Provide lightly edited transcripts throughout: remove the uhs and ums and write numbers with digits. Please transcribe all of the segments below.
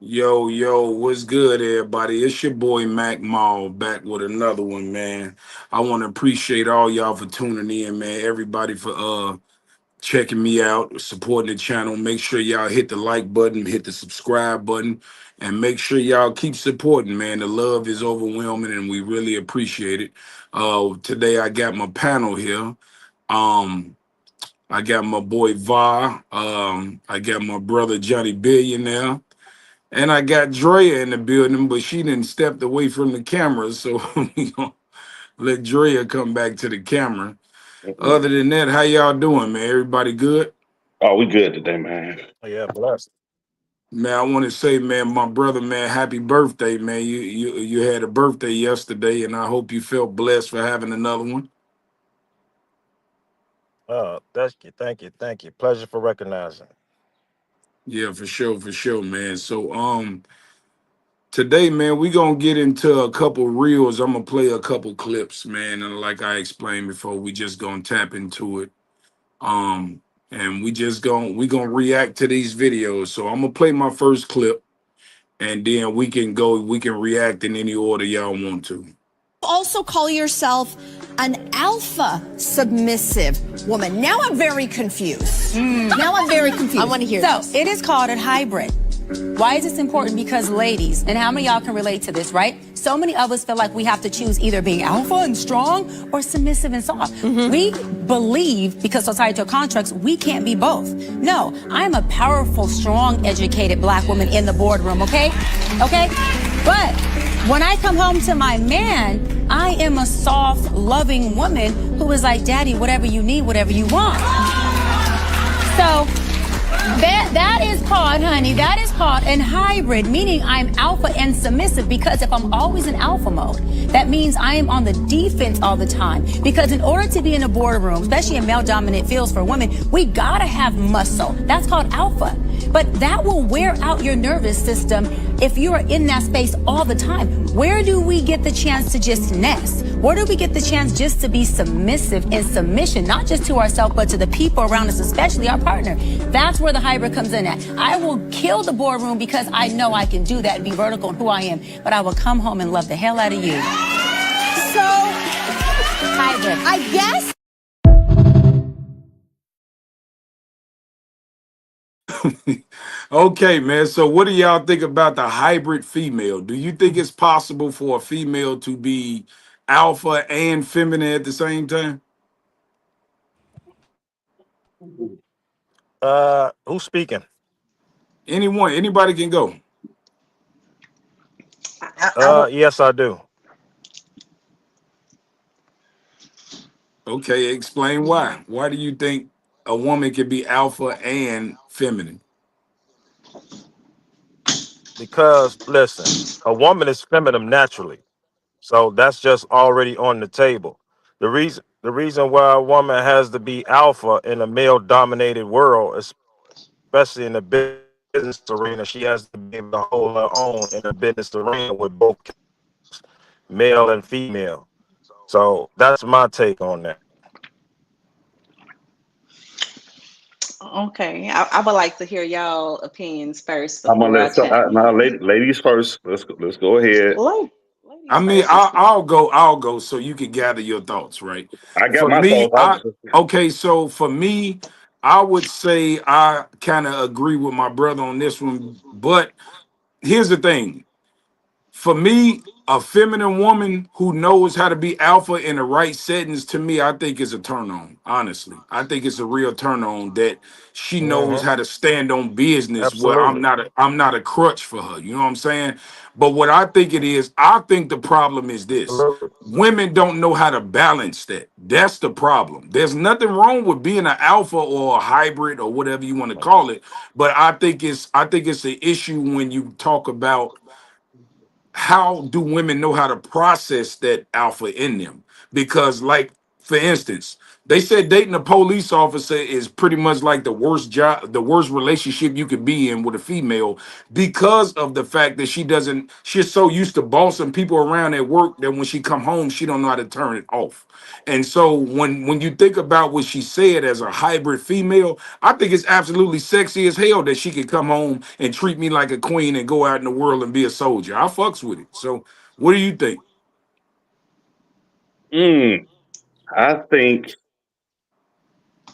Yo, yo, what's good, everybody? It's your boy Mac Mall back with another one, man. I want to appreciate all y'all for tuning in, man. Everybody for checking me out, supporting the channel. Make sure y'all hit the like button, hit the subscribe button, and make sure y'all keep supporting, man. The love is overwhelming and we really appreciate it. Today I got my panel here. Um, I got my boy Va. I got my brother Johnny Billionaire. And I got Drea in the building, but she didn't step away from the camera, so we gonna let Drea come back to the camera. Mhm. Other than that, how y'all doing, man? Everybody good? Oh, we good today, man. Yeah, blessed. Man, I want to say, man, my brother, man, happy birthday, man. You had a birthday yesterday, and I hope you felt blessed for having another one. Thank you. Pleasure for recognizing. Yeah, for sure, man. So today, man, we gonna get into a couple reels. I'm gonna play a couple clips, man, and like I explained before, we just gonna tap into it. Um, and we gonna react to these videos. So I'm gonna play my first clip, and then we can react in any order y'all want to. Also call yourself an alpha submissive woman. Now I'm very confused. Now I'm very confused. I want to hear So this. it is called a hybrid. Why is this important? Because ladies, and how many of y'all can relate to this, right? So many of us feel like we have to choose either being alpha and strong or submissive and soft. We believe, because societal contracts, we can't be both. No, I'm a powerful, strong, educated black woman in the boardroom, okay? Okay? But when I come home to my man, I am a soft, loving woman who is like, Daddy, whatever you need, whatever you want. So that is called, honey, that is called an hybrid, meaning I'm alpha and submissive, because if I'm always in alpha mode, that means I am on the defense all the time. Because in order to be in a boardroom, especially in male-dominant fields for women, we gotta have muscle. That's called alpha. But that will wear out your nervous system if you are in that space all the time. Where do we get the chance to just nest? Where do we get the chance just to be submissive in submission, not just to ourselves, but to the people around us, especially our partner? That's where the hybrid comes in at. I will kill the boardroom because I know I can do that and be vertical in who I am, but I will come home and love the hell out of you. So, hybrid. I guess. Okay, man. So what do y'all think about the hybrid female? Do you think it's possible for a female to be alpha and feminine at the same time? Who's speaking? Anyone, anybody can go. I don't. Yes, I do. Okay, explain why. Why do you think a woman can be alpha and feminine? Because listen, a woman is feminine naturally, so that's just already on the table. The reason why a woman has to be alpha in a male-dominated world, especially in the business arena, she has to be able to hold her own in the business arena with both male and female. So that's my take on that. Okay, I would like to hear y'all opinions first I'm gonna before I let some. chime Now, in. ladies first. Let's go ahead. Ladies, I ladies mean, first is I'll go so you can gather your thoughts, right? I got For my me, thoughts. okay, so for me, I would say I kind of agree with my brother on this one, but here's the thing. For me, a feminine woman who knows how to be alpha in the right settings, to me, I think is a turn on. Honestly, I think it's a real turn on that she knows Hmm. how to stand on business. Where Absolutely. I'm not a crutch for her. You know what I'm saying? But what I think it is, I think the problem is this: Absolutely. women don't know how to balance that. That's the problem. There's nothing wrong with being an alpha or a hybrid or whatever you want to call it, but I think it's an issue when you talk about how do women know how to process that alpha in them? Because, like, For instance, they said dating a police officer is pretty much like the worst job, the worst relationship you could be in with a female because of the fact that she's so used to bossing people around at work that when she come home, she don't know how to turn it off. And so when you think about what she said as a hybrid female, I think it's absolutely sexy as hell that she could come home and treat me like a queen and go out in the world and be a soldier. I fucks with it. So what do you think? I think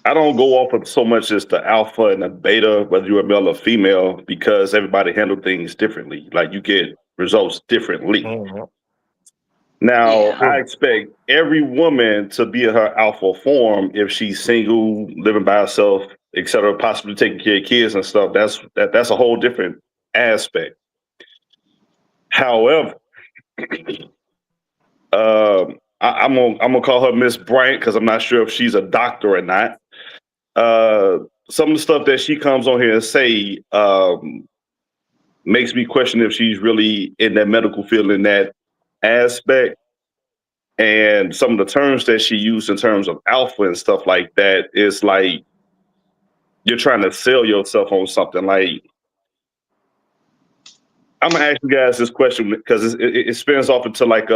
I don't go off of so much as the alpha and the beta, whether you're a male or female, because everybody handle things differently. Like you get results differently. Mhm. Now, Yeah. I expect every woman to be in her alpha form if she's single, living by herself, etc., possibly taking care of kids and stuff. That's a whole different aspect. However, I'm gonna call her Miss Bryant because I'm not sure if she's a doctor or not. Some of the stuff that she comes on here and say makes me question if she's really in that medical field in that aspect. And some of the terms that she used in terms of alpha and stuff like that is like you're trying to sell yourself on something. Like I'm gonna ask you guys this question because it spins off into like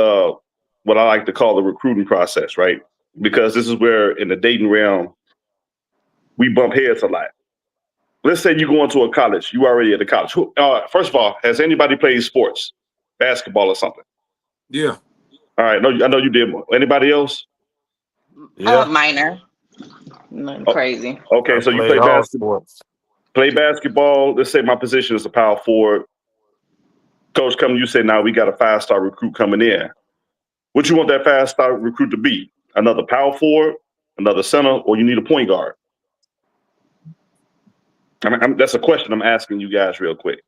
what I like to call the recruiting process, right? Because this is where in the dating realm we bump heads a lot. Let's say you go into a college, you already at the college. First of all, has anybody played sports, basketball or something? Yeah. All right, I know you did. Anybody else? Yeah. Minor. Nothing Oh. crazy. Okay, I so you played play all basketball. sports. Play basketball. Let's say my position is a power forward. Coach come, you say, now we got a 5-star recruit coming in. What you want that 5-star recruit to be? Another power forward, another center, or you need a point guard? That's a question I'm asking you guys real quick.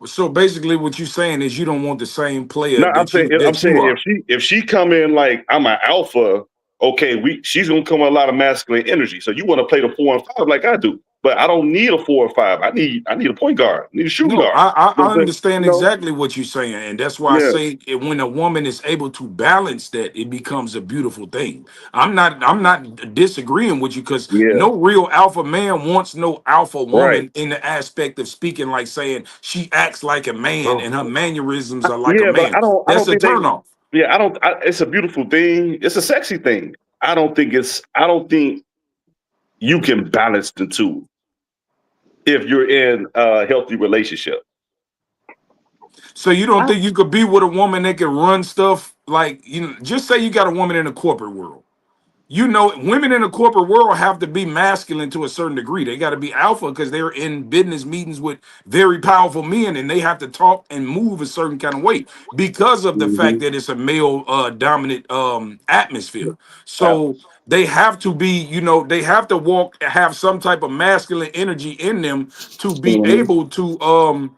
So basically, what you're saying is you don't want the same player No, I'm saying you are. if she come in like I'm an alpha, okay, she's gonna come with a lot of masculine energy. So you want to play the 4 and 5 like I do, but I don't need a 4 or 5. I need a point guard. I need a shooting No, guard. I understand You know? exactly what you're saying, and that's why I Yeah. say when a woman is able to balance that, it becomes a beautiful thing. I'm not disagreeing with you because Yeah. no real alpha man wants no alpha woman Right. in the aspect of speaking like saying she acts like a man and her mannerisms are like Yeah, a but man. I don't That's a think they. turnoff. Yeah, I don't. It's a beautiful thing. It's a sexy thing. I don't think you can balance the two if you're in a healthy relationship. So you don't think you could be with a woman that can run stuff like, just say you got a woman in the corporate world. Women in the corporate world have to be masculine to a certain degree. They got to be alpha because they're in business meetings with very powerful men and they have to talk and move a certain kind of way because of the fact that it's a male dominant atmosphere. So they have to be, they have to have some type of masculine energy in them to be able to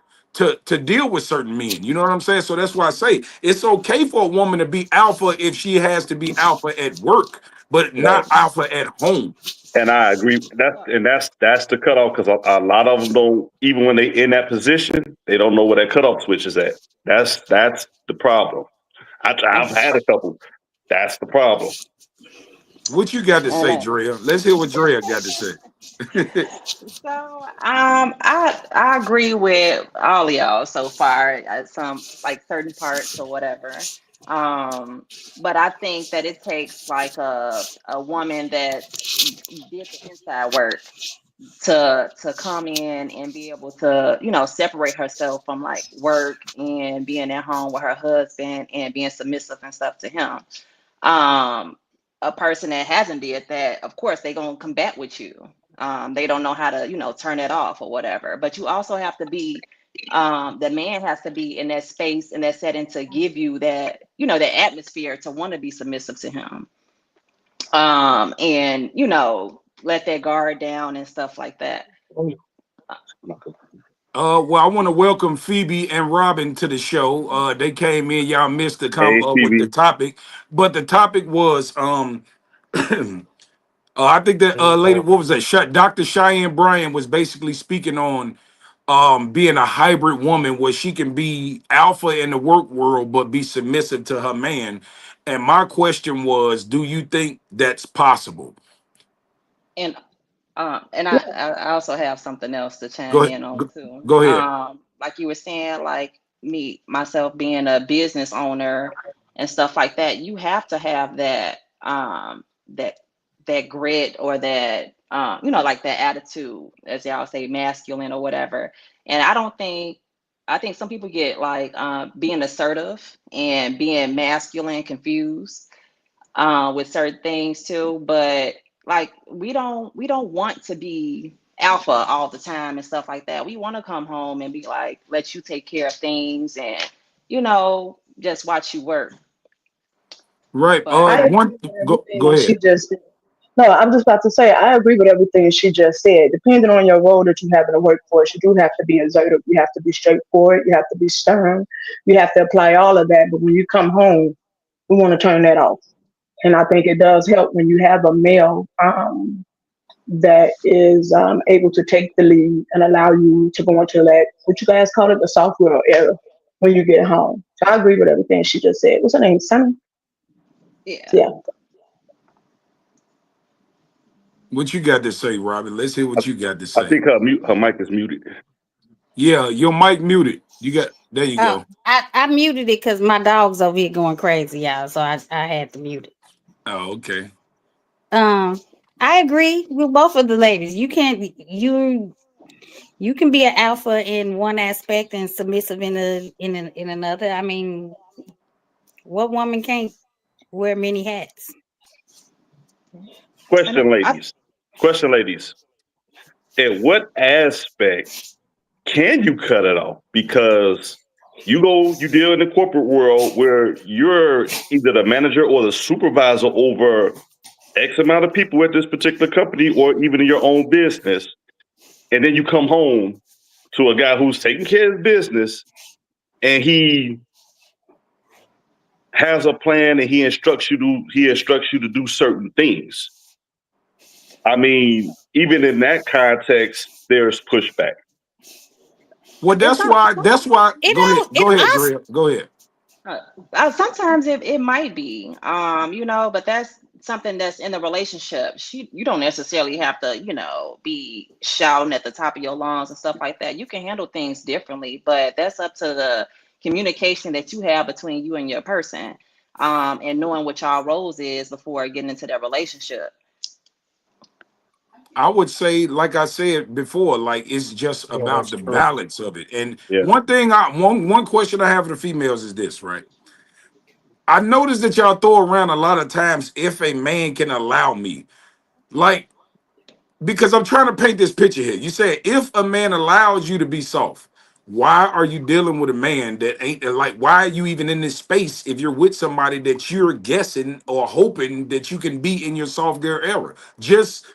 deal with certain men. You know what I'm saying? So that's why I say it's okay for a woman to be alpha if she has to be alpha at work, but not alpha at home. And I agree. That's the cutoff because a lot of them don't. Even when they in that position, they don't know where that cutoff switch is at. That's the problem. I've had a couple. That's the problem. What you got to say, Drea? Let's hear what Drea got to say. So I agree with all of y'all so far at some like certain parts or whatever. But I think that it takes like a woman that did the inside work to come in and be able to, separate herself from like work and being at home with her husband and being submissive and stuff to him. A person that hasn't did that, of course, they gonna combat with you. They don't know how to, turn it off or whatever. But you also have to be, the man has to be in that space and that setting to give you that, that atmosphere to want to be submissive to him. And let that guard down and stuff like that. Well, I want to welcome Phoebe and Robin to the show. They came in, y'all missed with the topic, but the topic was I think that lady, what was that? Dr. Cheyenne Bryan was basically speaking on being a hybrid woman where she can be alpha in the work world but be submissive to her man. And my question was, do you think that's possible? And I also have something else to Go chime ahead. in on too. Go ahead. Like you were saying, like myself being a business owner and stuff like that, you have to have that that grit or that like that attitude, as y'all say, masculine or whatever. And I think some people get like being assertive and being masculine confused with certain things too. But like we don't want to be alpha all the time and stuff like that. We want to come home and be like, let you take care of things and just watch you work. Right. But I agree One. with Go everything she ahead. just said. No, I'm just about to say I agree with everything she just said. Depending on your role that you have in the workforce, you do have to be assertive. You have to be straightforward. You have to be stern. You have to apply all of that. But when you come home, we want to turn that off. And I think it does help when you have a male that is able to take the lead and allow you to go into that, what you guys call it, the software era when you get home. So I agree with everything she just said. What's her name? Sunny? yeah. Yeah. What you got to say, Robin? Let's hear what you got to I say. think her mic is muted. Yeah, your mic muted. There you Oh, go. I muted it because my dog's over here going crazy, y'all. So I had to mute it. Oh, okay. I agree with both of the ladies. You can be an alpha in one aspect and submissive in another. I mean, what woman can't wear many hats? And Question, ladies. In what aspect can you cut it off? Because you deal in the corporate world where you're either the manager or the supervisor over X amount of people at this particular company or even in your own business. And then you come home to a guy who's taking care of his business and he has a plan and he instructs you to do certain things. I mean, even in that context, there's pushback. Well, it's that's not. why. That's why. It Go ahead. all Go it ahead, also Drea. Go ahead. Sometimes it might be, but that's something that's in the relationship. You don't necessarily have to, be shouting at the top of your lungs and stuff like that. You can handle things differently, but that's up to the communication that you have between you and your person, and knowing what y'all roles is before getting into that relationship. I would say, like I said before, like it's just Yeah, about that's the true. balance of it. And Yeah. one question I have for the females is this, right? I noticed that y'all throw around a lot of times if a man can allow me. Like, because I'm trying to paint this picture here. You said if a man allows you to be soft, why are you dealing with a man that ain't like? Why are you even in this space if you're with somebody that you're guessing or hoping that you can be in your soft girl era? Just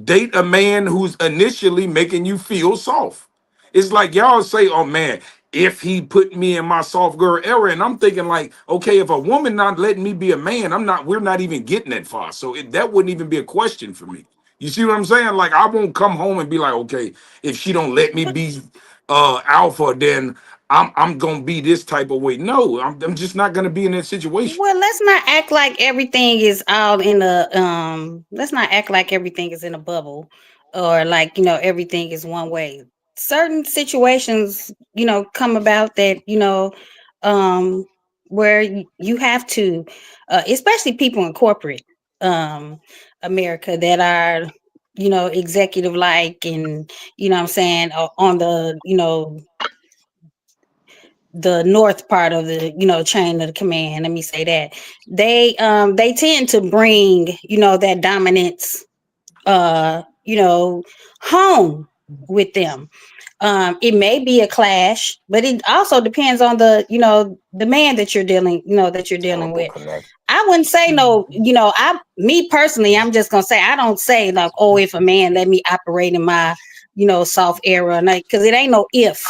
date a man who's initially making you feel soft. It's like y'all say, "Oh man, if he put me in my soft girl era," and I'm thinking like, okay, if a woman not letting me be a man, we're not even getting that far. So that wouldn't even be a question for me. You see what I'm saying? Like I won't come home and be like, okay, if she don't let me be alpha, then I'm gonna be this type of way. No, I'm just not gonna be in that situation. Well, let's not act like everything is all in a let's not act like everything is in a bubble or like, everything is one way. Certain situations, come about that, um where you have to especially people in corporate America that are, executive like and what I'm saying on the north part of the chain of the command, let me say that they tend to bring that dominance home with them. It may be a clash, but it also depends on the man that you're dealing with. I wouldn't say no, me personally, I'm just gonna say I don't say like, oh, if a man let me operate in my soft era, because it ain't no if.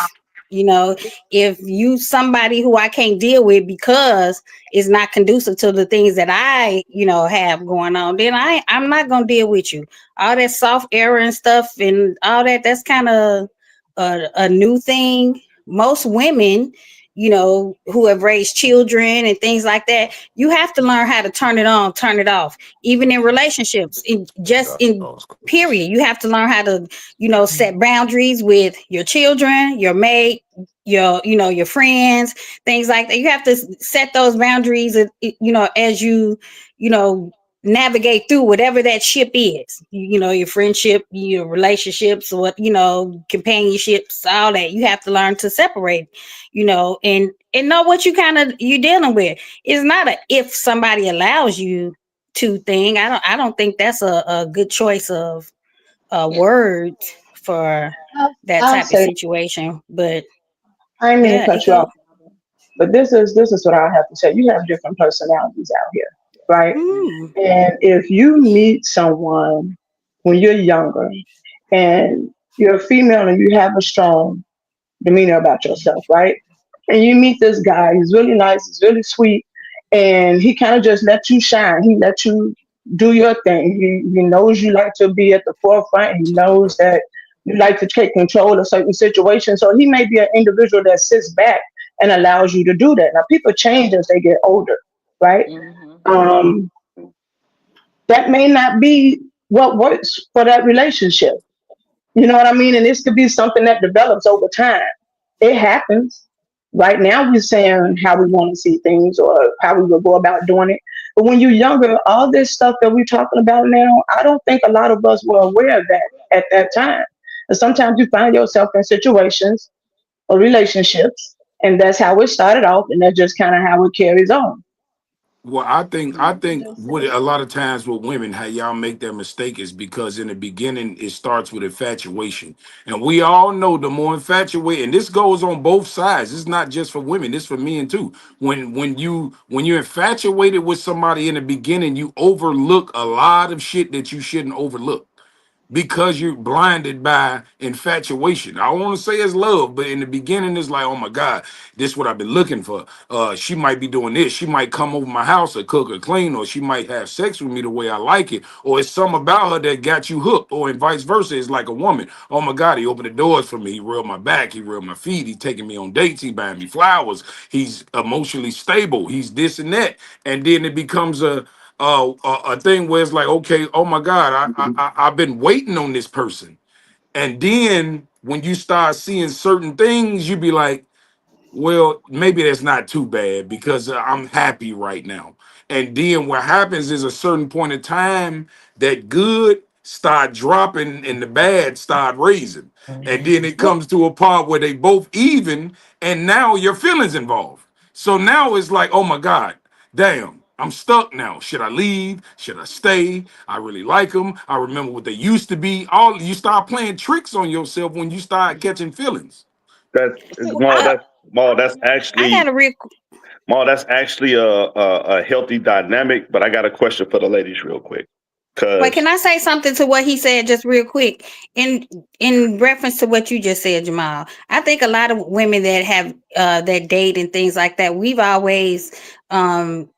If you somebody who I can't deal with because it's not conducive to the things that I, have going on, then I'm not gonna deal with you. All that soft era and stuff and all that, that's kind of a new thing. Most women, who have raised children and things like that. You have to learn how to turn it on, turn it off, even in relationships, in period. You have to learn how to, set boundaries with your children, your mate, your friends, things like that. You have to set those boundaries, as you navigate through whatever that ship is, your friendship, your relationships, what, companionships, all that. You have to learn to separate, and know what you're dealing with. It's not a if somebody allows you to thing. I don't think that's a good choice of words for that I'll type of say, situation. But I ain't mean to yeah, cut you off, but this is what I have to say. You have different personalities out here, right? And if you meet someone when you're younger and you're a female and you have a strong demeanor about yourself, right? And you meet this guy, he's really nice, he's really sweet, and he kind of just lets you shine. He lets you do your thing. He knows you like to be at the forefront. He knows that you like to take control of certain situations. So he may be an individual that sits back and allows you to do that. Now, people change as they get older, right? That may not be what works for that relationship. You know what I mean? And this could be something that develops over time. It happens. Right now, we're saying how we want to see things or how we will go about doing it. But when you're younger, all this stuff that we're talking about now, I don't think a lot of us were aware of that at that time. And sometimes you find yourself in situations or relationships, and that's how it started off, and that's just kind of how it carries on. Well, I think what a lot of times with women, how y'all make that mistake is because in the beginning it starts with infatuation, and we all know the more infatuated, and this goes on both sides. It's not just for women; it's for men too. When you're infatuated with somebody in the beginning, you overlook a lot of shit that you shouldn't overlook, because you're blinded by infatuation. I don't want to say it's love, but in the beginning, it's like, oh my God, this is what I've been looking for. She might be doing this. She might come over my house or cook or clean, or she might have sex with me the way I like it. Or it's something about her that got you hooked, or and vice versa. It's like a woman. Oh my God, he opened the doors for me. He rubbed my back. He rubbed my feet. He's taking me on dates. He buying me flowers. He's emotionally stable. He's this and that. And then it becomes a thing where it's like, okay, oh my God, I've been waiting on this person. And then when you start seeing certain things, you be like, well, maybe that's not too bad because I'm happy right now. And then what happens is a certain point in time that good start dropping and the bad start raising. And then it comes to a part where they both even, and now your feelings involved. So now it's like, oh my God, damn, I'm stuck now. Should I leave? Should I stay? I really like them. I remember what they used to be. All you start playing tricks on yourself when you start catching feelings. That's actually that's actually a healthy dynamic. But I got a question for the ladies, real quick. Wait, can I say something to what he said just real quick? In reference to what you just said, Jamal, I think a lot of women that have that date and things like that, we've always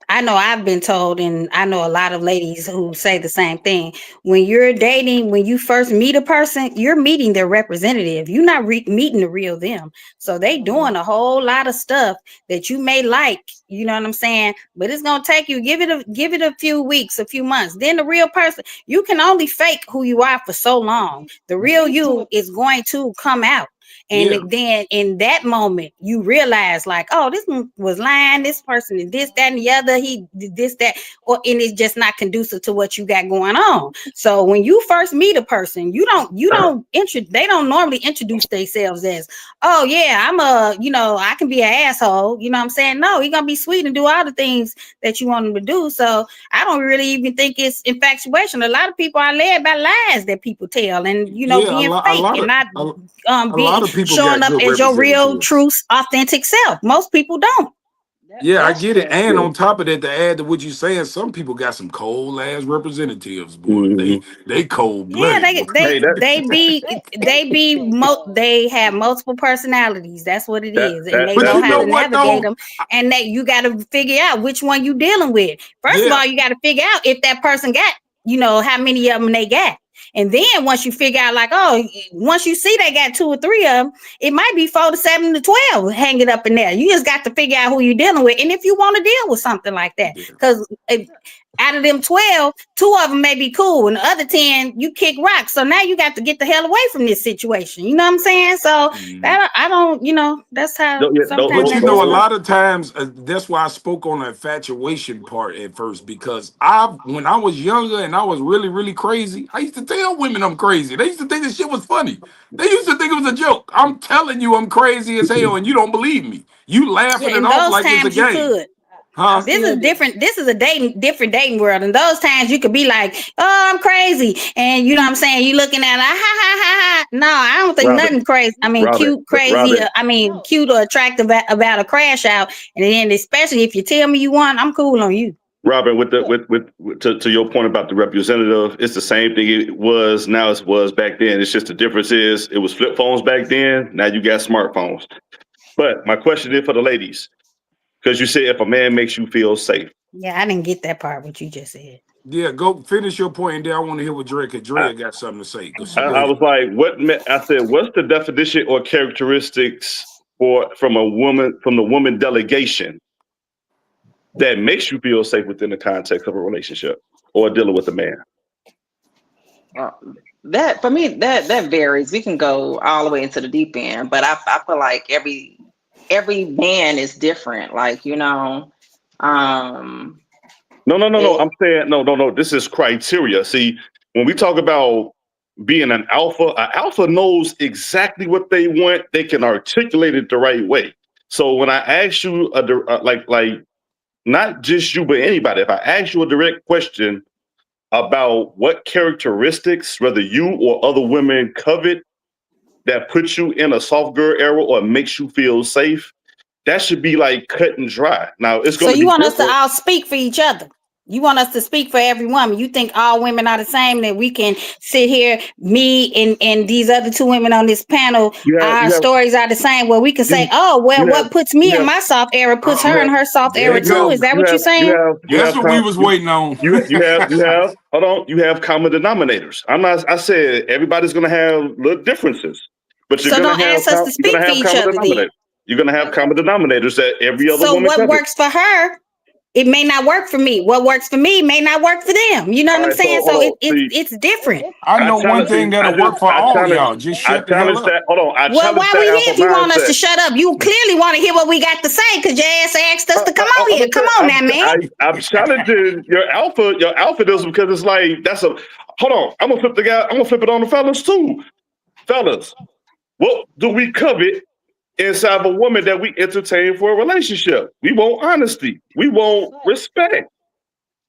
I know I've been told, and I know a lot of ladies who say the same thing. When you're dating, when you first meet a person, you're meeting their representative. You're not meeting the real them. So they doing a whole lot of stuff that you may like, you know what I'm saying? But it's gonna take you, give it a few weeks, a few months. Then the real person, you can only fake who you are for so long. The real you is going to come out. And then in that moment, you realize like, oh, this one was lying. This person is this, that, and the other. He did this, that, and it's just not conducive to what you got going on. So when you first meet a person, they don't normally introduce themselves as, oh yeah, I can be an asshole. You know what I'm saying? No, you're gonna be sweet and do all the things that you want them to do. So I don't really even think it's infatuation. A lot of people are led by lies that people tell, and being fake and not being showing up as your real, true, authentic self. Most people don't. Yeah, I get it. And on top of that, to add to what you're saying, some people got some cold ass representatives, boy. They cold blooded. Yeah, they have multiple personalities. That's what it is, and they know how to navigate them. And that you got to figure out which one you dealing with. First of all, you got to figure out if that person got, how many of them they got. And then once you figure out, like, oh, once you see they got 2 or 3 of them, it might be 4 to 7 to 12 hanging up in there. You just got to figure out who you're dealing with, and if you want to deal with something like that, because out of them 12, 2 of them may be cool, and the other 10 you kick rocks. So now you got to get the hell away from this situation. You know what I'm saying? So that I don't, that's how. But you know, a lot of times that's why I spoke on the infatuation part at first, because when I was younger and I was really, really crazy, I used to tell women I'm crazy. They used to think this shit was funny. They used to think it was a joke. I'm telling you, I'm crazy as hell, and you don't believe me. You laughing it off like it's a game. Huh? This is different. This is a different dating world. And those times you could be like, oh, I'm crazy. And you know what I'm saying? You looking at it, ha, ha, ha, ha. No, I don't think nothing crazy. I mean, cute, crazy. Cute or attractive about a crash out. And then especially if you tell me you want, I'm cool on you. Robin, to your point about the representative, it's the same thing it was now as it was back then. It's just the difference is it was flip phones back then. Now you got smartphones. But my question is for the ladies. Because you said if a man makes you feel safe. Yeah, I didn't get that part, what you just said. Yeah, go finish your point, and then I want to hear what Dre, because Dre got something to say. I was like, what's the definition or characteristics from the woman delegation that makes you feel safe within the context of a relationship or dealing with a man? That for me, that varies. We can go all the way into the deep end, but I feel like every man is different. Like, No. I'm saying no. This is criteria. See, when we talk about being an alpha knows exactly what they want. They can articulate it the right way. So when I ask you, like not just you, but anybody, if I ask you a direct question about what characteristics, whether you or other women covet, that puts you in a soft girl era or makes you feel safe, that should be like cut and dry. Now it's going to be. So you want us to all speak for each other? You want us to speak for every woman? You think all women are the same? That we can sit here, me and these other 2 women on this panel, our stories are the same? Where we can say, what puts me in my soft era puts her in her soft era too. Is that what you're saying? That's what we was waiting on. You have hold on. You have common denominators. I said everybody's going to have little differences, but you're going to have ask us to speak for each other. You're going to have common denominators that every other woman. So what works for her, it may not work for me. What works for me may not work for them. You know what I'm saying? So it's different. I know one thing that'll work for all of y'all. Just shut the hell up. Hold on. Well, why we here if you want us to shut up? You clearly want to hear what we got to say because your ass asked us to come on here. Come on now, man. I'm challenging your alphaism because it's like hold on. I'm gonna flip it on the fellas too. Fellas, what do we covet inside of a woman that we entertain for a relationship? We want honesty. We want respect.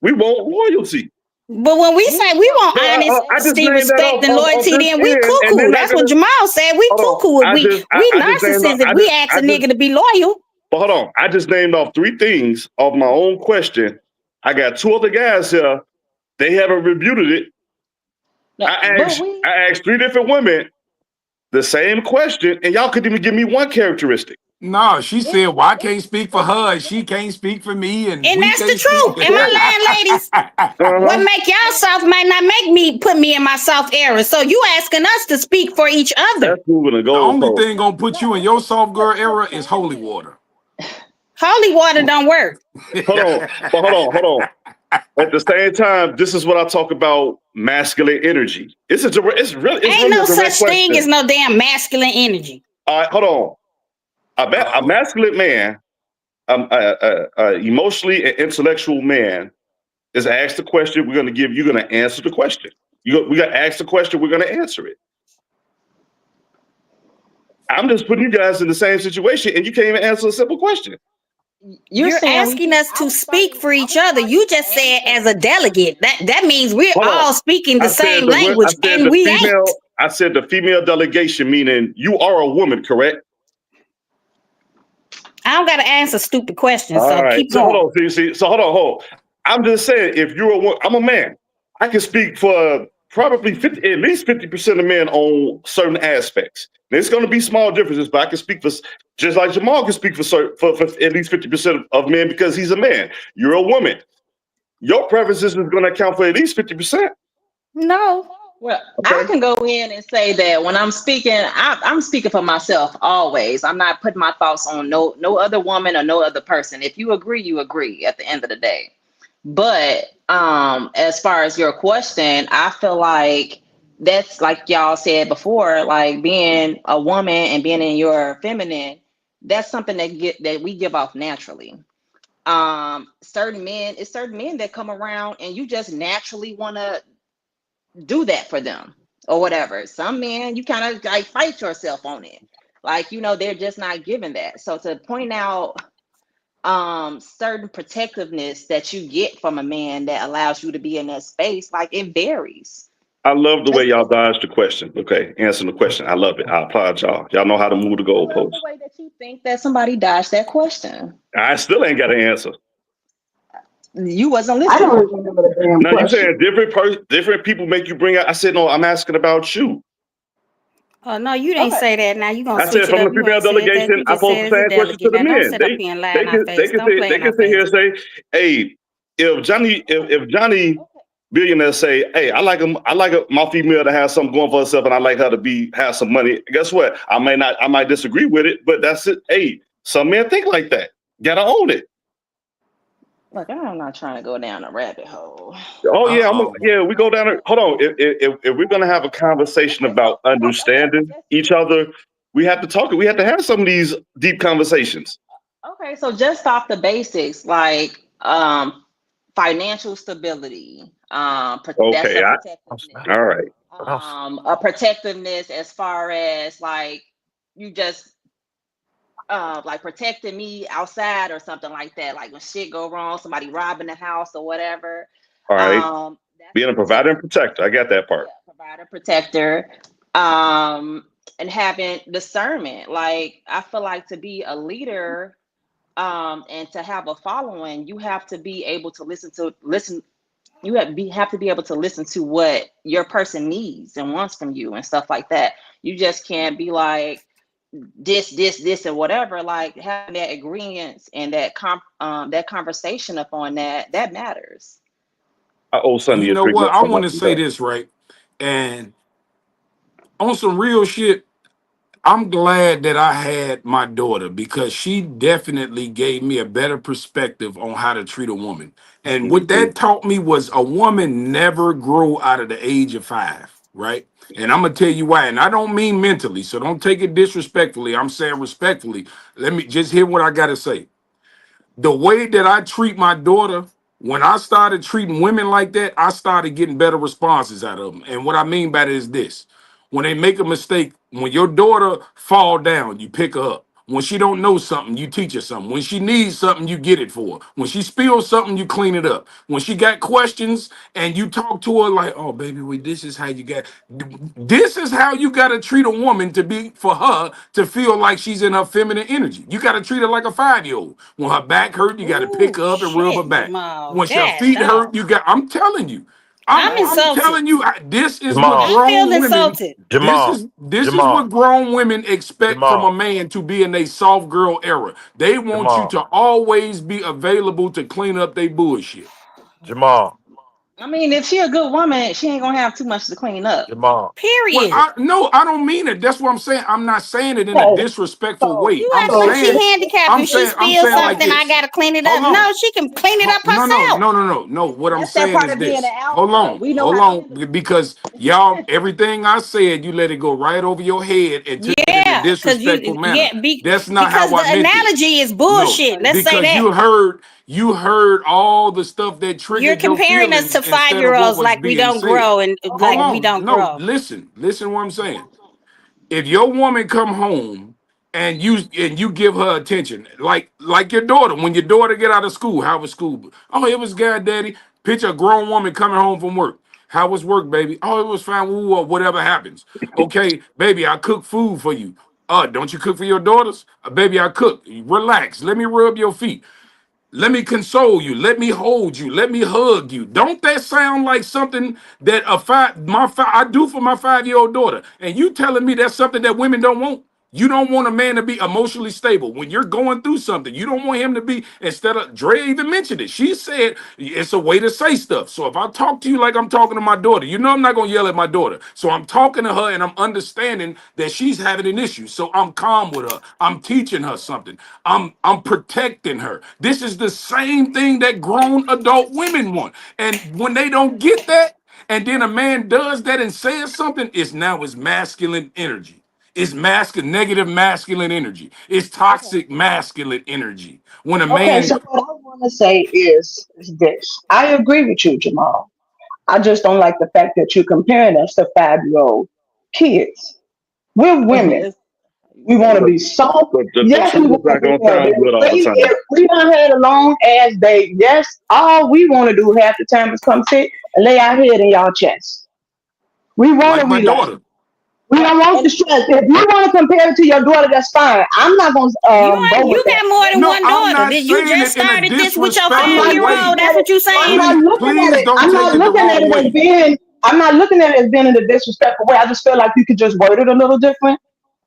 We want loyalty. But when we say we want honesty, respect, and loyalty, then we cuckoo. That's what Jamal said. We cuckoo. We narcissists if we ask a nigga to be loyal. But hold on. I just named off 3 things of my own question. I got 2 other guys here. They haven't refuted it. I asked 3 different women the same question, and y'all couldn't even give me one characteristic. No, she said, well, I can't speak for her, and she can't speak for me. And that's the truth. Am I lying, ladies? What make y'all soft might not put me in my soft era. So you asking us to speak for each other. That's moving to go. The only thing gonna put you in your soft girl era is holy water. Holy water don't work. Hold on. At the same time, this is what I talk about: masculine energy. It's really ain't no such thing as no damn masculine energy. All right, hold on. A masculine man, emotionally and intellectual man, is asked the question. We're going to give. You're going to answer the question. We got to ask the question. We're going to answer it. I'm just putting you guys in the same situation, and you can't even answer a simple question. You're asking us to speak for each other. You just said as a delegate. That means we're all speaking the same language, and we ain't. I said the female delegation, meaning you are a woman, correct? I don't got to answer stupid questions, so keep going. Hold on. So hold on. I'm just saying, if you're a woman, I'm a man. I can speak for probably at least 50% of men on certain aspects. There's going to be small differences, but I can speak for, just like Jamal can speak for at least 50% of men because he's a man. You're a woman. Your preferences is going to account for at least 50%. No. Well, I can go in and say that when I'm speaking, I'm speaking for myself always. I'm not putting my thoughts on no other woman or no other person. If you agree, you agree at the end of the day. But as far as your question, I feel like that's like y'all said before, like being a woman and being in your feminine, that's something that we give off naturally. Certain men that come around and you just naturally want to do that for them or whatever. Some men, you kind of like fight yourself on it. Like, they're just not given that. So to point out certain protectiveness that you get from a man that allows you to be in that space, like it varies. I love the way y'all dodged the question. Okay, answering the question. I love it. I applaud y'all. Y'all know how to move the goalposts. The way that you think that somebody dodged that question. I still ain't got an answer. You wasn't I listening. don't remember the damn Now you question. saying different people make you bring out. I said no. I'm asking about you. Oh no, you didn't say that. Now you gonna I switch said it from up. the You female ain't said that. delegation, You I just posed said the it's a same question to delegate. the Now don't men. sit up here and lie in our They face. Don't play they in our can sit here face. and say, hey, if Johnny billionaire say, hey, I like my female to have something going for herself, and I like her to have some money. Guess what? I might disagree with it, but that's it. Hey, some men think like that. Gotta own it. Look, I'm not trying to go down a rabbit hole. Oh yeah, Uh-oh. we go down. Hold on. If we're gonna have a conversation about understanding each other, we have to talk. We have to have some of these deep conversations. Okay, so just off the basics, like financial stability, that's Okay, a protectiveness. all right. A protectiveness as far as like you just like protecting me outside or something like that. Like when shit go wrong, somebody robbing the house or whatever. All right. That's Being a provider and protector. I got that part. Yeah, provider, protector. And having discernment. Like I feel like to be a leader, and to have a following, you have to be able to listen. You have to be able to listen to what your person needs and wants from you and stuff like that. You just can't be like this, and whatever. Like having that agreement and that conversation upon that matters. I owe Sonny You a know drink what? next I time I want to see say her. this, right? And on some real shit, I'm glad that I had my daughter because she definitely gave me a better perspective on how to treat a woman. And what that taught me was a woman never grow out of the age of 5, right? And I'm gonna tell you why. And I don't mean mentally, so don't take it disrespectfully. I'm saying respectfully. Let me just hear what I gotta say. The way that I treat my daughter, when I started treating women like that, I started getting better responses out of them. And what I mean by that is this: when they make a mistake, when your daughter fall down, you pick her up. When she don't know something, you teach her something. When she needs something, you get it for her. When she spills something, you clean it up. When she got questions and you talk to her like, "Oh, baby, this is how you got. This is how you got to treat a woman to be for her to feel like she's in her feminine energy. You got to treat her like a 5-year-old. When her back hurt, you got to pick Ooh, her up and rub her shit, back. Jamal. When her God, feet dog. hurt, you got. I'm telling you. I'm I'm insulted. telling you, this is what Jamal, I feel grown women. insulted. Jamal, This is Jamal, what grown women expect from a Jamal, man to be in a soft girl era. They want you Jamal, to always be available to clean up their bullshit. Jamal, I mean, if she a good woman, she ain't gonna have too much to clean up. Jamal. Well, Period. I don't mean it. That's what I'm saying. I'm not saying it in a So, disrespectful so, way. You I'm act like she so, saying, handicapped. If she I'm spills saying like something, I this. gotta clean it up. Hold on. No, she can clean it up herself. No. What I'm That's that saying part is of being an this. Hold alpha. on, We know hold how to handle on, because y'all, everything I said, you let it go right over your head and took it in a Yeah, disrespectful manner. That's not because how the I meant it. analogy is No, bullshit. Let's say because that. you heard all the stuff that You're triggered your comparing us feelings to instead of what 5-year-olds was like we being don't said. grow and Hold like we on. don't No, grow. listen what I'm saying. If your woman come home and you give her attention, like your daughter, when your daughter get out of school, how was school? Oh, it was good, daddy. Picture a grown woman coming home from work. How was work, baby? Oh, it was fine. Ooh, or whatever happens. Okay, baby, I cook food for you. Don't you cook for your daughters? Baby, I cook. Relax. Let me rub your feet. Let me console you. Let me hold you. Let me hug you. Don't that sound like something that I do for my 5-year-old daughter? And you telling me that's something that women don't want? You don't want a man to be emotionally stable. When you're going through something, you don't want him to be, instead of, Drea even mentioned it. She said it's a way to say stuff. So if I talk to you like I'm talking to my daughter, you know I'm not going to yell at my daughter. So I'm talking to her and I'm understanding that she's having an issue. So I'm calm with her. I'm teaching her something. I'm protecting her. This is the same thing that grown adult women want. And when they don't get that, and then a man does that and says something, it's masculine energy. It's negative masculine energy. It's toxic masculine energy. When a Okay, man, so what I want to say is this. I agree with you, Jamal. I just don't like the fact that you're comparing us to 5-year-old kids. We're women. We want to be soft. But the Yes, we truth is want not to be going to sound good all the time. if we done had a long ass day. Yes, all we want to do half the time is come sit and lay our head in y'all chest. We want like to my relax. daughter, We don't want the stress. If you want to compare it to your daughter, that's fine. I'm not going to go You with that. got more than no, one I'm daughter. not You saying just it in a started this with your I'm not disrespectful 5-year-old. looking way. That's at it. what you I'm saying? not looking at Please it. don't I'm take not it the looking at wrong it as way. being. I'm not looking at it as being in a disrespectful way. I just feel like you could just word it a little different.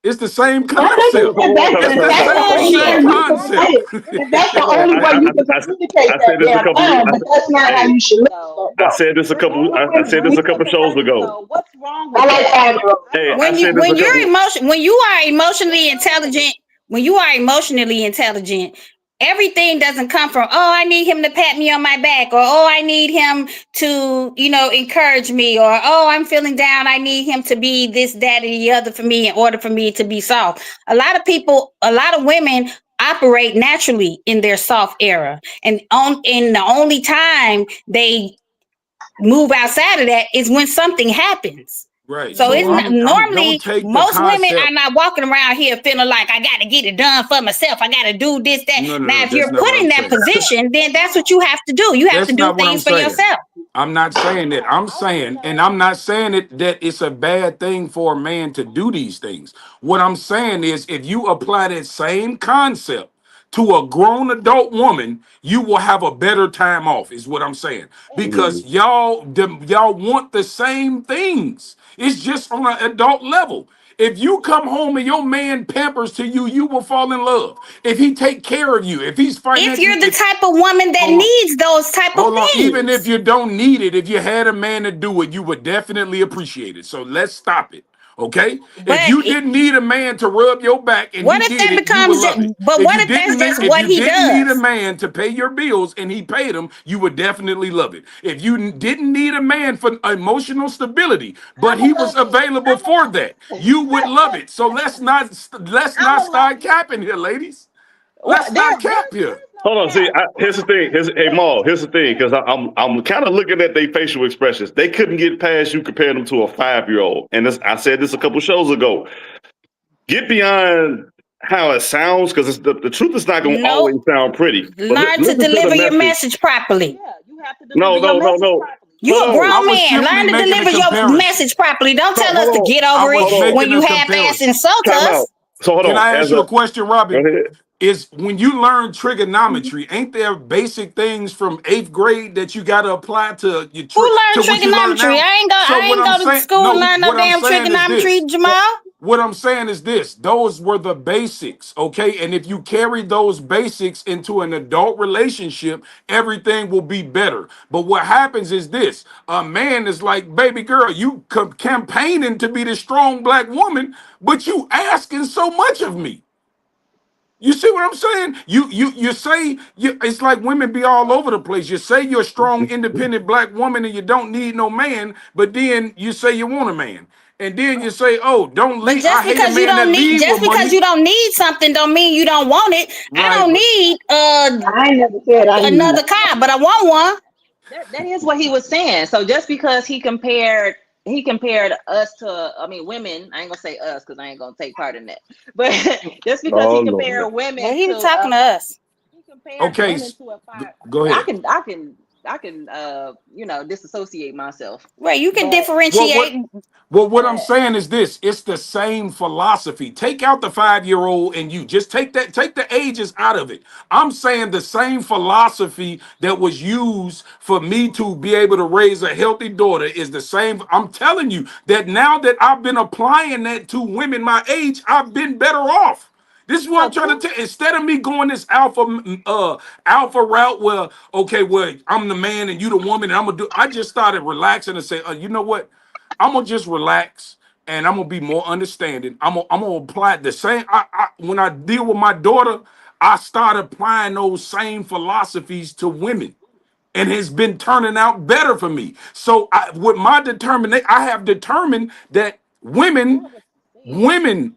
It's the same And concept. that's It's if the that's the same only way Bullshit. you can say concept. it. If that's the Hold on. only way you can communicate I that, said this a damn couple. fine. But that's not how Hey, you should look at So that, I though. said this a we're couple. dealing I with said this a couple different shows persons. ago. So what's wrong I with like that? 5-year-old. Hey, I I don't said this a couple. When you are emotionally what's wrong with it. intelligent, when you are emotionally intelligent, everything doesn't come from, oh, I need him to pat me on my back, or oh, I need him to, encourage me, or oh, I'm feeling down, I need him to be this, that, and the other for me in order for me to be soft. A lot of women operate naturally in their soft era. And the only time they move outside of that is when something happens. Right. So So it's not, don't normally take the most women are concept. not walking around here feeling like I got to get it done for myself. I got to do this, that. Now, No. if That's you're not put what in I'm that saying. position, then that's what you have to do. You have to That's do not what I'm things for saying. yourself. I'm not saying that. I'm saying, and I'm not saying that it's a bad thing for a man to do these things. What I'm saying is, if you apply that same concept to a grown adult woman, you will have a better time off, is what I'm saying. Because y'all want the same things. It's just on an adult level. If you come home and your man pampers to you, you will fall in love. If he take care of you, if he's If you're financially, the type of woman that hold on. needs those type of Hold on, even if things. you don't need it, if you had a man to do it, you would definitely appreciate it. So let's stop it. Okay? If But you didn't need a man to rub your back and what he if did that it, you would becomes love it. but what if that's just If what you he didn't need a does? man to pay your bills and he paid them, you would definitely love it. If you didn't need a man for emotional stability, but I'ma he was love it. available I'ma for love that, it. you would love it. So let's not I'ma love start it. capping here, ladies. What Let's not cap there here. is no Hold on. See, cap. here's the thing. Hey, Maul. Here's the thing, because I'm kind of looking at their facial expressions. They couldn't get past you comparing them to a 5-year-old. And I said this a couple shows ago. Get beyond how it sounds, because the truth is not going to always Nope. sound pretty. But Learn to listen to the deliver your message. message properly. Yeah, you have to No, deliver your no, no, message no. properly. You a Hold on. I grown was man. simply Learn to making a deliver your comparison. message properly. Don't So, tell us hold to on. get I over was it when making you a half-ass comparison. insult Time us. out. So hold Can on. I ask you a question, Go Robbie? ahead. Is when you learn trigonometry, ain't there basic things from 8th grade that you got to apply to Who learned to what you learn trigonometry? now? I So what ain't I'm go to saying, school and no, learn no what I'm damn saying is trigonometry, this. Jamal. What I'm saying is this: those were the basics, okay? And if you carry those basics into an adult relationship, everything will be better. But what happens is this: a man is like, baby girl, you campaigning to be the strong black woman, but you asking so much of me. You see what I'm saying? You say it's like women be all over the place. You say you're a strong, independent black woman and you don't need no man, but then you say you want a man. And then you say, oh, don't But leave. I hate a man that leave just with because money. you don't need something don't mean you don't want it. I Right. don't need I ain't never said I need another nothing. car, but I want one. That is what he was saying. So just because he compared us to, I mean, women. I ain't gonna say us because I ain't gonna take part in that. But just because he Oh, Lord. compared But women he to was talking to us. he compared Okay. women to a five. Go I ahead. can disassociate myself. Right, you can But differentiate. Well, what I'm but saying is this: it's the same philosophy. Take out the 5-year-old and you just take the ages out of it. I'm saying the same philosophy that was used for me to be able to raise a healthy daughter is the same. I'm telling you that now that I've been applying that to women my age, I've been better off. This is what I'm trying to tell. Instead of me going this alpha route where, okay, well, I'm the man and you the woman, and I just started relaxing and say, you know what? I'm gonna just relax and I'm gonna be more understanding. I'm gonna apply the same. When I deal with my daughter, I start applying those same philosophies to women, and it's been turning out better for me. So with my determination, I have determined that women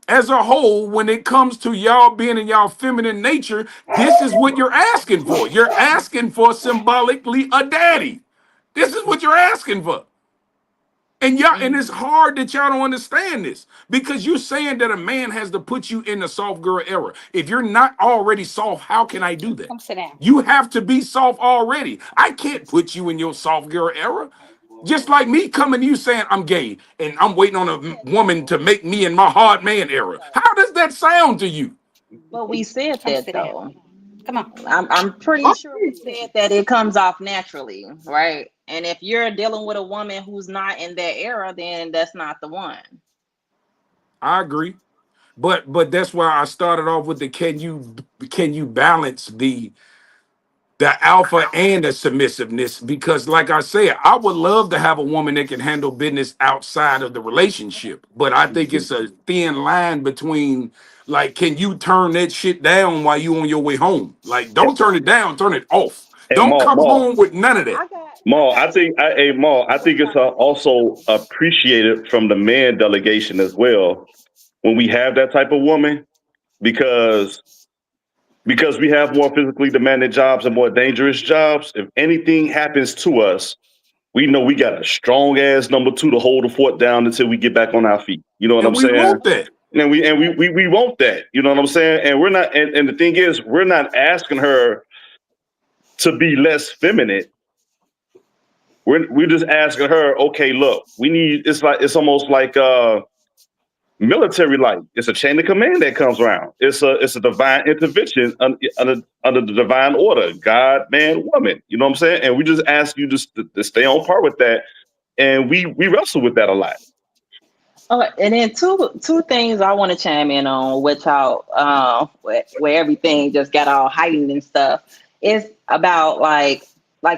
as a whole, when it comes to y'all being in y'all feminine nature, this is what you're asking for. You're asking for symbolically a daddy. This is what you're asking for. And it's hard that y'all don't understand this because you're saying that a man has to put you in the soft girl era. If you're not already soft, how can I do that? Come sit down. You have to be soft already. I can't put you in your soft girl era. Just like me coming to you saying I'm gay and I'm waiting on a woman to make me in my hard man era. How does that sound to you? But we said Come that sit though. down. Come on. I'm pretty sure we said that it comes off naturally, right? And if you're dealing with a woman who's not in that era, then that's not the one. I agree. But that's why I started off with the can you balance the alpha and the submissiveness, because like I said, I would love to have a woman that can handle business outside of the relationship, but I think it's a thin line between, like, can you turn that shit down while you on your way home? Like, don't turn it down, turn it off. Hey, Don't Maul, come home with none of that. Maul, I think it's also appreciated from the man delegation as well when we have that type of woman, because we have more physically demanding jobs and more dangerous jobs. If anything happens to us, we know we got a strong ass number 2 to hold the fort down until we get back on our feet. You know what I'm saying? We want that. And we want that. You know what I'm saying? And we're not. And the thing is, we're not asking her to be less feminine. We're just asking her, okay, look, we need. It's almost like military life. It's a chain of command that comes around. It's a divine intervention under the divine order, God, man, woman. You know what I'm saying? And we just ask you just to stay on par with that. And we wrestle with that a lot. And then two things I want to chime in on, which where everything just got all heightened and stuff, is about like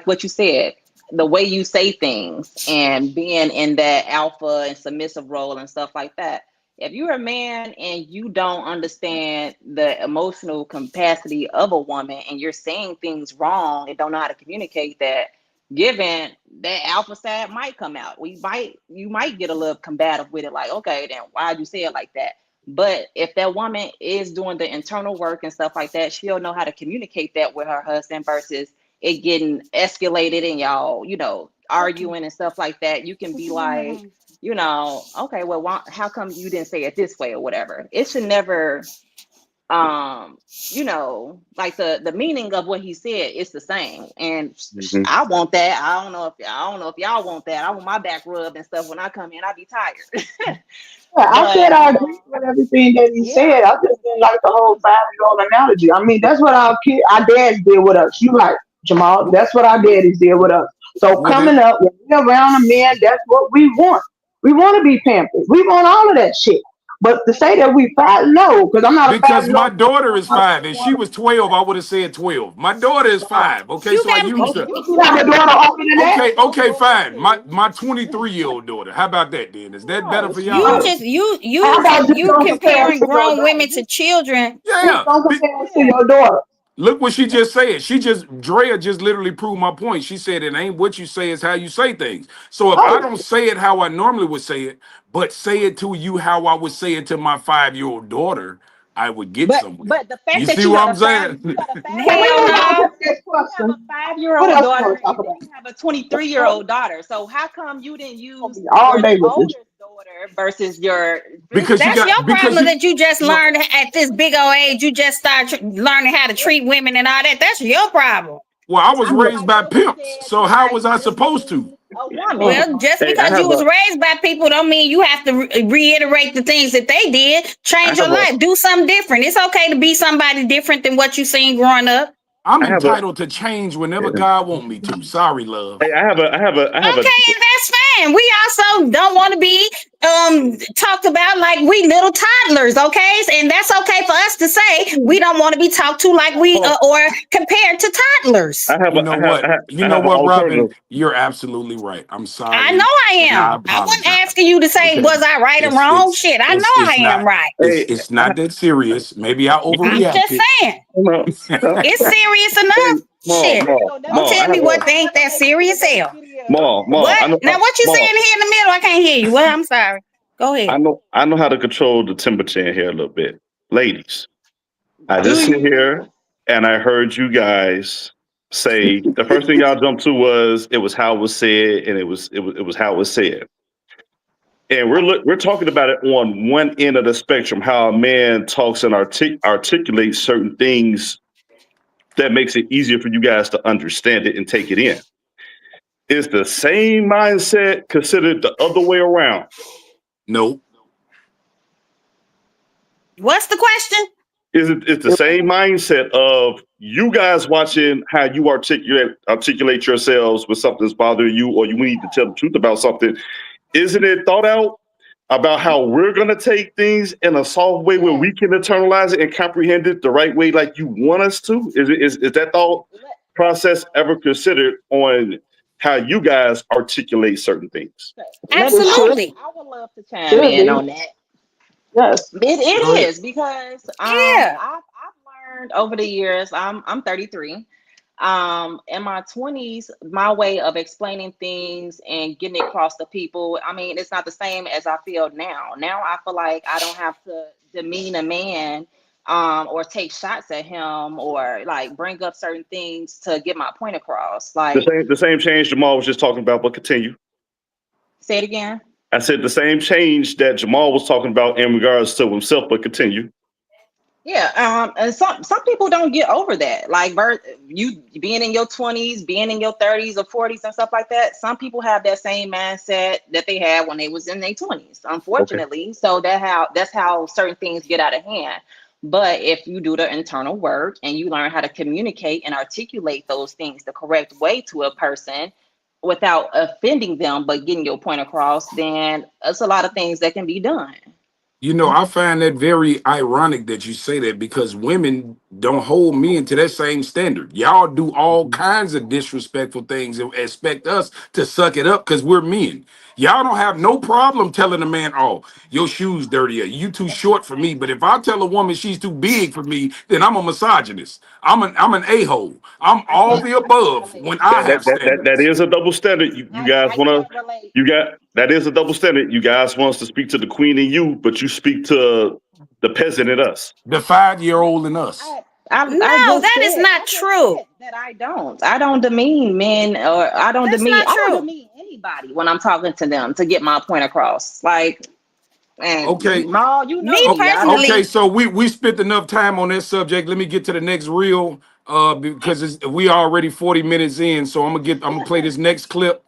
what you said, the way you say things and being in that alpha and submissive role and stuff like that. If you're a man and you don't understand the emotional capacity of a woman and you're saying things wrong and don't know how to communicate that, given that alpha side might come out, you might get a little combative with it, like, okay, then why'd you say it like that? But if that woman is doing the internal work and stuff like that, she'll know how to communicate that with her husband versus it getting escalated and y'all, arguing and stuff like that. You can be like, okay, well, how come you didn't say it this way or whatever? It should never, like the meaning of what he said is the same. And I want that. I don't know if y'all want that. I want my back rubbed and stuff when I come in. I be tired. I said I agree with everything that he said. I just didn't like the whole 5-year-old analogy. I mean, that's what our dads did with us. You like, Jamal, that's what our daddies did with us. So coming up, when we're around a man, that's what we want. We want to be pampered. We want all of that shit. But to say that we 5, no, because I'm not. Because my daughter is 5. If she was 12, I would have said 12. My daughter is 5. Okay, so I used her. You have a daughter older than that? Okay, fine. My 23-year-old daughter. How about that, then? Is that better for y'all? You comparing grown women to children. Yeah. Don't compare it to your daughter. Look what she just said. Drea just literally proved my point. She said it ain't what you say, it's how you say things. So if I don't say it how I normally would say it, but say it to you how I would say it to my 5-year-old daughter, I would get somewhere. But the fact you that see you what have I'm saying? you have a 5-year-old daughter, and then you have a 23-year-old daughter. So how come you didn't use your oldest daughter versus your? Because that's your problem that you just learned at this big old age. You just start learning how to treat women and all that. That's your problem. Well, I was I feel raised like by what you pimps, said so is how like was I just supposed to? being a woman. Well, just Hey, I because you have was a raised by people don't mean you have to reiterate the things that they did. I Change your have a life. Do something different. It's okay to be somebody different than what you seen growing up. I'm I have a entitled to change whenever God want me to. Sorry, love. hey, I have a Okay, and that's fine. We also don't want to be talked about like we little toddlers, okay? And that's okay for us to say. We don't want to be talked to like we well, or compared to toddlers. You know what? You I know have an what, Robin? alternative. You're absolutely right. I'm I know sorry, I and I am. I wasn't apologize. asking you to say Okay, was I right or wrong. it's Shit, I know it's I it's am not right. Hey, it's not that serious. Maybe I I'm just overreacted. saying. no, no. It's serious Hey, enough. Shit. So Don't I tell have me a what they ain't that serious hell. I What? know, Now what you saying here in the middle? I can't hear you. Well, I'm sorry. Go ahead. I know how to control the temperature in here a little bit, ladies. I Do just sit you? here and I heard you guys say the first thing y'all jumped to was it was how it was said, and it was how it was said. And we're talking about it on one end of the spectrum, how a man talks and articulates certain things that makes it easier for you guys to understand it and take it in. Is the same mindset considered the other way around? No, What's the question? It's the same mindset of you guys watching how you articulate yourselves when something's bothering you or you need to tell the truth about something. Isn't it thought out about how we're gonna take things in a soft way where Yes. we can internalize it and comprehend it the right way like you want us to? Is that thought process ever considered on how you guys articulate certain things? Let me. Absolutely. I would love to chime Should in be. on that. Yes. It go ahead. is because Yeah. I've learned over the years. I'm 33. In my 20s, my way of explaining things and getting across to people, I mean, it's not the same as I feel now. Now I feel like I don't have to demean a man or take shots at him or like bring up certain things to get my point across. Like, The same change Jamal was just talking about, but continue. say it again. I said the same change that Jamal was talking about in regards to himself, but continue. Yeah, and some people don't get over that. Like you being in your 20s, being in your 30s or 40s and stuff like that. Some people have that same mindset that they had when they was in their 20s, Okay. unfortunately. So that's how certain things get out of hand. But if you do the internal work and you learn how to communicate and articulate those things the correct way to a person without offending them, but getting your point across, then it's a lot of things that can be done. You know, I find that very ironic that you say that because women don't hold men to that same standard. Y'all do all kinds of disrespectful things and expect us to suck it up because we're men. Y'all don't have no problem telling a man, "Oh, your shoes dirty. Or you too short for me." But if I tell a woman she's too big for me, then I'm a misogynist. I'm an a-hole. I'm I all can't the I can't above relate. when I have That standards. is a double standard. You guys I wanna can't relate. that is a double standard. You guys want us to speak to the queen and you, but you speak to the peasant and us. The 5-year-old in us. I No, that is not just true. said that I don't demean men or I don't That's demean not true. anybody when I'm talking to them to get my point across. Like, and Okay. Ma, you know Me me. Okay, personally, so we spent enough time on that subject. Let me get to the next reel because we already 40 minutes in. So I'm gonna play this next clip.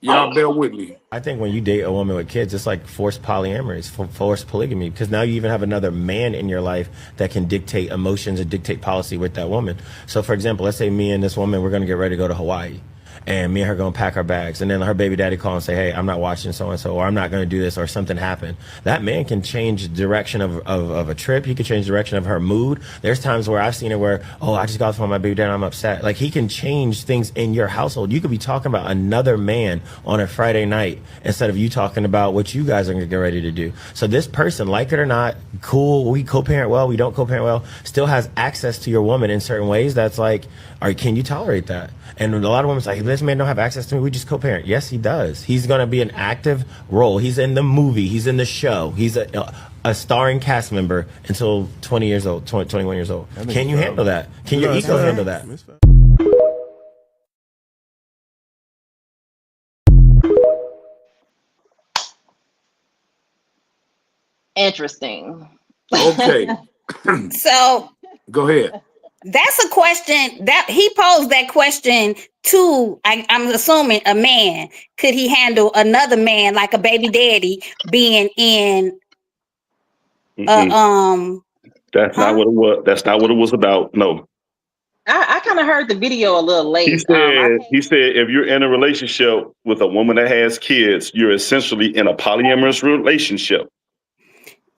Y'all bear with me. I think when you date a woman with kids, it's like forced polyamory, it's forced polygamy, because now you even have another man in your life that can dictate emotions and dictate policy with that woman. So, for example, let's say me and this woman, we're going to get ready to go to Hawaii. And me and her going to pack our bags. And then her baby daddy call and say, hey, I'm not watching so-and-so, or I'm not going to do this, or something happened. That man can change the direction of a trip. He can change the direction of her mood. There's times where I've seen it where, oh, I just got off the phone with my baby daddy, I'm upset. Like, he can change things in your household. You could be talking about another man on a Friday night instead of you talking about what you guys are going to get ready to do. So this person, like it or not, cool, we co-parent well, we don't co-parent well, still has access to your woman in certain ways that's like, all right, can you tolerate that? And a lot of women say, this man don't have access to me, we just co-parent. Yes, he does. He's going to be an active role. He's in the movie. He's in the show. He's a starring cast member until 20 years old, 21 years old. Can you handle that? Can your ego handle that? Interesting. Okay. so Go ahead. That's a question that he posed that question to, I'm assuming, a man. Could he handle another man like a baby daddy being in That's not what it was. That's not what it was about. No. I kind of heard the video a little late. He said if you're in a relationship with a woman that has kids, you're essentially in a polyamorous relationship.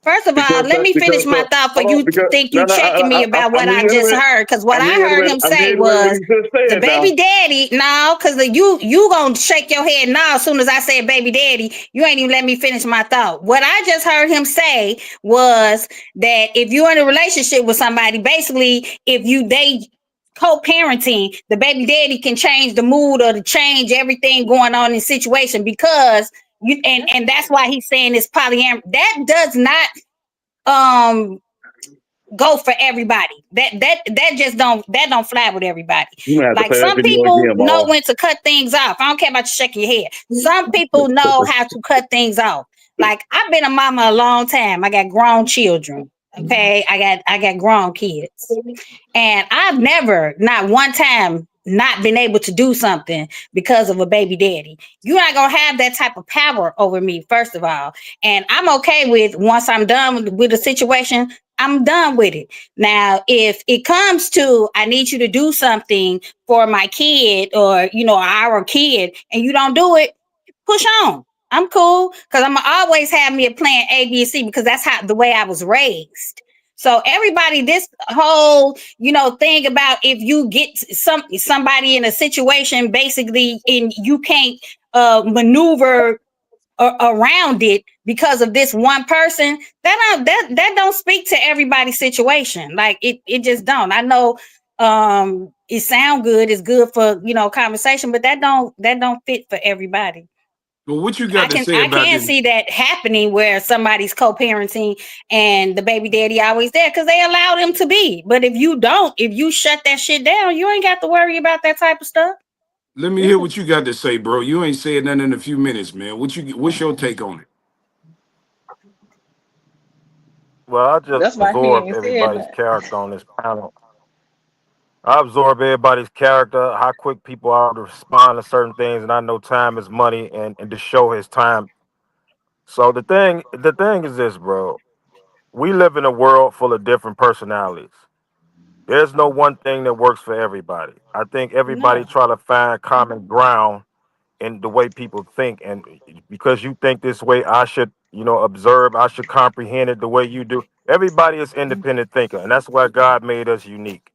First of all, let me finish my thought for you to think you checking me about what I just heard. Because what I heard him say was the baby daddy. No, because you gonna shake your head now as soon as I said baby daddy. You ain't even let me finish my thought. What I just heard him say was that if you're in a relationship with somebody, basically, if they co-parenting, the baby daddy can change the mood or to change everything going on in the situation because you and that's why he's saying it's polyamorous. That does not go for everybody. That just don't fly with everybody. Like some people know when to cut things off. I don't care about you shaking your head. Some people know how to cut things off. Like I've been a mama a long time. I got grown children. Okay, I got grown kids, and I've never, not one time, not been able to do something because of a baby daddy. You're not gonna have that type of power over me, first of all. And I'm okay with once I'm done with the situation, I'm done with it. Now, if it comes to I need you to do something for my kid or our kid, and you don't do it, push on. I'm cool because I'm always have me a plan A, B, and C because that's the way I was raised. So everybody, this whole thing about if you get somebody in a situation basically and you can't maneuver around it because of this one person, that don't speak to everybody's situation. Like it just don't. I know it sound good, it's good for conversation, but that don't fit for everybody. Well, what you got to say about I can see that happening where somebody's co-parenting and the baby daddy always there because they allow them to be. But if you shut that shit down, you ain't got to worry about that type of stuff. Let me hear what you got to say, bro. You ain't said nothing in a few minutes, man. What's your take on it? Well, I just absorb everybody's character on this panel. I absorb everybody's character, how quick people are to respond to certain things, and I know time is money, and to show his time. So the thing is this, bro. We live in a world full of different personalities. There's no one thing that works for everybody. I think everybody try to find common ground in the way people think, and because you think this way, I should, observe. I should comprehend it the way you do. Everybody is independent thinker, and that's why God made us unique.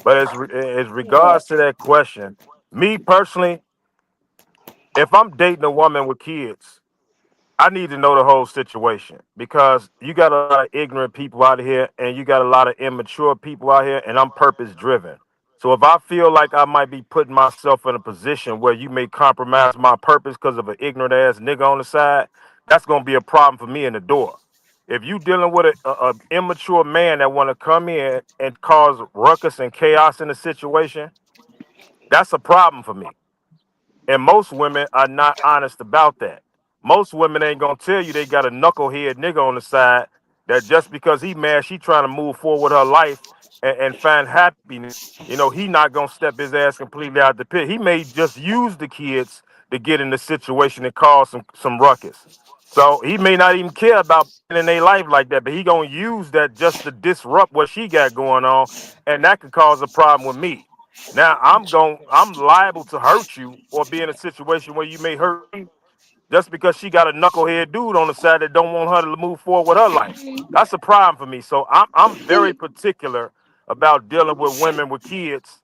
But as regards to that question, me personally, if I'm dating a woman with kids, I need to know the whole situation because you got a lot of ignorant people out here and you got a lot of immature people out here, and I'm purpose driven. So if I feel like I might be putting myself in a position where you may compromise my purpose because of an ignorant ass nigga on the side, that's going to be a problem for me in the door. If you dealing with a immature man that want to come in and cause ruckus and chaos in the situation, that's a problem for me. And most women are not honest about that. Most women ain't gonna tell you they got a knucklehead nigga on the side that just because he mad, she trying to move forward with her life and find happiness. He not gonna step his ass completely out the pit. He may just use the kids to get in the situation and cause some ruckus. So he may not even care about in their life like that, but he gonna use that just to disrupt what she got going on, and that could cause a problem with me. Now I'm liable to hurt you or be in a situation where you may hurt me just because she got a knucklehead dude on the side that don't want her to move forward with her life. That's a problem for me. So I'm very particular about dealing with women with kids,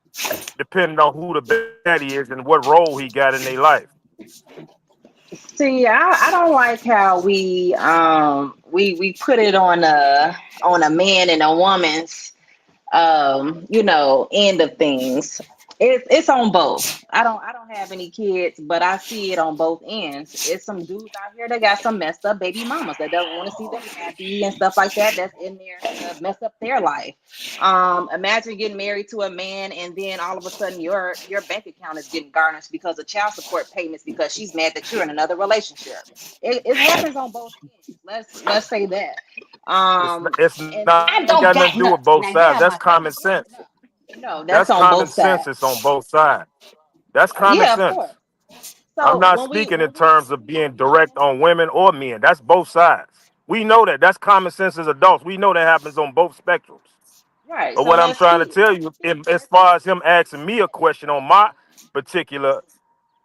depending on who the daddy is and what role he got in their life. See, I don't like how we put it on a man and a woman's end of things. It's on both. I don't have any kids, but I see it on both ends. It's some dudes out here that got some messed up baby mamas that don't want to see them happy and stuff like that. That's in there to mess up their life. Imagine getting married to a man and then all of a sudden your bank account is getting garnished because of child support payments because she's mad that you're in another relationship. It happens on both ends. Let's say that. It's not got nothing to do with both sides. That's common sense. No, that's That's on common both sense. sides. It's on both sides. That's common Yeah, of sense. course. I'm So not when we speaking in when we terms of being direct on women or men. That's both sides. We know that. That's common sense as adults. We know that happens on both spectrums. right, But so what I'm let's trying to see. tell you, as far as him asking me a question on my particular,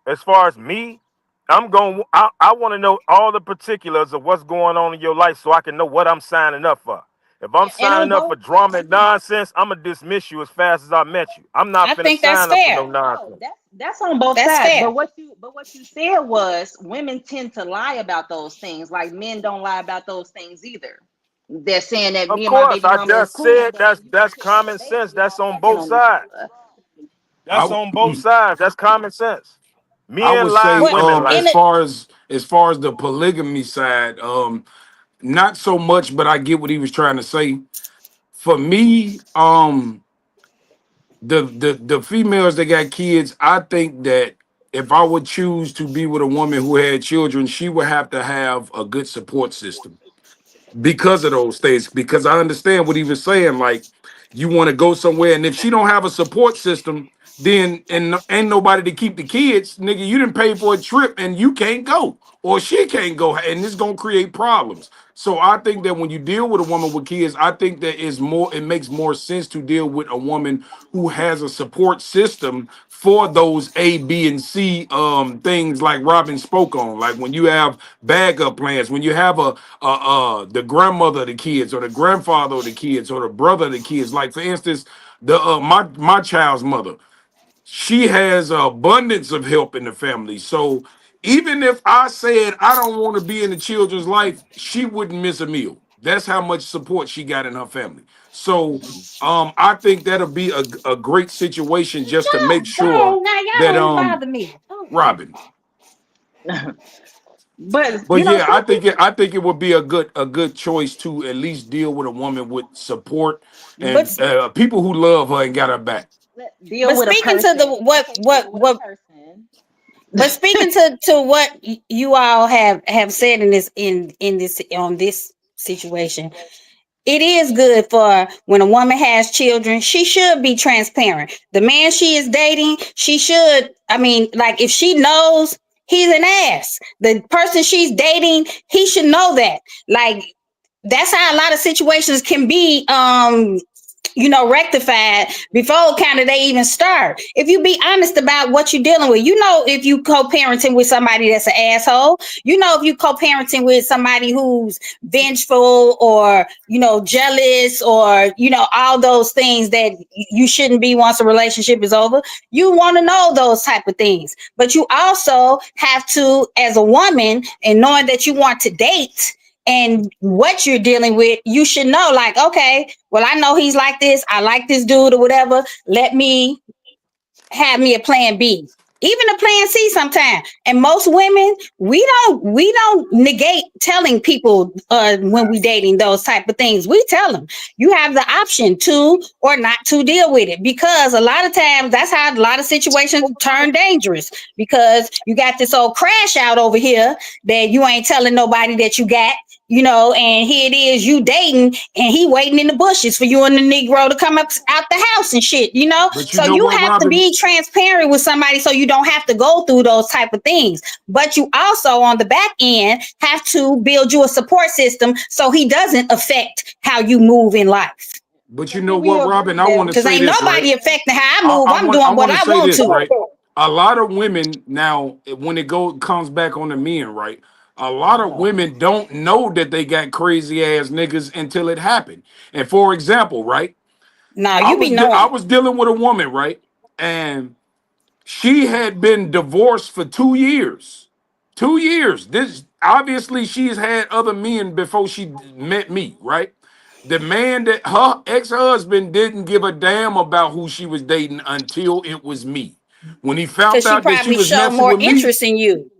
as far as me, I want to know all the particulars of what's going on in your life so I can know what I'm signing up for. If I'm And on signing up for both drama and nonsense, I'm gonna dismiss you as fast as I met you. I'm not I finna think that's sign up for no fair. no, nonsense. that's on both That's sides. fair. But what you said was women tend to lie about those things. Like men don't lie about those things either. They're saying that Of me and my course, baby I mama is just cool, said but when you that's get to having common babies, sense. That's y'all on fucking both on each sides. other. That's on both sides. That's common sense. I Men would lie, say, What women lie. in as the far as the polygamy side, not so much, but I get what he was trying to say. For me, the females that got kids, I think that if I would choose to be with a woman who had children, she would have to have a good support system because of those things. Because I understand what he was saying. Like, you want to go somewhere, and if she don't have a support system, then and ain't nobody to keep the kids, nigga. You didn't pay for a trip, and you can't go, or she can't go, and it's gonna create problems. So I think that when you deal with a woman with kids, I think that is more. It makes more sense to deal with a woman who has a support system for those A, B, and C things like Robin spoke on. Like when you have backup plans, when you have the grandmother of the kids, or the grandfather of the kids, or the brother of the kids. Like for instance, the my child's mother, she has abundance of help in the family. So even if I said I don't want to be in the children's life, she wouldn't miss a meal. That's how much support she got in her family. So I think that'll be a great situation just to make sure dang, now y'all that don't even bother me. Robin. But But you know, yeah, some people I think it would be a good choice to at least deal with a woman with support But and people who love her and got her back. deal with a speaking to the person. Okay, deal with a person. but speaking to what you all have said in this on this situation, it is good for when a woman has children, she should be transparent. The man she is dating, she should, I mean, like if she knows he's an ass, the person she's dating, he should know that. Like that's how a lot of situations can be rectified before kind of they even start. If you be honest about what you're dealing with, if you co-parenting with somebody that's an asshole, if you co-parenting with somebody who's vengeful or jealous or all those things that you shouldn't be once a relationship is over. You want to know those type of things, but you also have to, as a woman, and knowing that you want to date and what you're dealing with, you should know, like, okay, well, I know he's like this. I like this dude or whatever. Let me have me a plan B, even a plan C sometime. And most women, we don't negate telling people when we dating those type of things. We tell them you have the option to or not to deal with it, because a lot of times that's how a lot of situations turn dangerous, because you got this old crash out over here that you ain't telling nobody that you got. And here it is, you dating, and he waiting in the bushes for you and the Negro to come up out the house and shit, But you So know you what, have to Robin? be transparent with somebody so you don't have to go through those type of things. But you also on the back end have to build you a support system so he doesn't affect how you move in life. But you But know can we what, agree Robin? I want that to Because say ain't this, right? nobody affecting how I move. I'm I doing what want to I say want this, to. right? A lot of women now, when it comes back on the men, right? A lot of women don't know that they got crazy ass niggas until it happened. And for example, right? No, I you be was I knowing. was dealing with a woman, right? And she had been divorced for 2 years. 2 years. This obviously she's had other men before she met me, right? The man that her ex-husband didn't give a damn about who she was dating until it was me. When he Because found she out that she probably was showed messing more with me, interest in you.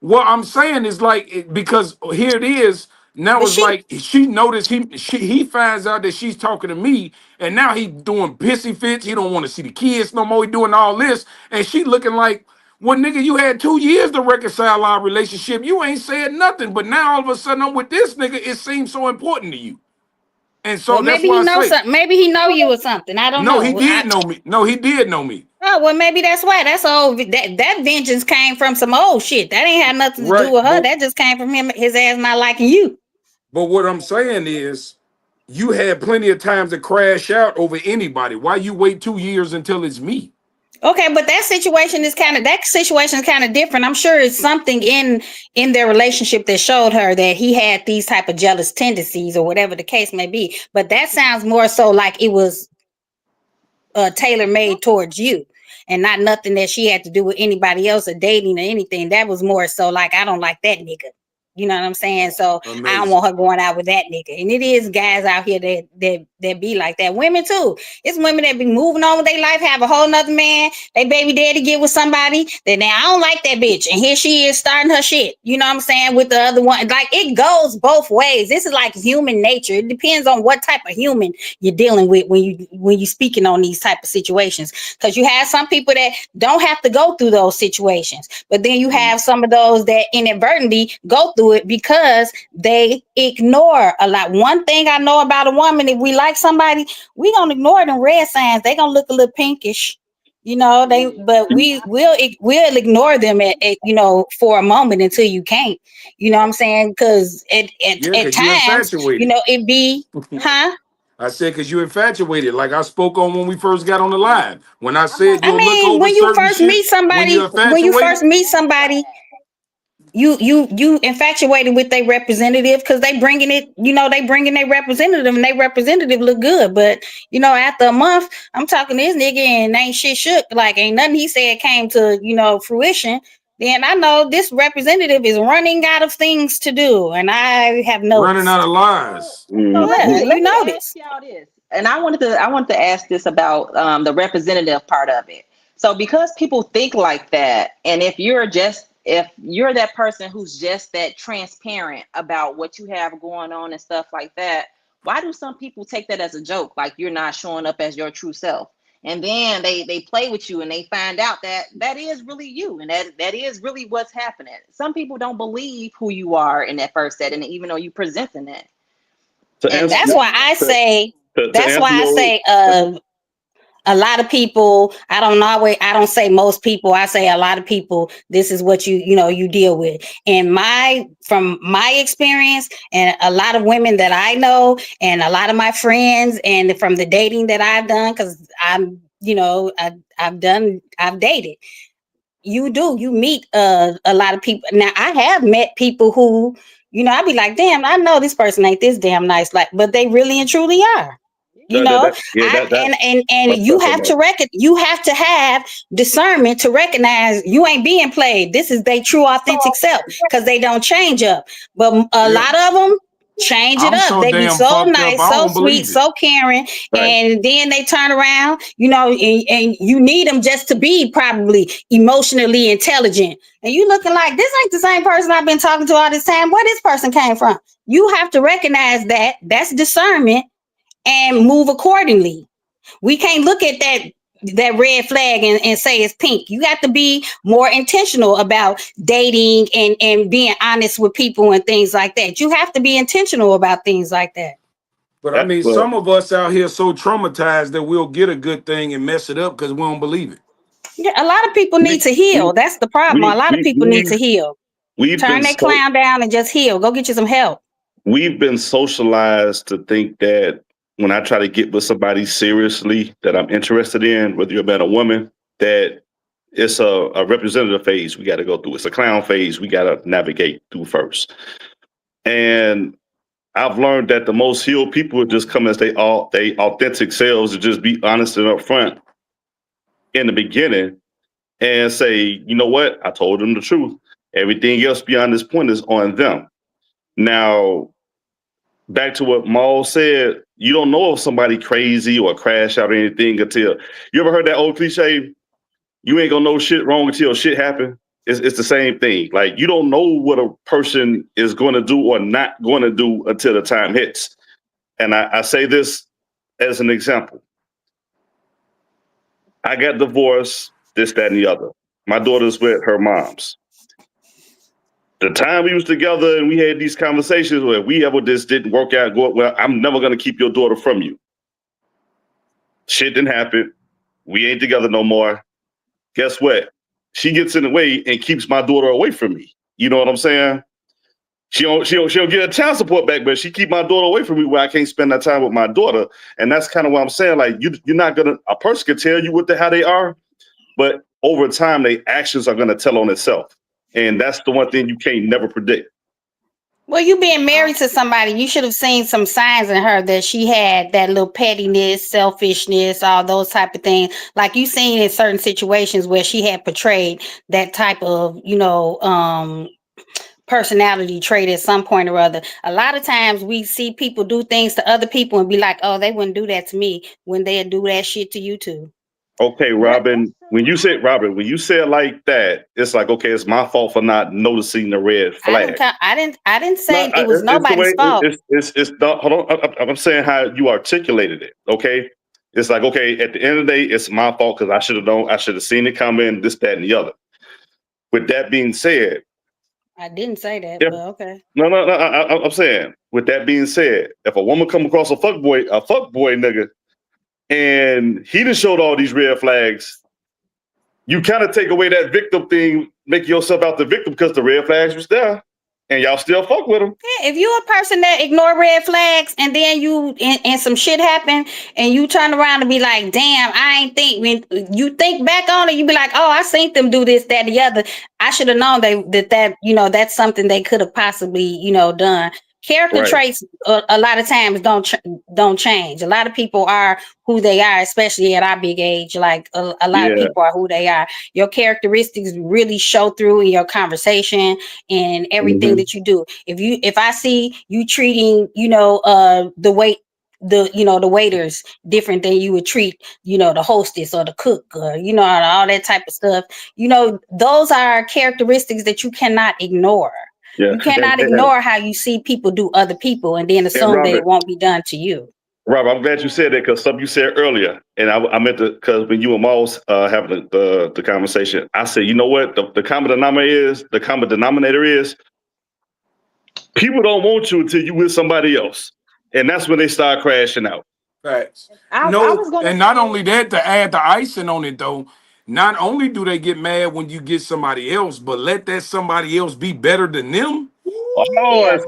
what I'm saying is like because here it is. Now But it's she, like she noticed he finds out that she's talking to me, and now he doing pissy fits. He don't want to see the kids no more. He doing all this, and she looking like, well, nigga, you had 2 years to reconcile our relationship. You ain't said nothing, but now all of a sudden I'm with this nigga. It seems so important to you. And so Well, that's maybe why he I knows say, something. Maybe he know you or something. I don't no, he know. did know me. No, he did know me. Oh, well, maybe that's why. That's old. That vengeance came from some old shit. That ain't had nothing to do Right. with her. That just came from his ass not liking you. But what I'm saying is, you had plenty of times to crash out over anybody. Why you wait 2 years until it's me? Okay, but that situation is kind of different. I'm sure it's something in their relationship that showed her that he had these type of jealous tendencies or whatever the case may be. But that sounds more so like it was tailor made towards you, and not nothing that she had to do with anybody else or dating or anything. That was more so like, I don't like that nigga. You know what I'm saying? So I don't Amazing. want her going out with that nigga. And it is guys out here that be like that. Women too. It's women that be moving on with their life, have a whole nother man, they baby daddy get with somebody, then I don't like that bitch. And here she is starting her shit. You know what I'm saying? With the other one. Like, it goes both ways. This is like human nature. It depends on what type of human you're dealing with when you speaking on these type of situations. Because you have some people that don't have to go through those situations. But then you have some of those that inadvertently go through it because they ignore a lot. One thing I know about a woman, if we like somebody, we gonna ignore them red signs. They gonna look a little pinkish, but we'll ignore them at for a moment until you can't. You know what I'm saying? Because at Because you times, infatuated. it be, huh? I said, because you infatuated, like I spoke on when we first got on the line. When I said I you'll look mean, over when you certain first shit meet when you're somebody, infatuated. you infatuated with their representative because they bringing their representative, and their representative look good. But after a month, I'm talking to this nigga and ain't shit shook. Like, ain't nothing he said came to fruition. Then I know this representative is running out of things to do, and I have Running out noticed. of lies. So Yeah, let you me ask notice. y'all this, and I wanted to ask this about the representative part of it. So because people think like that, and if you're that person who's just that transparent about what you have going on and stuff like that, why do some people take that as a joke? Like, you're not showing up as your true self, and then they play with you and they find out that is really you, and that is really what's happening. Some people don't believe who you are in that first setting, even though you presenting it. To And answer That's why I say. to That's why answer I your say. A lot of people, I don't say most people, I say a lot of people, this is what you deal with. And from my experience, and a lot of women that I know, and a lot of my friends, and from the dating that I've done, because I've dated. You meet a lot of people. Now, I have met people who, I'd be like, damn, I know this person ain't this damn nice, like, but they really and truly are. And you have to have discernment to recognize you ain't being played. This is their true authentic self, because they don't change up. But a Yeah. lot of them change it I'm up. so They be damn so fucked up, nice, I so don't sweet, believe it. so caring, Right. and then they turn around, and you need them just to be probably emotionally intelligent. And you looking like, this ain't the same person I've been talking to all this time. Where this person came from? You have to recognize that. That's discernment, and move accordingly. We can't look at that red flag and say it's pink. You got to be more intentional about dating and being honest with people and things like that. You have to be intentional about things like that. But I mean, some of us out here so traumatized that we'll get a good thing and mess it up because we don't believe it. Yeah, a lot of people need to heal. That's the problem. A lot of people need to heal. Turn that clown down and just heal. Go get you some help. We've been socialized to think that when I try to get with somebody seriously that I'm interested in, whether you're a man or woman, that it's a representative phase we got to go through. It's a clown phase we got to navigate through first. And I've learned that the most healed people would just come as they authentic selves and just be honest and upfront in the beginning and say, you know what? I told them the truth. Everything else beyond this point is on them. Now, back to what Maul said, you don't know if somebody crazy or crash out or anything until you ever heard that old cliche? You ain't gonna know shit wrong until shit happen. It's the same thing. Like, you don't know what a person is going to do or not going to do until the time hits. And I say this as an example. I got divorced, this, that, and the other. My daughter's with her mom's. The time we was together and we had these conversations where we ever just didn't work out, well, I'm never gonna keep your daughter from you. Shit didn't happen. We ain't together no more. Guess what? She gets in the way and keeps my daughter away from me. You know what I'm saying? She'll get a child support back, but she keep my daughter away from me where I can't spend that time with my daughter. And that's kind of what I'm saying. Like you're not gonna, a person can tell you how they are, but over time, their actions are gonna tell on itself. And that's the one thing you can't never predict. Well, you being married to somebody, you should have seen some signs in her that she had that little pettiness, selfishness, all those type of things. Like you seen in certain situations where she had portrayed that type of, personality trait at some point or other. A lot of times we see people do things to other people and be like, oh, they wouldn't do that to me, when they'll do that shit to you too. Okay, Robin, when you say it like that, it's like, okay, it's my fault for not noticing the red flag. I didn't say it was nobody's fault. Hold on. I'm saying how you articulated it. Okay. It's like, okay, at the end of the day, it's my fault because I should have known, I should have seen it coming, this, that, and the other. With that being said, I didn't say that, but okay. No. I'm saying, with that being said, if a woman come across a fuckboy nigga, and he done showed all these red flags, you kind of take away that victim thing, make yourself out the victim because the red flags was there, and y'all still fuck with them. Yeah, if you're a person that ignore red flags, and then and some shit happen, and you turn around and be like, damn, I ain't think, when you think back on it, you be like, oh, I seen them do this, that, and the other. I should have known that that's something they could have possibly, done. Character traits a lot of times don't change. A lot of people are who they are, especially at our big age. Like a lot of people are who they are. Your characteristics really show through in your conversation and everything that you do. If I see you treating, the waiters different than you would treat, the hostess or the cook or, all that type of stuff, those are characteristics that you cannot ignore. Yeah. You cannot ignore how you see people do other people and then assume that it won't be done to you. Robert, I'm glad you said that because something you said earlier, and I meant to, because when you and Moss having the conversation, I said, you know what, the common denominator is people don't want you until you with somebody else, and that's when they start crashing out. Facts. And not only that, to add the icing on it though, not only do they get mad when you get somebody else, but let that somebody else be better than them. Man.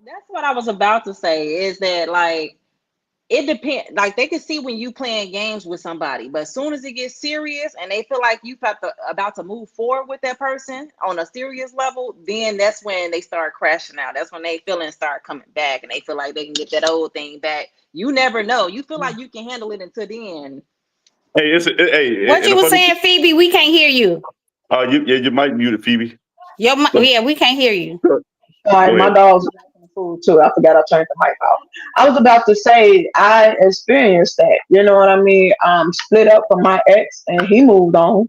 That's what I was about to say, is that like it depends. Like they can see when you playing games with somebody, but as soon as it gets serious and they feel like you about to move forward with that person on a serious level, then that's when they start crashing out. That's when they feelings start coming back and they feel like they can get that old thing back. You never know. You feel like you can handle it until then. What you were saying, Phoebe? We can't hear you. You might mute it, Phoebe. We can't hear you. All right, my dog's making food too. I forgot I turned the mic off. I was about to say I experienced that. You know what I mean? Split up from my ex, and he moved on,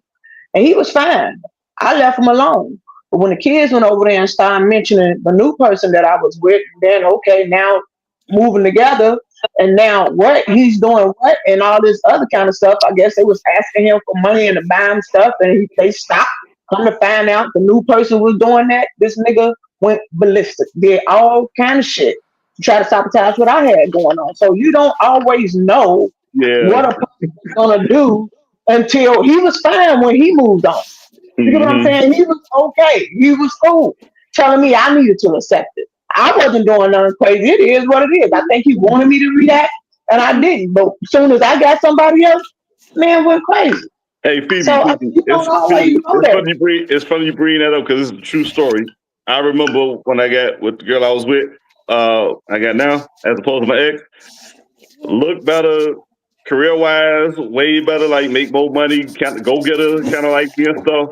and he was fine. I left him alone. But when the kids went over there and started mentioning the new person that I was with, then okay, now moving together. And now what he's doing, what, and all this other kind of stuff. I guess they was asking him for money and to buy him stuff, and they stopped. Come to find out the new person was doing that. This nigga went ballistic, did all kind of shit to try to sabotage what I had going on. So you don't always know what a person is gonna do until he was fine when he moved on. You know what I'm saying? He was okay. He was cool. Telling me I needed to accept it. I wasn't doing nothing crazy. It is what it is. I think he wanted me to react, and I didn't. But as soon as I got somebody else, man went crazy. Hey, Phoebe, so, it's funny you bring that up because it's a true story. I remember when I got with the girl I was with, I got now, as opposed to my ex, look better, career-wise, way better, like make more money, kind of go-getter, kind of like and stuff.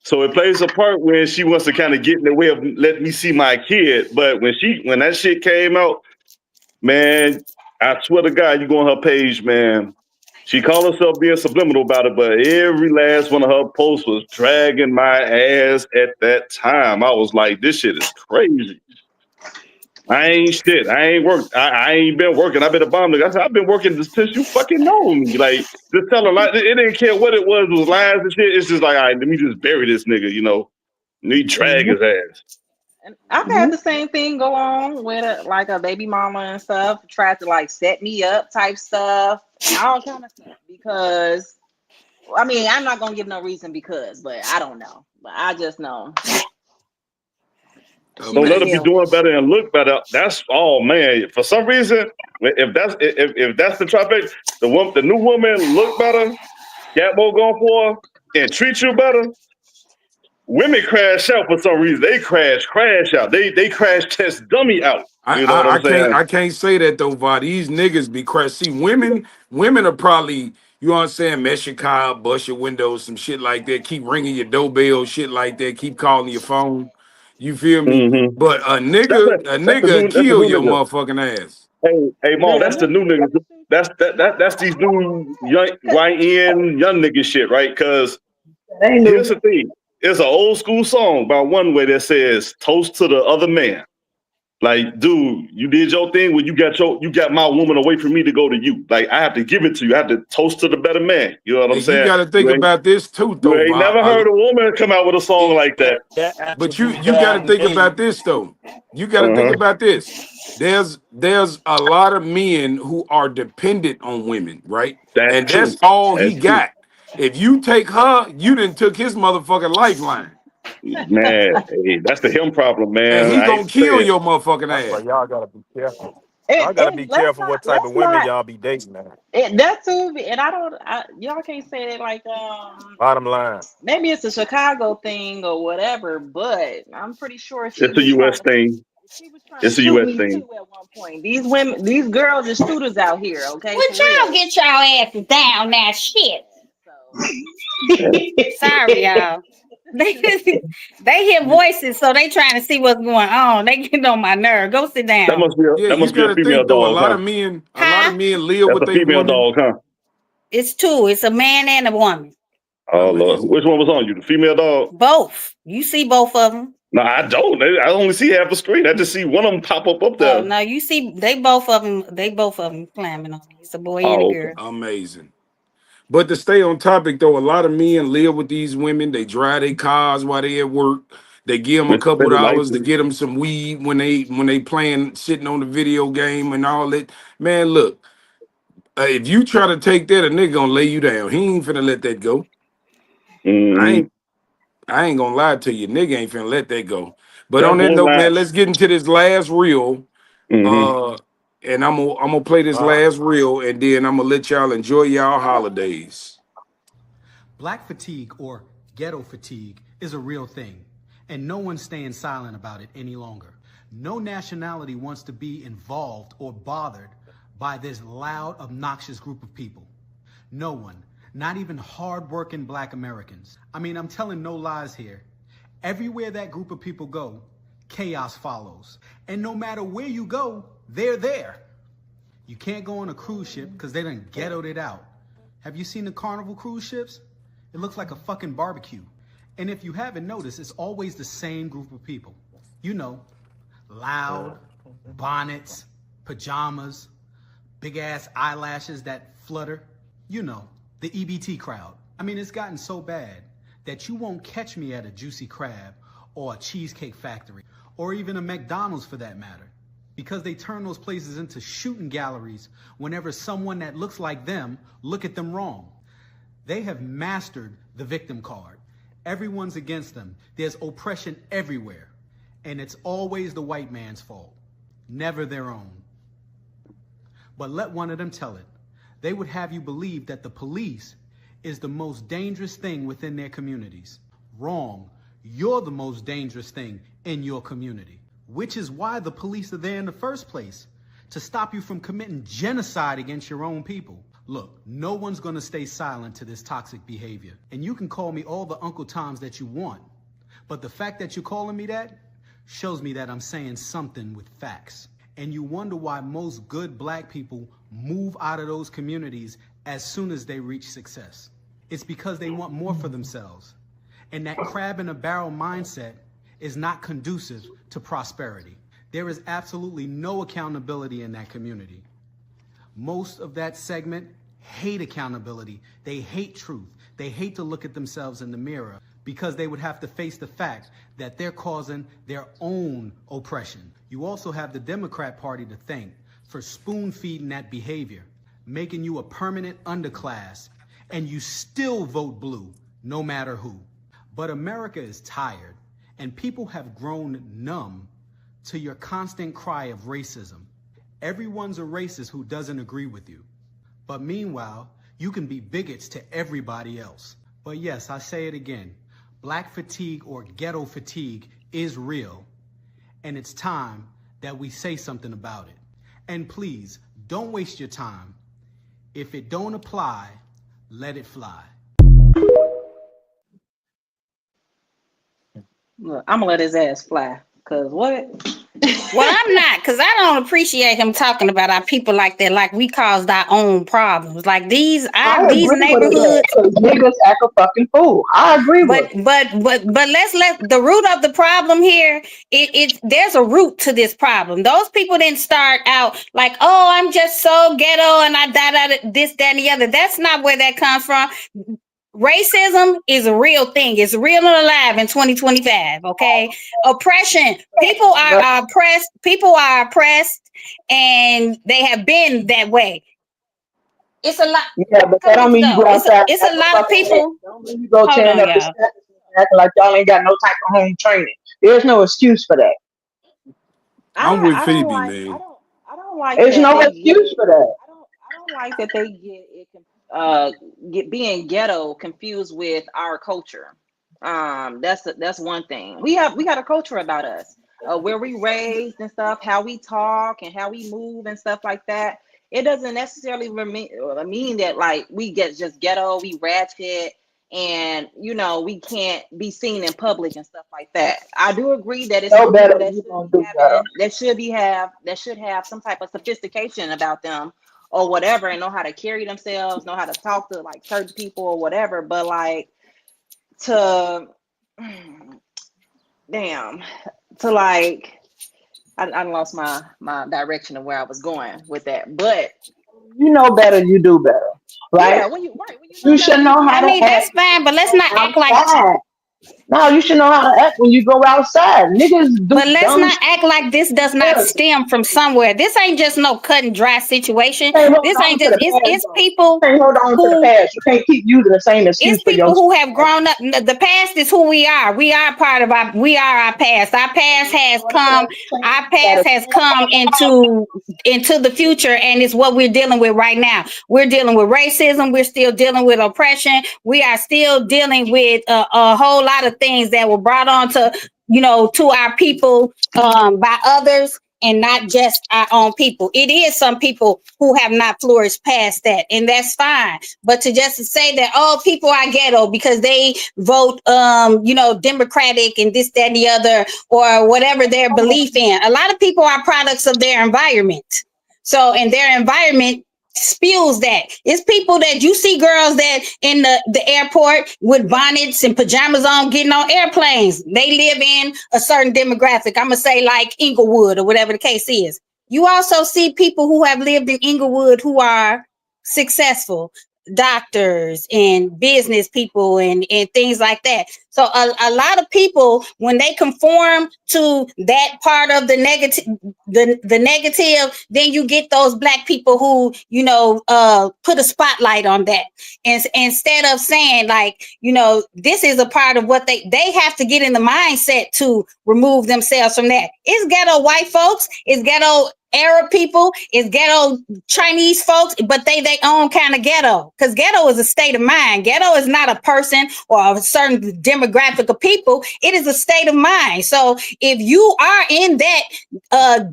So it plays a part when she wants to kind of get in the way of letting me see my kid. But when that shit came out, man, I swear to God, you go on her page, man. She called herself being subliminal about it, but every last one of her posts was dragging my ass at that time. I was like, this shit is crazy. I ain't shit. I ain't worked. I ain't been working. I've been a bomb nigga. I said, I've been working since you fucking know me. Like, just tell her, like, it didn't care what it was lies and shit. It's just like, all right, let me just bury this nigga, Need drag his ass. And I've had the same thing go on with a baby mama and stuff. Tried to like set me up type stuff, all kind of stuff. Because I mean, I'm not gonna give no reason because, but I don't know. But I just know. So let her be doing better and look better. That's man. For some reason, if that's the trifecta, the new woman look better, got more going for her, and treat you better. Women crash out for some reason. They crash out. They crash test dummy out. You know what I'm saying? I can't say that though, Va. These niggas be crash. See, women are probably, you know what I'm saying, mess your car up, bust your windows, some shit like that. Keep ringing your doorbell, shit like that. Keep calling your phone. You feel me? Mm-hmm. But a nigga kill your motherfucking ass. Hey, Mom, that's the new niggas. That's these new young YN young nigga shit, right? Because here's the thing. It's an old school song by One Way that says "Toast to the other man." Like, dude, you did your thing when you got my woman away from me to go to you. Like, I have to give it to you. I have to toast to the better man. You know what I'm saying? You got to think about this too, though. You ain't never heard a woman come out with a song like that. But you got to think about this though. You got to think about this. There's a lot of men who are dependent on women, right? That's all he got. If you take her, you done took his motherfucking lifeline. Man, hey, that's the him problem, man. And he gonna kill your motherfucking ass. But y'all gotta be careful. Y'all gotta be careful what type of women y'all be dating, man. That too, and y'all can't say it like Bottom line. Maybe it's a Chicago thing or whatever, but I'm pretty sure it's a U.S. thing. It's a U.S. thing. At one point, these girls are students out here. Okay, would y'all get y'all asses down now? Shit. Sorry, y'all. They hear voices, so they trying to see what's going on. They get on my nerve. Go sit down. That must be a female dog. A lot of men live with a female dog, huh? It's two. It's a man and a woman. Oh Lord, which one was on you? The female dog? Both. You see both of them? No, I don't. I only see half a screen. I just see one of them pop up there. No, you see, they both of them climbing on me. It's a boy and a girl. Amazing. But to stay on topic, though, a lot of men live with these women. They drive their cars while they at work. They give them a couple dollars to get them some weed when they playing, sitting on the video game and all that. Man, look, if you try to take that, a nigga gonna lay you down. He ain't finna let that go. Mm-hmm. I ain't gonna lie to you, nigga ain't finna let that go. But on that note, man, let's get into this last reel. Mm-hmm. And I'm gonna play this last reel, and then I'm gonna let y'all enjoy y'all holidays. Black fatigue or ghetto fatigue is a real thing, and no one's staying silent about it any longer. No nationality wants to be involved or bothered by this loud, obnoxious group of people. No one, not even hard-working Black Americans. I mean, I'm telling no lies here. Everywhere that group of people go, chaos follows. And no matter where you go, they're there. You can't go on a cruise ship because they done ghettoed it out. Have you seen the Carnival cruise ships? It looks like a fucking barbecue. And if you haven't noticed, it's always the same group of people. You know, loud, bonnets, pajamas, big ass eyelashes that flutter. You know, the EBT crowd. I mean, it's gotten so bad that you won't catch me at a Juicy Crab or a Cheesecake Factory or even a McDonald's for that matter. Because they turn those places into shooting galleries whenever someone that looks like them look at them wrong. They have mastered the victim card. Everyone's against them. There's oppression everywhere. And it's always the white man's fault, never their own. But let one of them tell it. They would have you believe that the police is the most dangerous thing within their communities. Wrong. You're the most dangerous thing in your community. Which is why the police are there in the first place, to stop you from committing genocide against your own people. Look, no one's gonna stay silent to this toxic behavior. And you can call me all the Uncle Toms that you want, but the fact that you're calling me that shows me that I'm saying something with facts. And you wonder why most good Black people move out of those communities as soon as they reach success. It's because they want more for themselves. And that crab in a barrel mindset is not conducive to prosperity. There is absolutely no accountability in that community. Most of that segment hate accountability. They hate truth. They hate to look at themselves in the mirror because they would have to face the fact that they're causing their own oppression. You also have the Democrat Party to thank for spoon-feeding that behavior, making you a permanent underclass, and you still vote blue, no matter who. But America is tired, and people have grown numb to your constant cry of racism. Everyone's a racist who doesn't agree with you. But meanwhile, you can be bigots to everybody else. But yes, I say it again, Black fatigue or ghetto fatigue is real, and it's time that we say something about it. And please, don't waste your time. If it don't apply, let it fly. Look, I'm gonna let his ass fly. Cause what? Well, I'm not, because I don't appreciate him talking about our people like that, like we caused our own problems. Like these neighborhoods. Niggas act a fucking fool. I agree with you. But let's let the root of the problem here. There's a root to this problem. Those people didn't start out like, oh, I'm just so ghetto and I this, that, and the other. That's not where that comes from. Racism is a real thing. It's real and alive in 2025. Okay, oppression. People are oppressed. People are oppressed, and they have been that way. It's a lot. Yeah, but that don't mean you go outside. It's a lot of people. Don't mean you go tearing up the steps and acting like y'all ain't got no type of home training. There's no excuse for that. I'm with Phoebe, man. I don't like. There's no excuse for that. I don't like that they get being ghetto confused with our culture. That's one thing. We got a culture about us, where we raised and stuff, how we talk and how we move and stuff like that. It doesn't necessarily mean that like we get just ghetto, we ratchet, and we can't be seen in public and stuff like that. I do agree that it's that should have some type of sophistication about them or whatever, and know how to carry themselves, know how to talk to like certain people or whatever. But like I lost my direction of where I was going with that. But you know better, you do better, right? Yeah, you should know how to act. That's fine, but let's not act like. No, you should know how to act when you go outside. Niggas do. But let's not act like this does not stem from somewhere. This ain't just no cut and dry situation. This ain't just it's people who hold on to the past. You can't keep using the same excuse. It's people who have grown up. The past is who we are. We are part of our past. Our past has come. Our past has come into the future, and it's what we're dealing with right now. We're dealing with racism. We're still dealing with oppression. We are still dealing with a whole lot of things that were brought on to our people by others, and not just our own people. It is some people who have not flourished past that, and that's fine. But to just say that people are ghetto because they vote Democratic and this, that, and the other, or whatever their belief in. A lot of people are products of their environment. So, and their environment spews that. It's people that you see girls that in the airport with bonnets and pajamas on getting on airplanes. They live in a certain demographic. I'm gonna say like Inglewood or whatever the case is. You also see people who have lived in Inglewood who are successful doctors and business people and things like that. So a lot of people, when they conform to that part of the negative, then you get those Black people who, put a spotlight on that. And instead of saying like, this is a part of what they have to get in the mindset to remove themselves from that. It's ghetto white folks, it's ghetto Arab people, it's ghetto Chinese folks, but they own kind of ghetto, because ghetto is a state of mind. Ghetto is not a person or a certain demographic of people. It is a state of mind. So if you are in that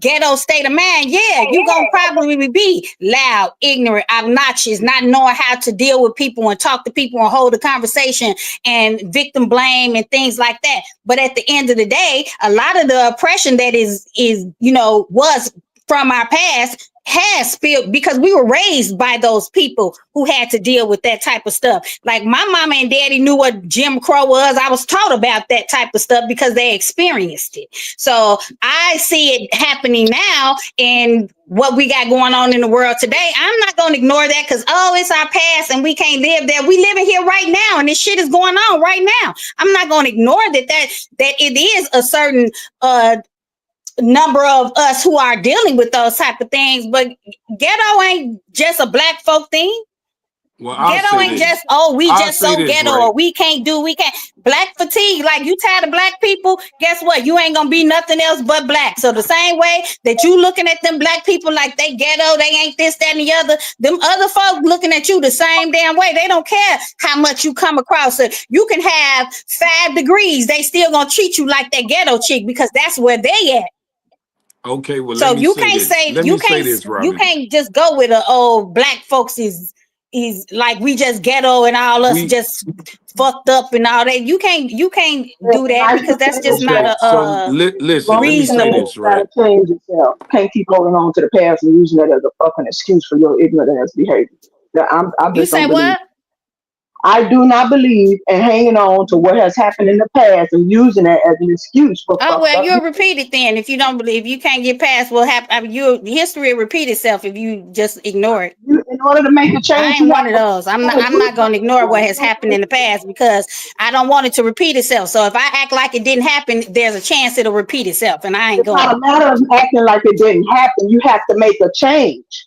ghetto state of mind, you're gonna probably be loud, ignorant, obnoxious, not knowing how to deal with people and talk to people and hold a conversation and victim blame and things like that. But at the end of the day, a lot of the oppression that was from our past has spilled because we were raised by those people who had to deal with that type of stuff. Like my mama and daddy knew what Jim Crow was. I was taught about that type of stuff because they experienced it. So I see it happening now in what we got going on in the world today. I'm not going to ignore that because, oh, it's our past and we can't live there. We living here right now and this shit is going on right now. I'm not going to ignore that it is a certain number of us who are dealing with those type of things, but ghetto ain't just a black folk thing. Well, Ghetto ain't just, oh, we just so ghetto, right? or we can't. Black fatigue, like you tired of black people, guess what? You ain't gonna be nothing else but black. So the same way that you looking at them black people like they ghetto, they ain't this, that, and the other, them other folk looking at you the same damn way. They don't care how much you come across. So you can have 5 degrees, they still gonna treat you like that ghetto chick because that's where they at. Okay, well, So you can't just go with black folks is like we just ghetto and all us just fucked up and all that. You can't do that because that's just not listen, reasonable. Gotta change yourself. Can't keep holding on to the past and using it as a fucking excuse for your ignorant ass behavior. You say what? I do not believe in hanging on to what has happened in the past and using it as an excuse for. Oh well, you'll repeat it then. If you don't believe, you can't get past what happened. I mean, history will repeat itself if you just ignore it. In order to make a change, I ain't one of those. I'm not going to ignore what has happened in the past because I don't want it to repeat itself. So if I act like it didn't happen, there's a chance it'll repeat itself, and I ain't going. It's not a matter of acting like it didn't happen. You have to make a change.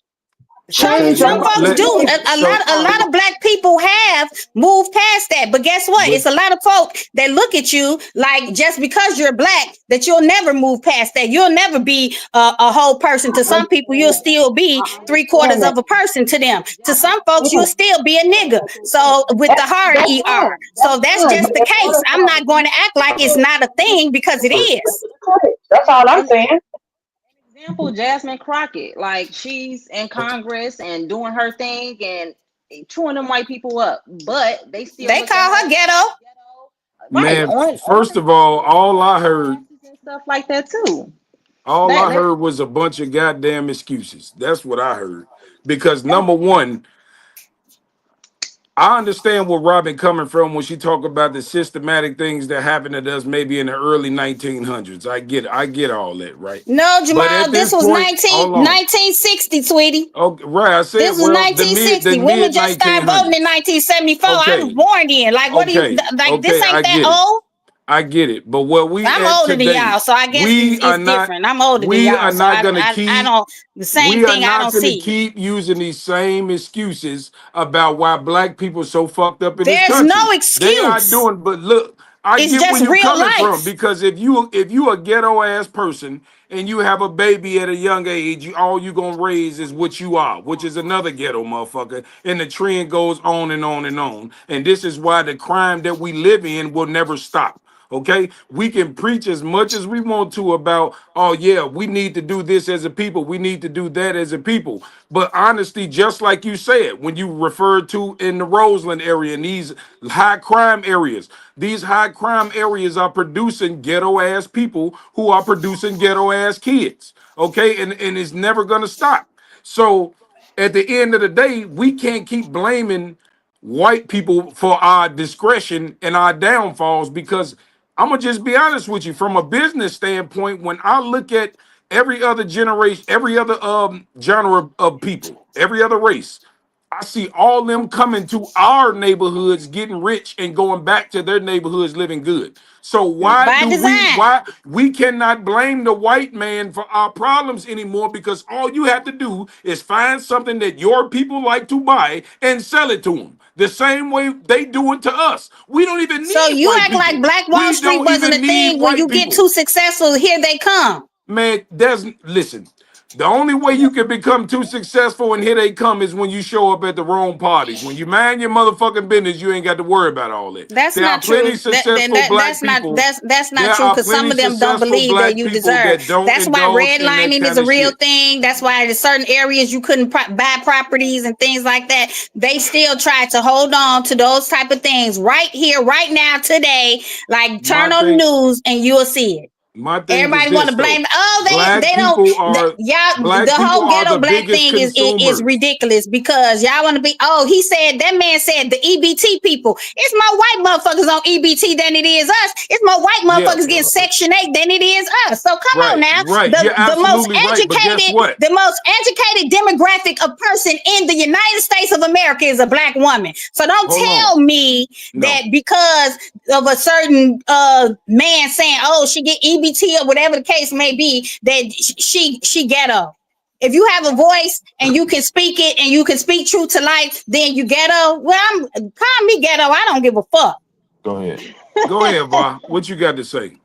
Some folks do. A lot of black people have moved past that, but guess what? It's a lot of folk that look at you like just because you're black that you'll never move past that. You'll never be a whole person. To some people, you'll still be 3/4 of a person to them. To some folks, you'll still be a nigga. So with the hard ER. So that's just the case. I'm not going to act like it's not a thing because it is. That's all I'm saying. Example, Jasmine Crockett, like she's in Congress and doing her thing and chewing them white people up, but they call her ghetto. Man, first of all I heard stuff like that too. I heard was a bunch of goddamn excuses. That's what I heard. Because number one, I understand where Robin coming from when she talk about the systematic things that happened to us maybe in the early 1900s. I get all that, right? No, Jamal, this was 1960, sweetie. Okay, right. I said this was 1960. Women just started voting in 1974. Okay. I was born then. Like, what do you like? This ain't that old. I get it, but what I'm older than y'all, so I guess it's different. I'm older than y'all. We are not going to keep. I don't. The same thing. I don't see. We are not going to keep using these same excuses about why black people are so fucked up in this country. There's no excuse. They are doing, but look, I get where you're coming from because if you a ghetto ass person and you have a baby at a young age, all you gonna raise is what you are, which is another ghetto motherfucker, and the trend goes on and on and on. And this is why the crime that we live in will never stop. Okay, we can preach as much as we want to about, oh yeah, we need to do this as a people, we need to do that as a people. But honestly, just like you said, when you referred to in the Roseland area, in these high crime areas, these high crime areas are producing ghetto ass people who are producing ghetto ass kids. Okay, and it's never gonna stop. So at the end of the day, we can't keep blaming white people for our discretion and our downfalls, because I'm gonna just be honest with you, from a business standpoint, when I look at every other generation, every other genre of people, every other race, I see all them coming to our neighborhoods getting rich and going back to their neighborhoods living good. So why we cannot blame the white man for our problems anymore, because all you have to do is find something that your people like to buy and sell it to them. The same way they do it to us. We don't even need. So you act like Black Wall Street wasn't a thing. When you get too successful, here they come. Man, listen. The only way you can become too successful and here they come is when you show up at the wrong parties. When you mind your motherfucking business, you ain't got to worry about all that. That's not true. That's not true, because some of them don't believe that you deserve. That's why redlining is a real thing. That's why in certain areas you couldn't buy properties and things like that. They still try to hold on to those type of things right here, right now, today. Like turn on the news and you'll see it. My thing is Everybody want this to though. blame. Oh, Black they don't. people are Y'all, black the people whole are ghetto the black biggest thing is consumers. ridiculous because y'all want to be. Oh, he said that man said the EBT people. It's more white motherfuckers on EBT than it is us. It's more white Yeah. motherfuckers getting Section 8 than it is us. So come on Right, now. right. The You're most absolutely right. But guess what? the most educated demographic of person in the United States of America is a black woman. So don't Hold tell on. me No. that because of a certain man saying, oh, she get EBT or whatever the case may be, that she ghetto. If you have a voice and you can speak it and you can speak truth to life, then you ghetto. Well, call me ghetto. I don't give a fuck. Go ahead. Go ahead, Va. What you got to say?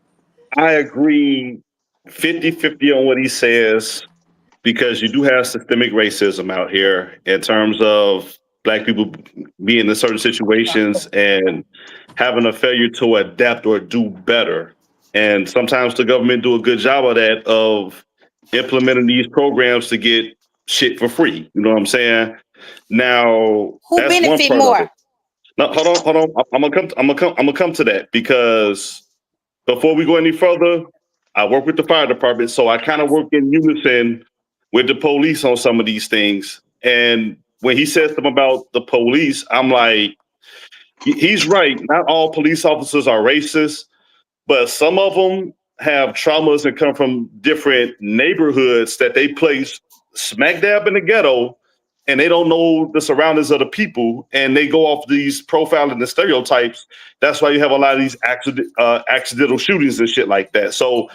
I agree 50-50 on what he says because you do have systemic racism out here in terms of black people being in certain situations and having a failure to adapt or do better. And sometimes the government do a good job of that, of implementing these programs to get shit for free. You know what I'm saying? Now, Who that's one benefit part more? of it. No, hold on. I'm gonna come to that because before we go any further, I work with the fire department, so I kind of work in unison with the police on some of these things. And when he says something about the police, I'm like, he's right. Not all police officers are racist, but some of them have traumas and come from different neighborhoods that they place smack dab in the ghetto, and they don't know the surroundings of the people, and they go off these profiling and stereotypes. That's why you have a lot of these accidental shootings and shit like that. So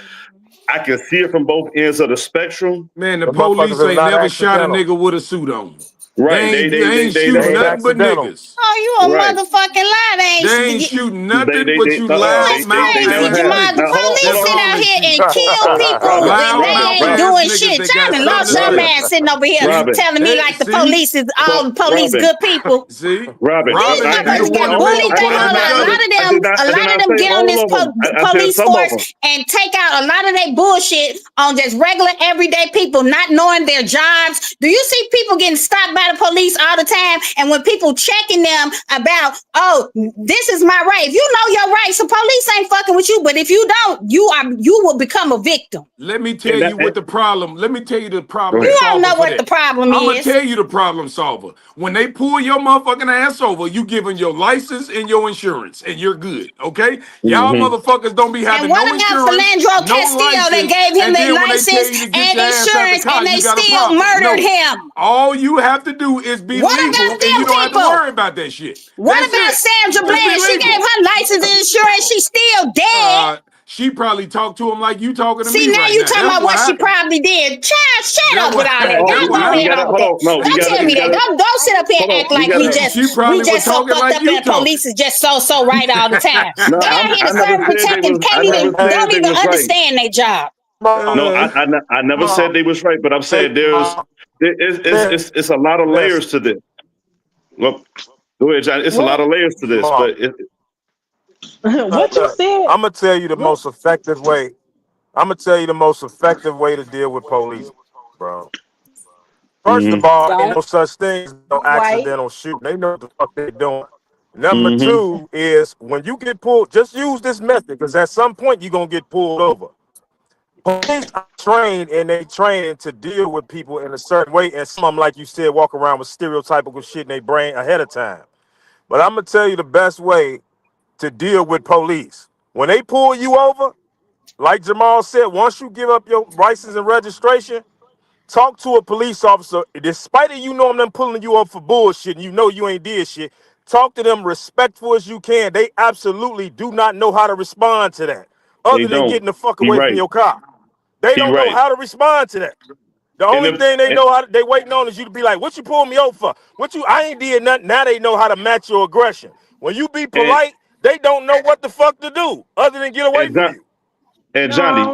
I can see it from both ends of the spectrum. Man, the The police motherfuckers is ain't not never shot a accidental. nigga with a suit on. Right. They ain't They shooting ain't nothing but accidental. niggas. Oh, you a right. motherfucking lie. They ain't shooting They nothing but you loud That's mouth crazy, never ass have. Jamal. The niggas. Now, hold on, police sit out Calling here shit. and kill people. Loud They mouth ain't ass doing niggas shit. that got Johnny lost something your to Robin, man sitting over here Robin, telling me say. like the See? police is all the police Robin, good people. See? Robin. These Robin, you the motherfuckers one get that made them bullied. put them Hold on. A together. lot of them get on this I said police some of them. force and take out a lot of their bullshit on just regular everyday people not knowing their jobs. Do you see people getting stopped by the police all the time? And when people checking them about, oh, this is my right. If you know your rights, the police ain't fucking with you. But if you don't, you will become a victim. Let me tell And that, you what the problem. Let me tell you the go problem ahead. You don't solver know for what the that. problem I'm gonna is. tell you the problem solver. When they pull your motherfucking ass over, you giving your license and your insurance, and you're good. Okay, y'all Mm-hmm. motherfuckers don't be And having what no about insurance, Philandro no Castillo? They license, gave him and their then when they tell license you to get and your ass out the insurance, car, and you they got a still problem. murdered No, him. all you have to do is be What legal, about and you them don't have to people? worry about that shit. What That's about it. Sandra Just be Bland? She gave legal. her license and insurance. She's still dead. She probably talked to him like you talking to See, me now right you now. talking That's about what what she happened. probably did. Child, shut That's up with what all that. Oh, Don't go we ahead gotta on with hold that. on. No, Don't tell me that. Don't sit up here and hold act on. like She we probably was just so talking fucked like up you and the talking. police is just so right all the time. No, They out here I to never serve and said they protect and was. I never don't said they even was right. understand their job. No, Uh, I never said they was right, but I'm saying it's a lot of layers to this. Well, go ahead, John. It's a lot What? of layers to this, but What you said? I'm gonna tell you the What? most effective way. I'm gonna tell you the most effective way to deal with police, bro. First of mm-hmm, all, ain't Don't no such thing as no white. accidental shooting. They know what the fuck they doing. Number mm-hmm. two is when you get pulled, just use this method because at some point you're gonna get pulled over. Police are trained and they train to deal with people in a certain way, and some of them, like you said, walk around with stereotypical shit in their brain ahead of time. But I'm gonna tell you the best way to deal with police. When they pull you over, like Jamal said, once you give up your license and registration, talk to a police officer. Despite it, you know them pulling you up for bullshit and you know you ain't did shit. Talk to them respectful as you can. They absolutely do not know how to respond to that They other than don't. getting the fuck He away from right. your car. They He don't know right. how to respond to that. The And only if thing they know how they waiting on is you to be like, what you pull me over for? I ain't did nothing. Now they know how to match your aggression. When you be and polite, they don't know what the fuck to do other than get away and, from John, you. and No, I think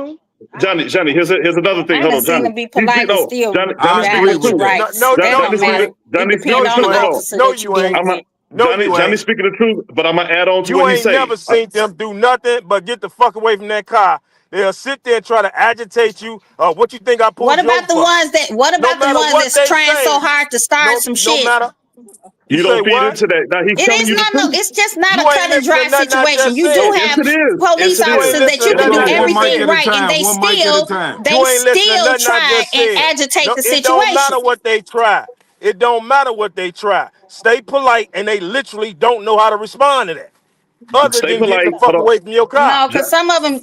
Johnny. Here's another thing. I Hold done on, seen Johnny. them be He's polite and no still I Johnny agree speaking violate the your with truth. that. rights. No, It no, don't Johnny you matter. ain't. speaking. It Johnny depends speaking No, the on truth. the you Hold ain't. on. officer No, that you you dealing ain't. with. No, you Johnny ain't. speaking the truth, but I'm gonna add on to You what he ain't say. never seen them do nothing but get the fuck away from that car. They'll sit there and try to agitate you. What you think I What pulled you over about the for? ones that? What No about the matter ones what that's they trying so say, hard to start some no shit? matter. You You say don't feed what? into that. Now he's It telling is you the not no. truth. It's just not You a ain't cut and listening dry to nothing I situation. just You do said. Yes, have it is. police Yes, it You ain't is. officers that listening you to Yes, can do it nothing I is. One just mic everything at said. a right, and time. they One mic at a still time. You ain't listening to nothing I try just and said. agitate No, the it don't situation. matter what they try. It don't matter what they try. Stay polite, and they literally don't know how to respond to that, other Stay than getting the polite. fuck Hold on. away from your car. No, because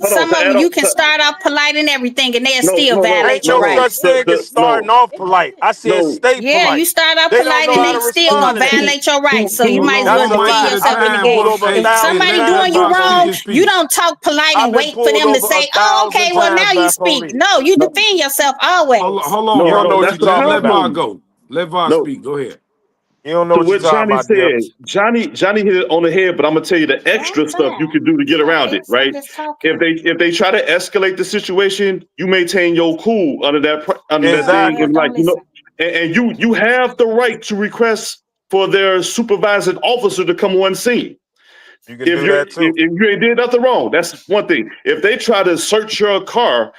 Hold on. some To of add them, on. you can start off polite and everything, and they'll No, still no, no, Ain't violate your no, no no. such rights. thing as starting No, off polite. I said no. stay Yeah, you polite. start off They don't polite, know and how they to still respond gonna to that. violate your rights. So you Hold might as on, That's well a one mic defend at lie. a I've yourself in been the time. pulled game. One, over If thousand somebody let times doing you by Bob speak wrong, his police. you piece. don't talk polite I've and been wait for pulled them to over say, "Oh, 1,000 okay, well now times you by speak." police. No, you No, defend yourself Hold, always. hold You on, no, don't know no. what brother. you're That's the talking Let about. Bob problem. go. Let Bob No. speak. Go ahead. You don't know To what you're what talking Johnny about, said, Dips. Johnny hit it on the head, but I'm gonna tell you the Yeah, I'm extra stuff you fine. can do to get I around it, guess I'm right? just talking. If they try to escalate the situation, you maintain your cool under that Yeah, thing, yeah, Exactly. and like don't listen. and you have the right to request for their supervising officer to come on scene. You can do that If too. you ain't did nothing wrong, that's one thing. If they try to search your car,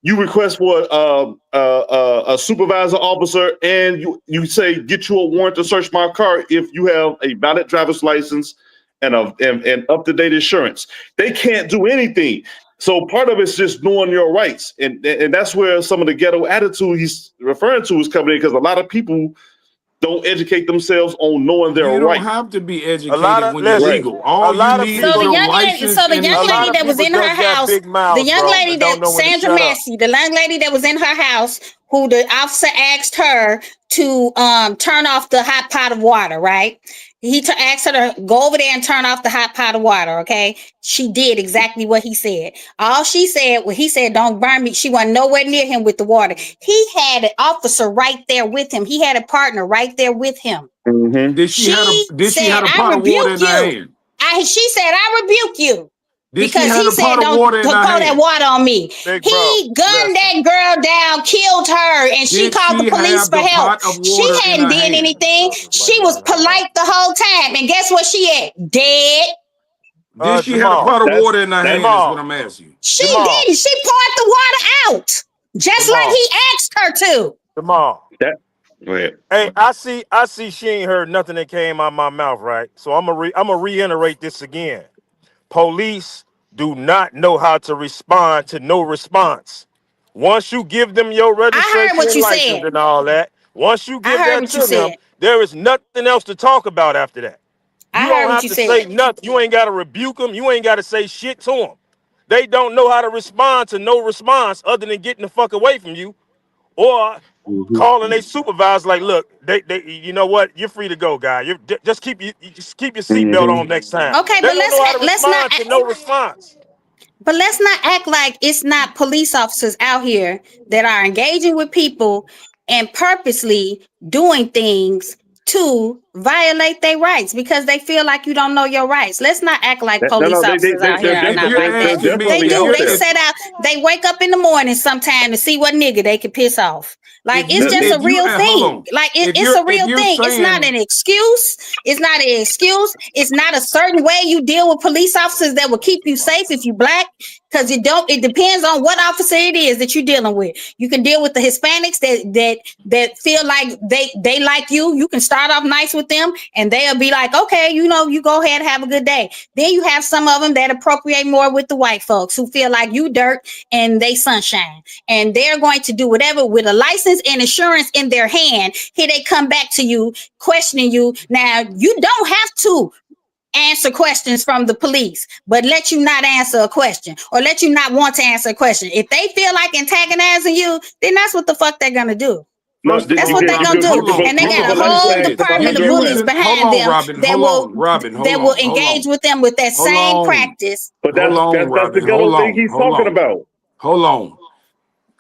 you request for a supervisor officer, and you say get you a warrant to search my car if you have a valid driver's license and up to date insurance. They can't do anything. So part of it's just knowing your rights, and that's where some of the ghetto attitude he's referring to is coming in, because a lot of people don't educate themselves on knowing their You don't right. have to be A lot educated of when you're Right. listen. legal. A All you lot of need So is the people. your young lady, license so the and young A lot lady of that was people in her just got house, big the mouths, young bro, lady and don't that know when to Sandra shut up. Massey, the young lady that was in her house, who the officer asked her to turn off the hot pot of water, right? Asked her to go over there and turn off the hot pot of water. Okay, she did exactly what he said. All she said, well, he said, "Don't burn me." She wasn't nowhere near him with the water. He had an officer right there with him. He had a partner right there with him. Mm-hmm. She did she said, have a "I pot of water rebuke in her you." hand? She said, "I rebuke you." Did she Because have he a said, pot of "Don't water in her pour that hand? water on me." Big bro, He gunned listen. that girl down, killed her, and she Did called the she police have for the help. pot of She water in hadn't her did hand? anything. She was polite the whole time. And guess what she at? Dead. Did she have a Jamal. pot of water in her That's hand? Is what Jamal. I'm asking you. She Jamal. didn't. She poured the water out. Just like Jamal. he asked her to. Jamal. that. Go ahead. Hey, I see she ain't heard nothing that came out my mouth, right? So I'm gonna reiterate this again. Police do not know how to respond to no response. Once you give them your I heard registration what and you license said. and all that, once you I give heard that what you to them, said. there is nothing else to talk about after that. I You heard don't what have you to say said. nothing. You ain't got to rebuke them. You ain't got to say shit to them. They don't know how to respond to no response other than getting the fuck away from you or Mm-hmm. calling a supervisor like, look, you know what? You're free to go, guy. Just keep your seatbelt Mm-hmm. on next time. Okay, They but don't know how to let's not respond to no response. But let's not act like it's not police officers out here that are engaging with people and purposely doing things to violate their rights because they feel like you don't know your rights. Let's not act like No, police no, officers out here are If not you're like that. asking They me, definitely do. out They there. set out, they wake up in the morning sometime to see what nigga they can piss off. Like it's just a real hold thing. on, Like if it's a you're real thing. It's not saying an excuse. It's not an excuse. It's not a certain way you deal with police officers that will keep you safe if you black. Because it depends on what officer it is that you're dealing with. You can deal with the Hispanics that feel like they like you. You can start off nice with them and they'll be like, okay, you go ahead and have a good day. Then you have some of them that appropriate more with the white folks who feel like you dirt and they sunshine. And they're going to do whatever with a license and insurance in their hand. Here they come back to you, questioning you. Now, you don't have to answer questions from the police, but let you not answer a question or let you not want to answer a question. If they feel like antagonizing you, then that's what the fuck they're gonna do. No, First of That's all, what they're gonna Robin, do. hold on, And they hold got on. a Let me whole say this. department You of bullies using, hold behind on, them Robin, that hold will on, hold engage on, with them with that hold same on, practice. but hold on, that's the Robin, ghetto thing he's talking about. hold on.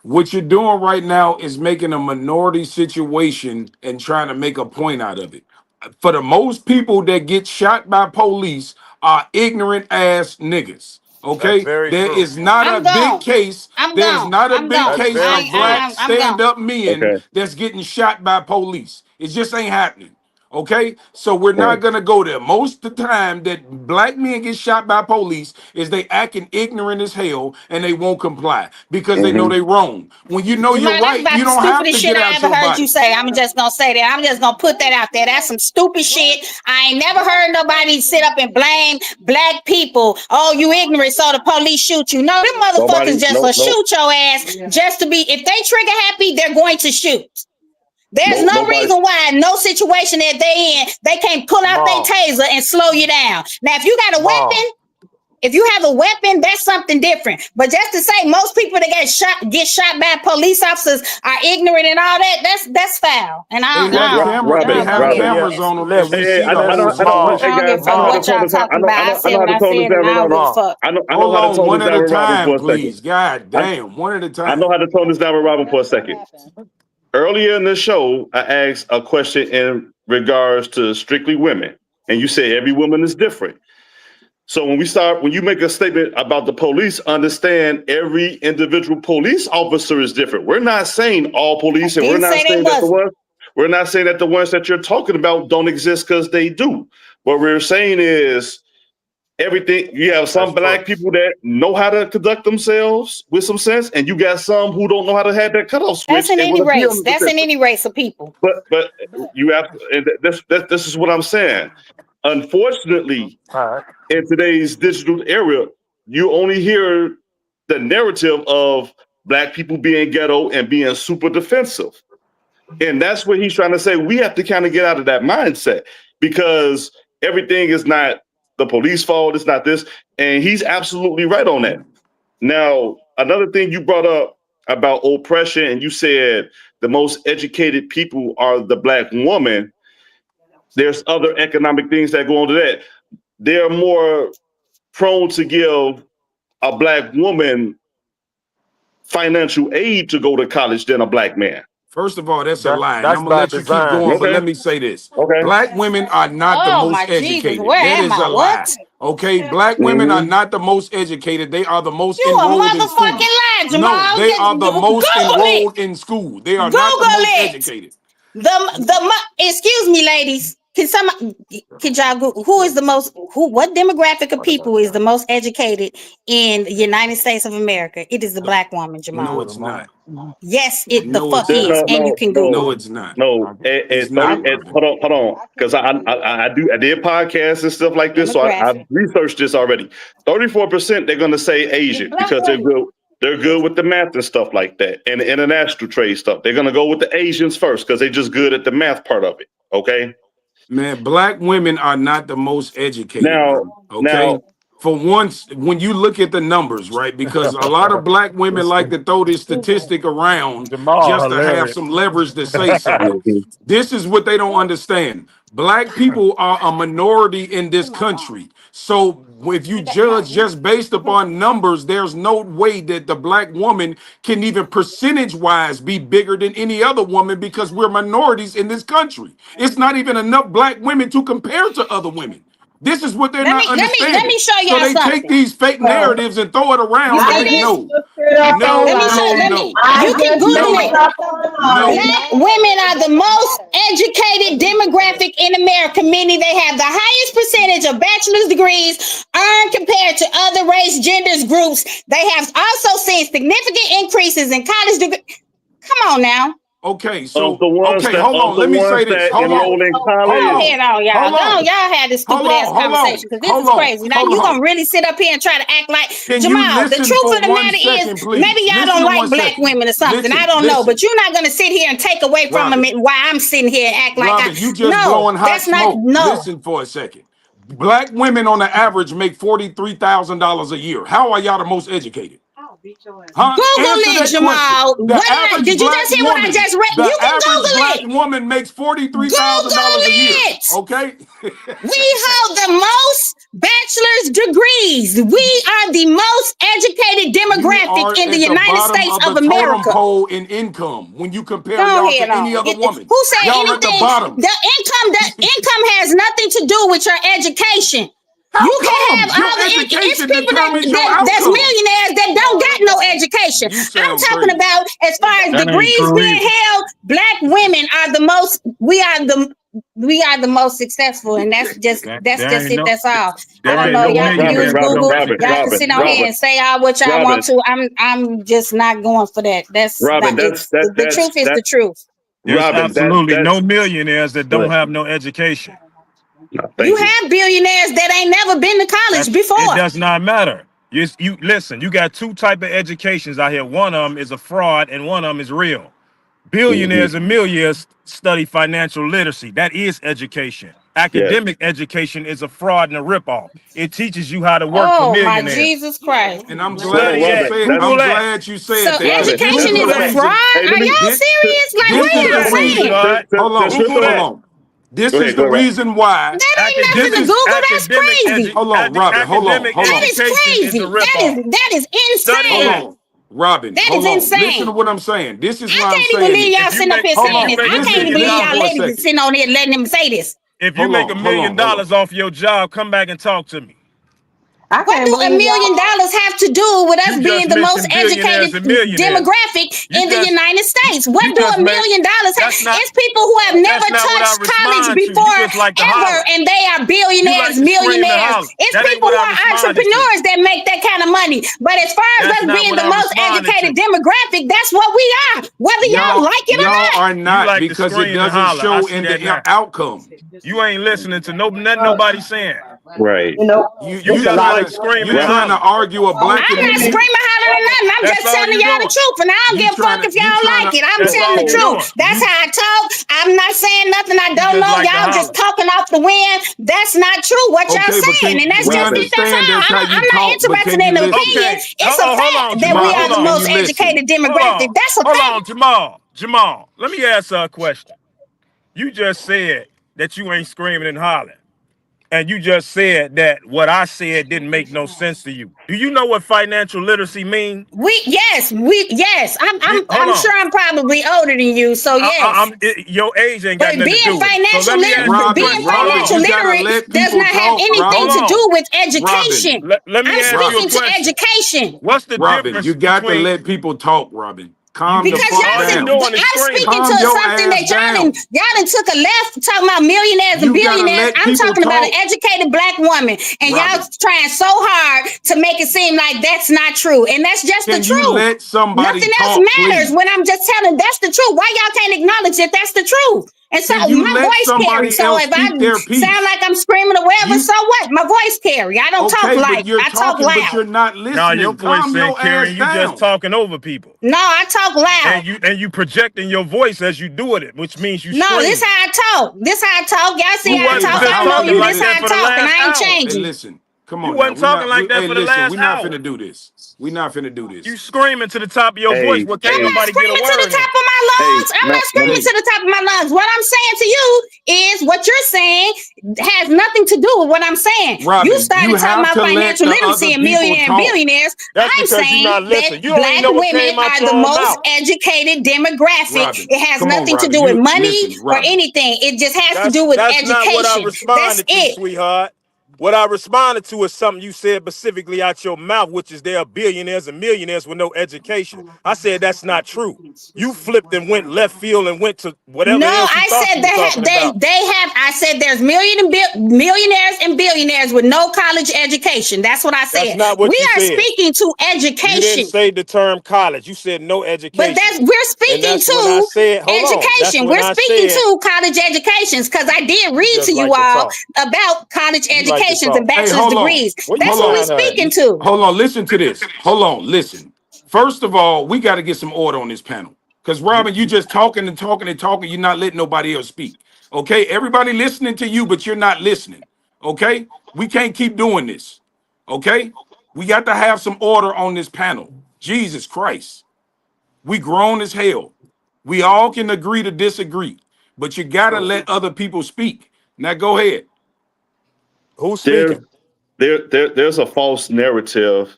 What you're doing right now is making a minority situation and trying to make a point out of it. For the most people that get shot by police are ignorant ass niggas. That's Okay, very there true. is not a I'm big gone. case. I'm There's gone. not a I'm big gone. That's case very of true. black I'm gone. stand-up men Okay. that's getting shot by police. It just ain't happening. Okay, so we're not gonna go there. Most of the time that black men get shot by police is they acting ignorant as hell and they won't comply because they know they wrong. When you know you're Jamal, that's right, about you the don't have stupidest to shit get I out ever your heard you body. say. I'm just gonna say that. I'm just gonna put that out there. That's some stupid shit. I ain't never heard nobody sit up and blame black people. Oh, you ignorant, so the police shoot you. No, them motherfuckers just will shoot your ass just to be. If they trigger happy, they're going to shoot. There's no nobody. reason why, no situation that they in, they can't pull out their Jamal, taser and slow you down. Now, if you got a Jamal, weapon, if you have a weapon, that's something different. But just to say most people that get shot by police officers are ignorant and all that, that's foul. And They I have don't, camera. I They don't Robin, go have ahead Robin. with cameras that. on them, and we listen, Hey, see I the know, I whole know, I know. Jamal, Hey I don't guys, give a I fuck know how to what tone y'all this down. talking about. I I said know how what to I tone this said, down and I don't with give a Robin. fuck. I know Hold how to on, tone one this at down a with Robin for time, a second. please. God damn, one at a I know time. how to tone this down with Robin for a second. Earlier in the show, I asked a question in regards to strictly women, and you say every woman is different. So when you make a statement about the police, understand every individual police officer is different. We're not saying all police, and Didn't say they wasn't. we're not saying that the ones that you're talking about don't exist, because they do. What we're saying is everything. You have some that's true. black people that know how to conduct themselves with some sense, and you got some who don't know how to have that cutoff That's switch in and any want to be race. on the That's in defensive. any race of people. But you have to, and this is what I'm saying. Unfortunately, All right. in today's digital era, you only hear the narrative of black people being ghetto and being super defensive. And that's what he's trying to say. We have to kind of get out of that mindset, because everything is not the police fault. It's not this. And he's absolutely right on that. Now, another thing you brought up about oppression, and you said the most educated people are the black woman. There's other economic things that go into that. They're more prone to give a black woman financial aid to go to college than a black man. First of all, that's a lie, and That's I'm gonna by let you keep design. going. But Okay. let me say this: Okay. black women are not the Oh most my Jesus, educated. where That am is I? a lie. What? Okay, black women are not the most educated. They are the most You a enrolled in motherfucking school. lie, No, Jamal. they are the Google most it. enrolled in school. They are Google not the most it. educated. Excuse me, ladies. Can y'all go, what demographic of people is the most educated in the United States of America? It is the black woman, No, Jamal. it's not. Yes, it the No, fuck it's is, not. and you can Google No, it. it's not. No. It's At not, 30, Robin. hold on. Because I did podcasts and stuff like this. So I've Demographic. researched this already. 34% they're gonna say Asian, Black because they're woman. good. They're good with the math and stuff like that, and the international trade stuff. They're gonna go with the Asians first because they're just good at the math part of it. Okay. Man, black women are not the most educated, Now, bro. Okay. For once, when you look at the numbers, right? Because a lot of black women like to throw this statistic around Jamal, just to have hilarious. some leverage to say something. mhm. This is what they don't understand. Black people are a minority in this country. So if you judge just based upon numbers, there's no way that the black woman can even percentage wise be bigger than any other woman, because we're minorities in this country. It's not even enough black women to compare to other women. This is what they're Let not me understanding. show So y'all they take something. these fake narratives and throw it around You see like, this? no, Let me show. You can Google no, it. no. Black women are the most educated demographic in America, meaning they have the highest percentage of bachelor's degrees earned compared to other race, genders, groups. They have also seen significant increases in college degrees. Come on now. Okay, Of so the ones hold on. Let me say this. that Hold enroll on. in Hold college. Go on. ahead on, y'all. Hold Go on, on. y'all had this stupid ass conversation, because this is crazy. Now you gonna really sit up here and try to act like Can you Jamal. The listen truth for of the 1 matter second, is, please? maybe y'all Listen don't to like 1 black second. women or something. I don't know, Listen. but you're not gonna sit here and take away from them Robin. while I'm sitting here and act like Robin, you just no, blowing hot that's not smoke. no. Listen for a second. Black women on the average make $43,000 a year. How are y'all the most educated? Huh? Google Answer it, that question. Jamal. The average Did you black just hear what I woman, just read? the You can average Google black it. woman makes Google $43,000 a year. it. Okay? We hold the most bachelor's degrees. We are the most educated You demographic are in the at the United bottom States of of the totem America. pole in income when you compare Go y'all ahead to any on. other woman. Who said Y'all at the anything? bottom. The income has nothing to do with your education. How You can come? have Your all the it's education people determines your that's outcome. millionaires that don't got no education. You I'm sound talking crazy. about as far as That ain't degrees true being either. held, black women are the most we are the most successful, and that's just There it. ain't no, That's all. I there don't ain't know. no Y'all can use millionaires with no Google. Y'all can education. sit on here and say all what y'all want to. I'm just not going for that. That's Robin, not. The truth is the truth. There's Robin, absolutely that's no millionaires that don't good. have no education. No, You thank you. have billionaires that ain't never been to college It before. does not matter. You listen. You got two type of educations out here. One of them is a fraud, and one of them is real. Billionaires and millionaires study financial literacy. That is education. Yes. Academic education is a fraud and a ripoff. It teaches you how to work for Oh my millionaires. Jesus Christ! And I'm Hold glad on, you Robin. said. Google I'm that. glad you said So that. Robin, education This is a the fraud? Hey, let Are me- y'all This, serious? Like, this what is are the y'all reason. saying? God. Hold on, Google hold that. on. This Go is ahead, the go ahead. reason why. That ain't nothing to This is Google. That's crazy. Hold on, Robin. Hold on, Academic hold That on, is education is a crazy. ripoff. That is Study hold that. insane. on, Robin. That Hold is on. insane. Listen to what I'm saying. This is I why I'm can't even saying believe this. y'all sitting up here Hold saying on. this. I Listen, can't even believe listen y'all for a ladies second. is sitting on here letting them say this. If you make $1 million Hold on. off your job, come back and talk to me. I What can't do $1 believe million y'all. have to do with us You being just the most mentioned billionaires educated and millionaires. demographic You in the just United States? What you do just $1 made million have? that's not It's people who have never that's not what I touched college respond to. You before just like to ever, holler. and they are You like billionaires, to scream and millionaires. holler. It's That ain't people what who I are responded to. entrepreneurs that make that kind of money. But as far as That's us not being what the I most responded educated to. demographic, that's what we are, whether y'all like it or Y'all not. are You not, like to because it scream and doesn't holler. I show see in that the now. outcome. You ain't listening to nothing Uh, nobody saying. Right. you know, You it's a just lot like of screaming You and trying to holler. argue a black I'm and not screaming, hollering, nothing. I'm That's just all telling you y'all the doing. truth, and I don't you give a fuck trying if to you y'all trying like to it. I'm That's telling all the you truth. doing. That's you how I talk. I'm not saying nothing I You don't just know. like to Y'all just holler. talking off the wind. That's not true. What y'all okay, but saying, and that's we just Robin. it. That's understand all. that's how you I'm not talk, but interested can in you the listen? opinion. Okay. It's a Hold fact on, that we Jamal. are Hold the Can on. most you listen? educated Hold demographic. on. That's a Hold fact. on, Jamal. Jamal, let me ask her a question. You just said that you ain't screaming and hollering. And you just said that what I said didn't make no sense to you. Do you know what financial literacy mean? Yes. Hold I'm on. sure I'm probably older than you. So yes. Your age ain't got But nothing to do with it. So let me ask you a Robin, question. Hold Robin, financial you on. gotta literate let does people not have talk, anything Hold Robin. to on. do with Robin, education. Let me I'm ask you a speaking Robin, to question. education What's the Robin, difference you got to between let people talk, Robin. you Calm the because just fuck y'all all you said down. doing is I'm screaming? speaking to Calm your something ass that down. y'all done took a left talking about millionaires and You gotta billionaires. let I'm people talking about an talk, educated black woman, and y'all Robin. trying so hard to make it seem like that's not true, and that's just the Can you truth. let somebody Nothing else talk, matters please? when I'm just telling that's the truth. Why y'all can't acknowledge that that's the truth? And so Can you my let voice carries. somebody So else if I speak their sound piece? like I'm screaming or whatever, You so what? My voice carry. I don't talk okay, but light. you're I talk talking, but loud. you're not Now your listening. voice Calm saying your ass Karen, you just down. talking over people. No, I talk loud. And you projecting your voice as you doing it, which means you No, this screaming. how I talk. This how I talk. Y'all see You how I Okay, wasn't talk. but just I how know talking you. is like This it? how that I for the talk, and last I ain't hour. Hey, changing. listen. Come You on now. wasn't talking like that Hey, for the listen. last We're not hour. finna do this. We're not finna do You this. screaming to the top of your voice, Hey, but can't I'm hey, not nobody get a screaming to the word top in. of my hey, lungs. I'm not screaming no, to the top of my lungs. What I'm saying to you is what you're saying has nothing to do with what I'm saying. You Robin, you started talking have about to let financial the literacy other and people millionaire and talk. billionaires. That's I'm because you're saying not that listening. You don't even black know what women came out are your the own most mouth. educated demographic. Robin, It has come on, nothing to Robin. do with You money listen, or Robin. anything. It just has to do with That's not what I education. That's responded to, it. sweetheart. What I responded to is something you said specifically out your mouth, which is there are billionaires and millionaires with no education. I said that's not true. You flipped and went left field and went to whatever No, else you I thought said you were talking about. they have. I said there's millionaires and billionaires with no college education. That's what I That's said. not We what you are said. speaking to You didn't education, say the term college. You said no but education. we're And speaking that's when I to said, hold on. That's education. when We're I speaking said, to college educations because I did you read just to you like to all talk. about college You like to educations and talk. Hey, bachelor's hold on. degrees. Where you That's Hold what we're find on. her at? speaking to. Hold on. Listen to this. Hold on. Listen. First of all, we got to get some order on this panel. Because Robin, you just talking and talking and talking. You're not letting nobody else speak. Okay. Everybody listening to you, but you're not listening. Okay. We can't keep doing this. Okay. We got to have some order on this panel. Jesus Christ. We grown as hell. We all can agree to disagree, but you got to let other people speak. Now go ahead. Who's there, speaking? there's a false narrative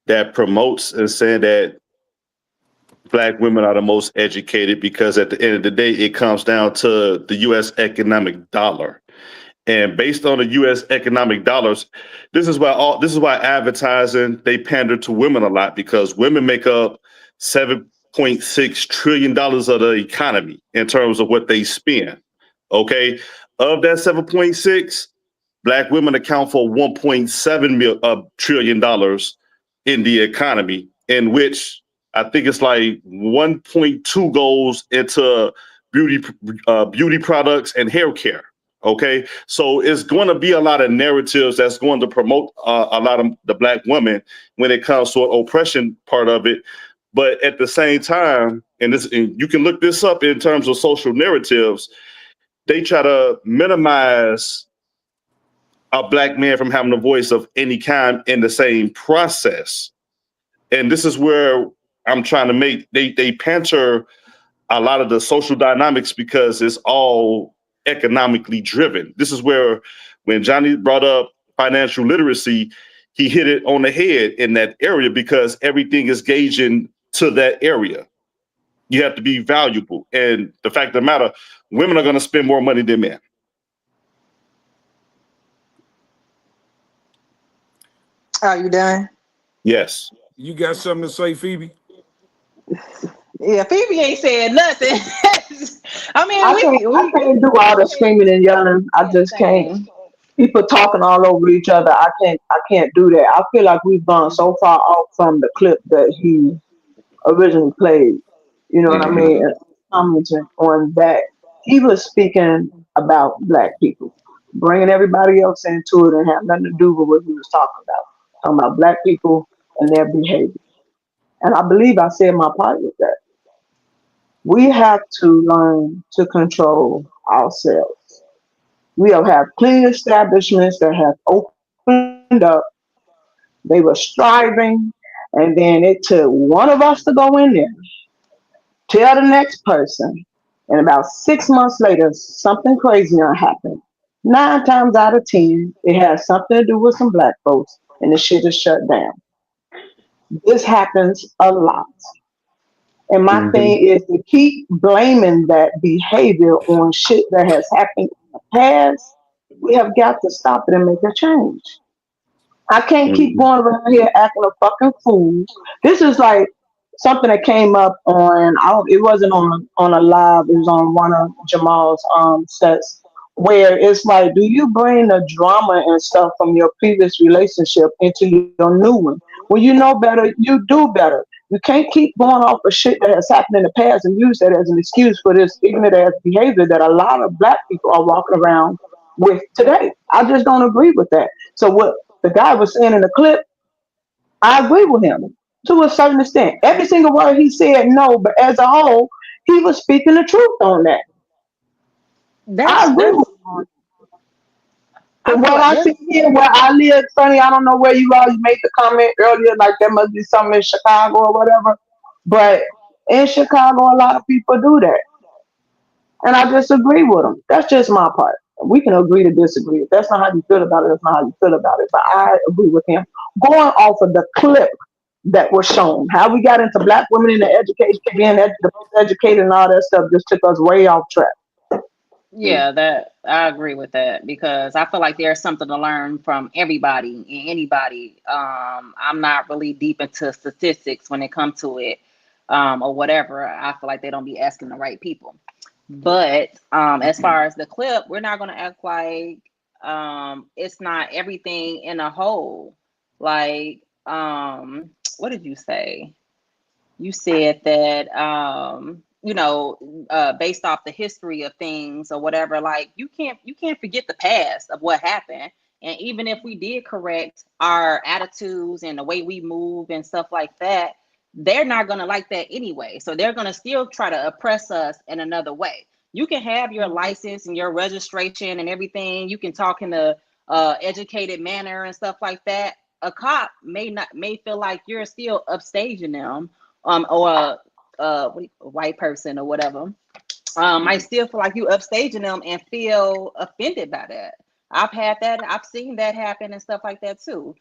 that promotes and saying that black women are the most educated because at the end of the day, it comes down to the U.S. economic dollar. And based on the U.S. economic dollars, this is why advertising they pander to women a lot because women make up $7.6 trillion of the economy in terms of what they spend. Okay, of that 7.6, Black women account for $1.7 trillion in the economy, in which I think it's like 1.2 goes into beauty products and hair care. Okay, so it's going to be a lot of narratives that's going to promote a lot of the Black women when it comes to an oppression part of it. But at the same time, and you can look this up in terms of social narratives, they try to minimize a Black man from having a voice of any kind in the same process. And this is where I'm trying to make, they panter a lot of the social dynamics because it's all economically driven. This is where, when Johnny brought up financial literacy, he hit it on the head in that area, because everything is gauging to that area. You have to be valuable. And the fact of the matter, women are going to spend more money than men. Are you done? Yes. You got something to say, Phoebe? Yeah, Phoebe ain't saying nothing. I mean, I can't do all the screaming and yelling. I just can't. People talking all over each other. I can't do that. I feel like we've gone so far off from the clip that he originally played. You know what I mean? And commenting on that. He was speaking about Black people, bringing everybody else into it and have nothing to do with what he was talking about. Talking about Black people and their behavior. And I believe I said my part with that. We have to learn to control ourselves. We have had plenty of establishments that have opened up. They were striving, and then it took one of us to go in there, tell the next person, and about 6 months later, something crazy happened. 9 times out of 10, it has something to do with some Black folks, and the shit is shut down. This happens a lot. And my thing is to keep blaming that behavior on shit that has happened in the past. We have got to stop it and make a change. I can't keep going around here acting a fucking fool. This is like something that came up on, it wasn't on a live, it was on one of Jamal's sets, where it's like, do you bring the drama and stuff from your previous relationship into your new one? When you know better, you do better. You can't keep going off of shit that has happened in the past and use that as an excuse for this ignorant ass behavior that a lot of Black people are walking around with today. I just don't agree with that. So what the guy was saying in the clip, I agree with him to a certain extent. Every single word he said, no, but as a whole, he was speaking the truth on that. I agree with him. From what I see here, where I live, Sonny, I don't know where you are. You made the comment earlier, like there must be something in Chicago or whatever. But in Chicago, a lot of people do that. And I disagree with them. That's just my part. We can agree to disagree. If that's not how you feel about it, that's not how you feel about it. But I agree with him. Going off of the clip that was shown, how we got into Black women in the education, being educated and all that stuff just took us way off track. Yeah, that I agree with that, because I feel like there's something to learn from everybody and anybody. I'm not really deep into statistics when it comes to it, or whatever. I feel like they don't be asking the right people. But as far as the clip, we're not gonna act like it's not everything in a whole. Like, what did you say? You said that based off the history of things or whatever, like you can't forget the past of what happened. And even if we did correct our attitudes and the way we move and stuff like that, they're not gonna like that anyway. So they're gonna still try to oppress us in another way. You can have your license and your registration and everything. You can talk in a educated manner and stuff like that. A cop may feel like you're still upstaging them, or a white person or whatever, might still feel like you upstaging them and feel offended by that. I've seen that happen and stuff like that too.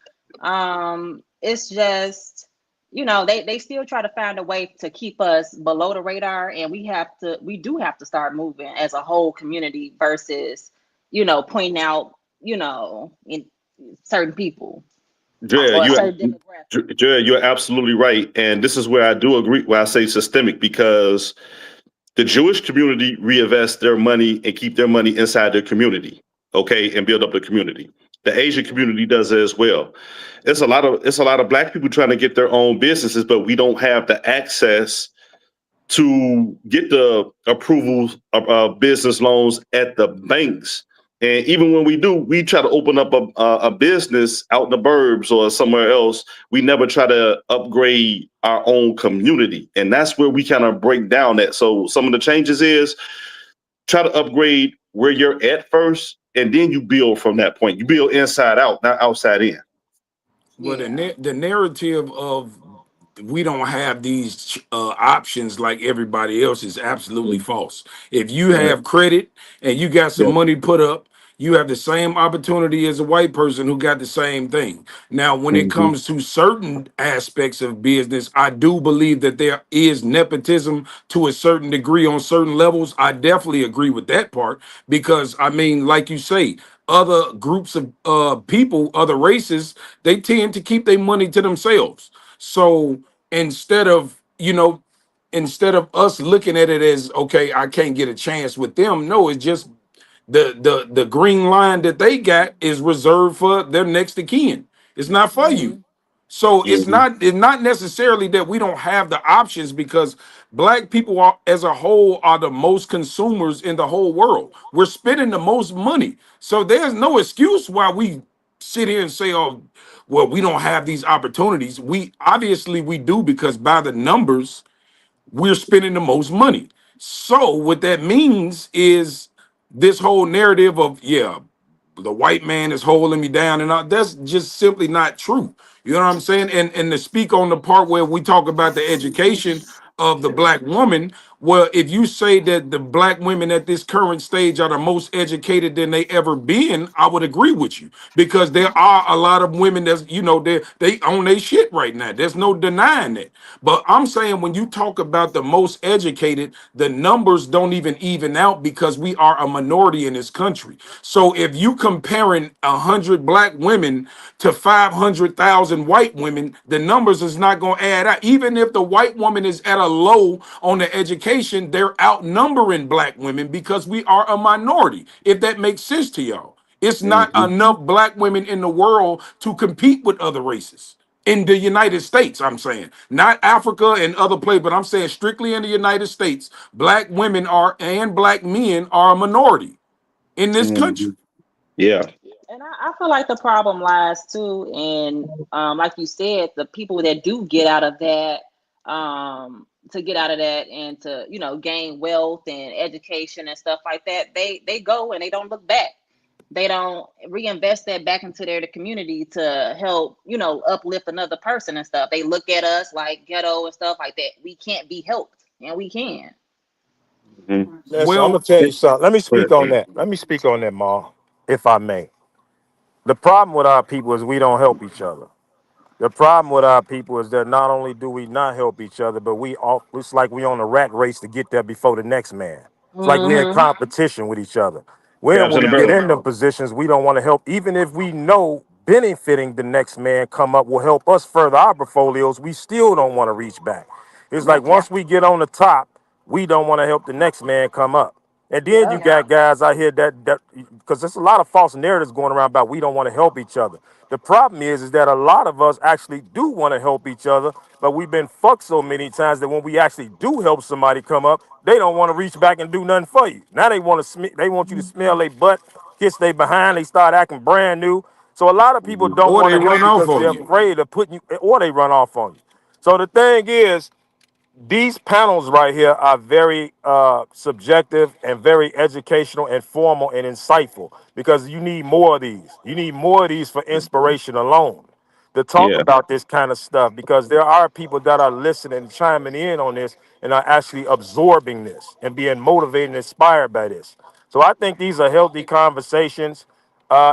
It's just, they still try to find a way to keep us below the radar, and we do have to start moving as a whole community versus, pointing out, in certain people. Jared, you're absolutely right. And this is where I do agree, where I say systemic, because The Jewish community reinvest their money and keep their money inside their community, okay, and build up the community. The Asian community does it as well. It's a lot of Black people trying to get their own businesses, but we don't have the access to get the approvals of business loans at the banks. And even when we do, we try to open up a business out in the burbs or somewhere else. We never try to upgrade our own community. And that's where we kind of break down that. So some of the changes is try to upgrade where you're at first, and then you build from that point. You build inside out, not outside in. Well, the narrative of we don't have these options like everybody else is absolutely false. If you have credit and you got some money put up, you have the same opportunity as a white person who got the same thing. Now, when it comes to certain aspects of business, I do believe that there is nepotism to a certain degree on certain levels. I definitely agree with that part because, I mean, like you say, other groups of people, other races, they tend to keep their money to themselves. So instead of, instead of us looking at it as, okay, I can't get a chance with them, no, it's just the green line that they got is reserved for their next of kin. It's not for you. So it's not necessarily that we don't have the options because Black people are, as a whole, are the most consumers in the whole world. We're spending the most money. So there's no excuse why we sit here and say, oh, well, we don't have these opportunities. We obviously we do because by the numbers, we're spending the most money. So what that means is this whole narrative of, yeah, the white man is holding me down and all, that's just simply not true. You know what I'm saying? And to speak on the part where we talk about the education of the Black woman, well, if you say that the Black women at this current stage are the most educated than they ever been, I would agree with you because there are a lot of women that's, they own their shit right now. There's no denying that. But I'm saying when you talk about the most educated, the numbers don't even out because we are a minority in this country. So if you comparing 100 Black women to 500,000 white women, the numbers is not going to add up. Even if the white woman is at a low on the education, they're outnumbering Black women because we are a minority. If that makes sense to y'all, it's not enough Black women in the world to compete with other races. In the United States, I'm saying, not Africa and other places, but I'm saying strictly in the United States, Black women are and Black men are a minority in this country. Yeah. And I feel like the problem lies too in, like you said, the people that do get out of that, to get out of that and to, gain wealth and education and stuff like that, they go and they don't look back. They don't reinvest that back into their community to help, uplift another person and stuff. They look at us like ghetto and stuff like that. We can't be helped, and we can. Listen, I'm gonna tell you something. Let me speak on that, Ma, if I may. The problem with our people is we don't help each other. The problem with our people is that not only do we not help each other, but it's like we on a rat race to get there before the next man. It's like we're in competition with each other. When we get in them positions, we don't want to help. Even if we know benefiting the next man come up will help us further our portfolios, we still don't want to reach back. It's like once we get on the top, we don't want to help the next man come up. And then you got guys out here that because there's a lot of false narratives going around about we don't want to help each other. The problem is that a lot of us actually do want to help each other, but we've been fucked so many times that when we actually do help somebody come up, they don't want to reach back and do nothing for you. Now they want you to smell their butt, kiss their behind, they start acting brand new. So a lot of people don't want to help because they're afraid of putting you, or they run off on you. So the thing is, these panels right here are very subjective and very educational and formal and insightful because you need more of these. You need more of these for inspiration alone to talk about this kind of stuff because there are people that are listening, chiming in on this and are actually absorbing this and being motivated and inspired by this. So I think these are healthy conversations.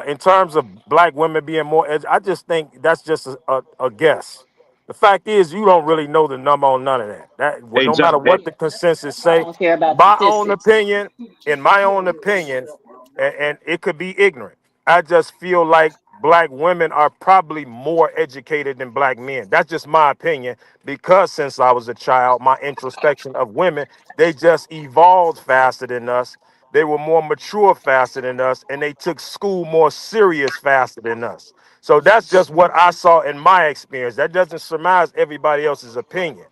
In terms of Black women being more I just think that's just a guess. The fact is, you don't really know the number on none of that. No matter what the consensus say, I don't care about my statistics. own opinion, in my own opinion, and it could be ignorant. I just feel like black women are probably more educated than black men. That's just my opinion, because since I was a child, my introspection of women, they just evolved faster than us. They were more mature faster than us, and they took school more serious faster than us. So that's just what I saw in my experience. That doesn't surmise everybody else's opinion.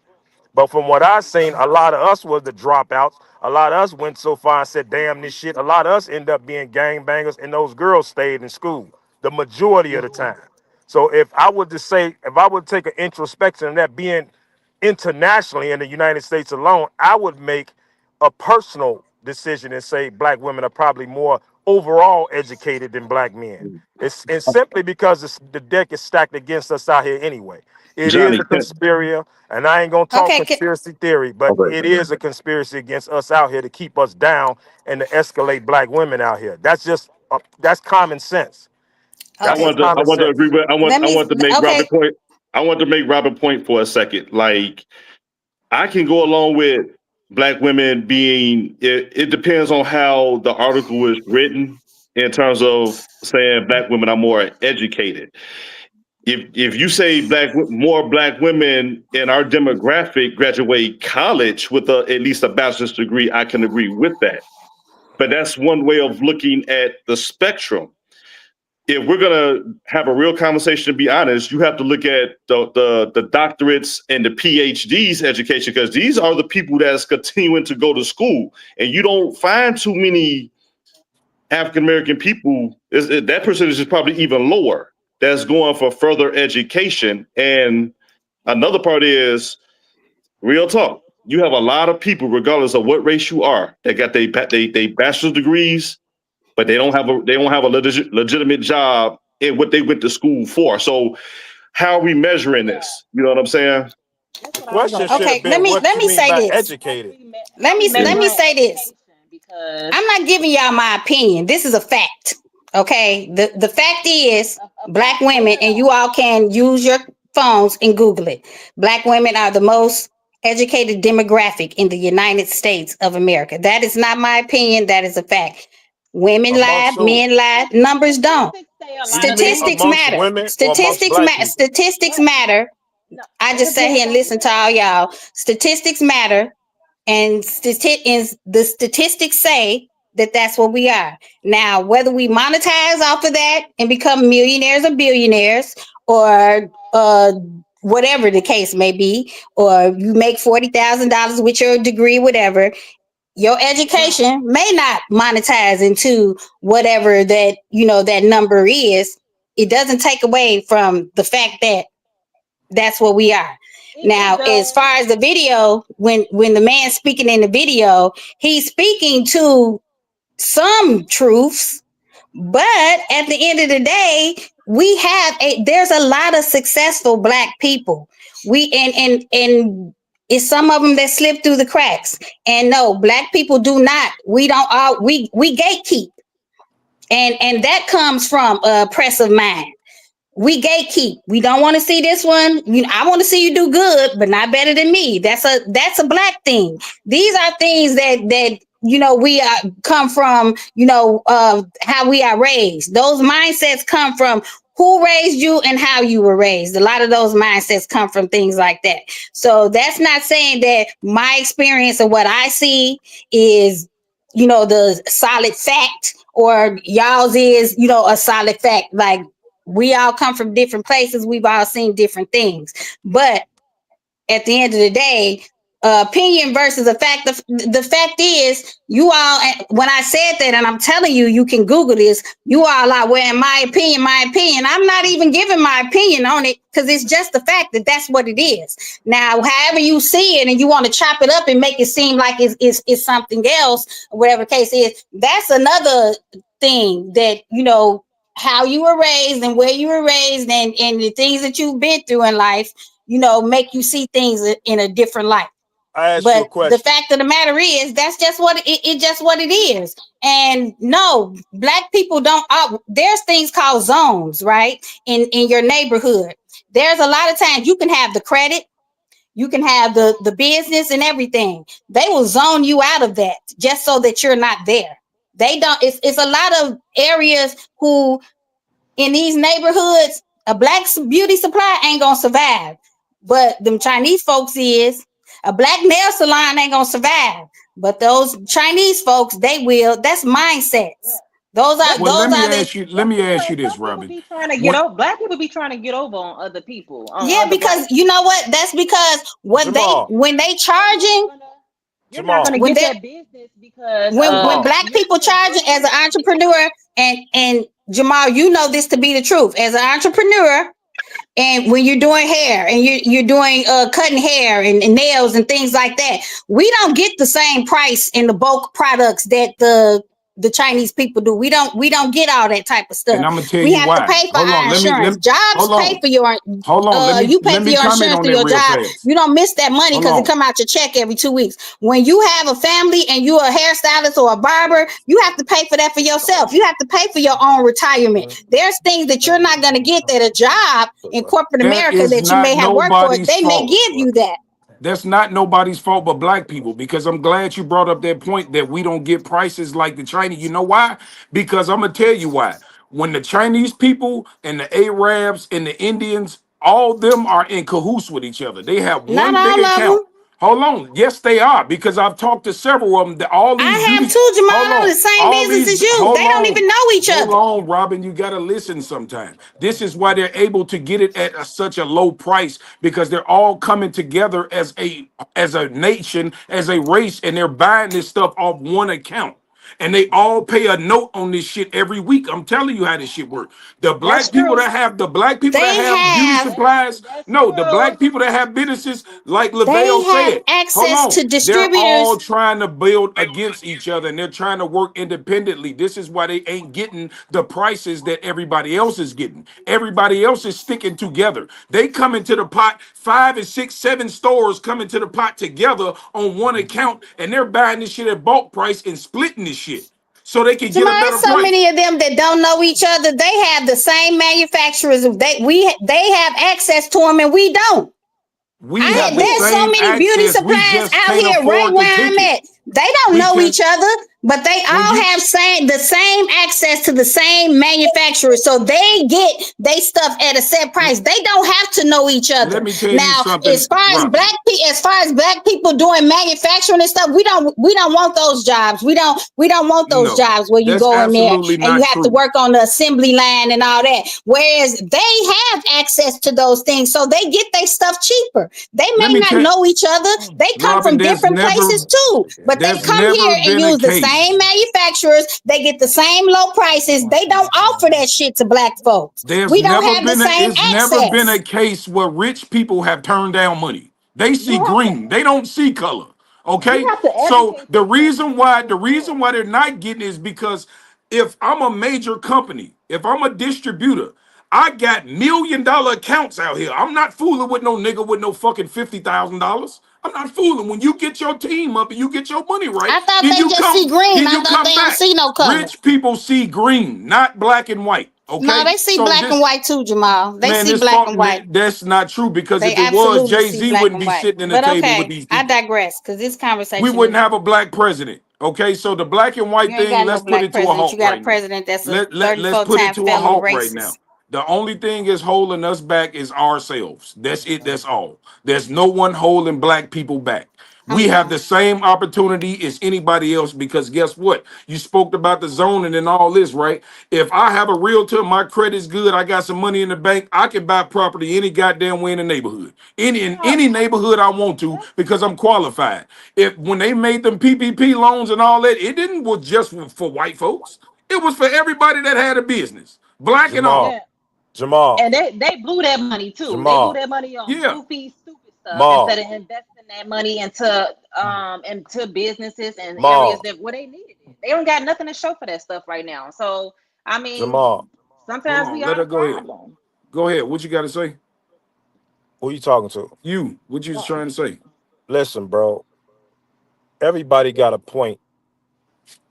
But from what I've seen, a lot of us was the dropouts. A lot of us went so far and said, damn this shit. A lot of us end up being gangbangers, and those girls stayed in school the majority of the time. So if I would take an introspection of that, being internationally in the United States alone, I would make a personal decision and say black women are probably more overall educated than black men. It's simply because the deck is stacked against us out here anyway. It is Johnny, a conspiracy, and I ain't gonna talk Okay, conspiracy theory, but okay. it is a conspiracy against us out here to keep us down and to escalate black women out here. That's just that's common sense. I That's okay. just want to I common want to sense. agree with Let I me. want to make Okay. Robert point. I want to make Robert point for a second. Like, I can go along with black women being. It depends on how the article is written in terms of saying black women are more educated. If you say more black women in our demographic graduate college with at least a bachelor's degree, I can agree with that. But that's one way of looking at the spectrum. If we're gonna have a real conversation, to be honest, you have to look at the doctorates and the PhDs education, because these are the people that's continuing to go to school, and you don't find too many African American people. That percentage is probably even lower. That's going for further education. And another part is real talk. You have a lot of people, regardless of what race you are, that got they bachelor's degrees, but they don't have a legitimate job in what they went to school for. So how are we measuring this? You know what I'm saying? The question should Okay. have been, what Let you me mean say by this. educated? Let me Yeah. say this. Because I'm not giving y'all my opinion. This is a fact. Okay. The fact is, black women, and you all can use your phones and Google it. Black women are the most educated demographic in the United States of America. That is not my opinion. That is a fact. Women lie, Amongst who? men lie, numbers don't. Do you mean Statistics amongst matter. women or amongst black people? Statistics matter. I just sat here and listened to all y'all. Statistics matter, and the statistics say that that's what we are. Now, whether we monetize off of that and become millionaires or billionaires, or whatever the case may be, or you make $40,000 with your degree, whatever, your education may not monetize into whatever that that number is. It doesn't take away from the fact that that's what we are. Now, as far as the video, when the man's speaking in the video, he's speaking to some truths, but at the end of the day, there's a lot of successful black people. And it's some of them that slip through the cracks. And no, black people do not. We gatekeep. And that comes from a oppressive mind. We gatekeep. We don't want to see this one. I want to see you do good, but not better than me. That's a black thing. These are things that we come from. How we are raised. Those mindsets come from who raised you and how you were raised. A lot of those mindsets come from things like that. So that's not saying that my experience of what I see is the solid fact, or y'all's is a solid fact. Like, we all come from different places. We've all seen different things. But at the end of the day, opinion versus a fact. The fact is, you all, when I said that, and I'm telling you, you can Google this, you all are, well, in my opinion, I'm not even giving my opinion on it, because it's just the fact that that's what it is. Now, however you see it and you want to chop it up and make it seem like it's something else, whatever the case is, that's another thing that, how you were raised and where you were raised, and the things that you've been through in life, make you see things in a different light. I asked you a But question. the fact of the matter is, that's just what it just what it is. And no, black people don't. There's things called zones, right? In your neighborhood, there's a lot of times you can have the credit, you can have the business and everything. They will zone you out of that just so that you're not there. They don't. It's a lot of areas who in these neighborhoods, a black beauty supply ain't gonna survive. But them Chinese folks is. A black nail salon ain't gonna survive. But those Chinese folks, they will. That's mindsets. Those are Well, those are the let me ask you Some this, people Robin. be trying to get When, over. Black people be trying to get over on other people. On yeah, other because black you know what? That's because what Jamal, when they You're charging, not gonna Jamal, when get they that business because when Jamal. black you're people still charging as an working. entrepreneur, and Jamal, you know this to be the truth. As an entrepreneur, and when you're doing hair and you're doing cutting hair and nails and things like that, we don't get the same price in the bulk products that the Chinese people do. We don't get all that type of and stuff. I'm gonna tell We you have to why. pay for Hold our on. insurance. Jobs Hold pay on. for your Hold on. you pay Let for me your comment insurance on for that your real job. fast. You don't miss that money Hold because it on. come out your check every 2 weeks. When you have a family and you're a hairstylist or a barber, you have to pay for that for yourself. You have to pay for your own retirement. There's things that you're not going to get that a job in corporate That America is that you not may have worked for, nobody's they may fault. give you that. That's not nobody's fault but black people, because I'm glad you brought up that point that we don't get prices like the Chinese. You know why? Because I'm gonna tell you why. When the Chinese people and the Arabs and the Indians, all them are in cahoots with each other. They have Not one big all of account. them. Hold on. Yes, they are, because I've talked to several of them. That all these I have beauty. too, Hold Jamal. on. The same All business these. as you. Hold They don't on. even know each Hold other. on, Robin. You gotta listen sometime. This is why they're able to get it at such a low price, because they're all coming together as a nation, as a race, and they're buying this stuff off one account. And they all pay a note on this shit every week. I'm telling you how this shit works. That's true. The black people that They have beauty have supplies, That's no, the true. black people that have businesses, like they Lavelle have said, hold access on, to they're all distributors. trying to build against each other and they're trying to work independently. This is why they ain't getting the prices that everybody else is getting. Everybody else is sticking together. They come into the pot, 5 and 6, 7 stores come into the pot together on one account, and they're buying this shit at bulk price and splitting this shit so they can get a Jamal, better there's so price. many of them that don't know each other. They have the same manufacturers. They have access to them and we don't. We have the There's so same many beauty access. We supplies just out can't here right afford the where I'm ticket. at. They don't We know can each other, but they when all you have the same access to the same manufacturers. So they get they stuff at a set price. They don't have to know each let other. me tell you Now, something, Robin. as far as black people doing manufacturing and stuff, we don't want those jobs. We don't want those No, jobs where you that's go in there absolutely and you not have to true. work on the assembly line and all that. Whereas they have access to those things, so they get their stuff cheaper. They Let may me not tell know each other. They come Robin, from different places too, but they there's come never here and been a use the case. same manufacturers. They get the same low prices. They don't offer that shit to black folks. We don't have the same It's never been a access. case where rich people have turned down money. They see You have to green. They don't see color. you Okay? have to So educate yourself to know what's the what. reason why they're not getting is because if I'm a major company, if I'm a distributor, I got $1 million accounts out here. I'm not fooling with no nigga with no fucking $50,000. I'm not fooling. When you get your team up and you get your money right, I thought they just see green. then I you thought come they don't back. see no color. Rich people see green, not black and white. No, Okay? they see So black and this white too, Jamal. They man, see this black fuck and white. that's not true, because They if it was, absolutely see Jay-Z black wouldn't and be white. sitting in the But table with okay, these I people. digress because this We conversation wouldn't is have a black president. Okay, so the black and you white ain't thing, got no let's put black it to a president. You halt got a right now. president that's a Let's 34 put it time to a felony halt right now. racist. The only thing is holding us back is ourselves. That's it. That's all. There's no one holding black people back. We I'm have done. the same opportunity as anybody else, because guess what? You spoke about the zoning and all this, right? If I have a realtor, my credit's good, I got some money in the bank, I can buy property any goddamn way in the neighborhood. In Yeah, any neighborhood I want to, that's because I'm qualified. If when they made them PPP loans and all that, it didn't was just for white folks. It was for everybody that had a business, black and all. Jamal, yeah. Jamal, And they blew that money too. They blew Jamal, that money on Yeah. goofy, stupid stuff instead Mal, of investing that money into businesses and areas Mal, that where they needed it. They don't got nothing to show for that stuff right now. So I mean, Jamal. Hold sometimes we on, let are her the go ahead. problem. Go ahead. What you got to say? Who you talking to? You. What you was trying to say? Listen, bro. Everybody got a point,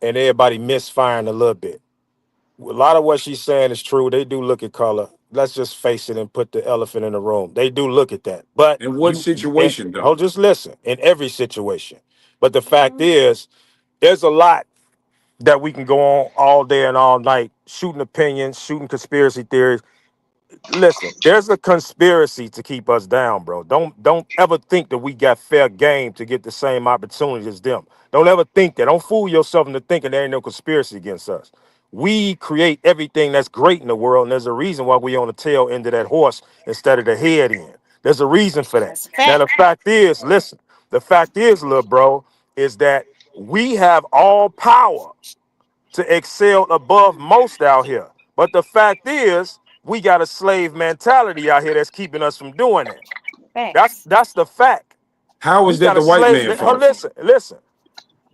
and everybody misfiring a little bit. A lot of what she's saying is true. They do look at color. Let's just face it and put the elephant in the room. They do look at that. But In what situation, though? just listen. In every situation. But the fact Mhm. is, there's a lot that we can go on all day and all night shooting opinions, shooting conspiracy theories. Listen, there's a conspiracy to keep us down, bro. Don't ever think that we got fair game to get the same opportunity as them. Don't ever think that. Don't fool yourself into thinking there ain't no conspiracy against us. We create everything that's great in the world, and there's a reason why we on the tail end of that horse instead of the head end. There's a reason for that. That's a Now fact. the fact is, listen, the fact is, little bro, is that we have all power to excel above most out here. But the fact is, we got a slave mentality out here that's keeping us from doing that. Facts. That's the fact. How We is that got a the white slave. man fault? Listen.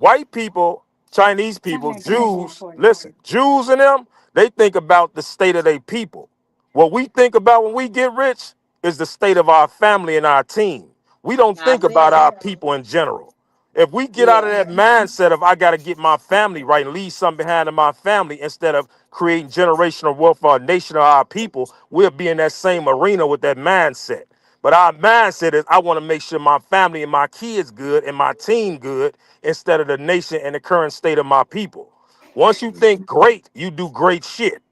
White people, Chinese people, Jews, listen, Jews and them, they think about the state of their people. What we think about when we get rich is the state of our family and our team. We don't I think about feel our that. people in general. If we get out of Yeah. that mindset of I got to get my family right and leave something behind in my family instead of creating generational wealth for a nation or our people, we'll be in that same arena with that mindset. But our mindset is I want to make sure my family and my kids good and my team good instead of the nation and the current state of my people. Once you think great, you do great shit.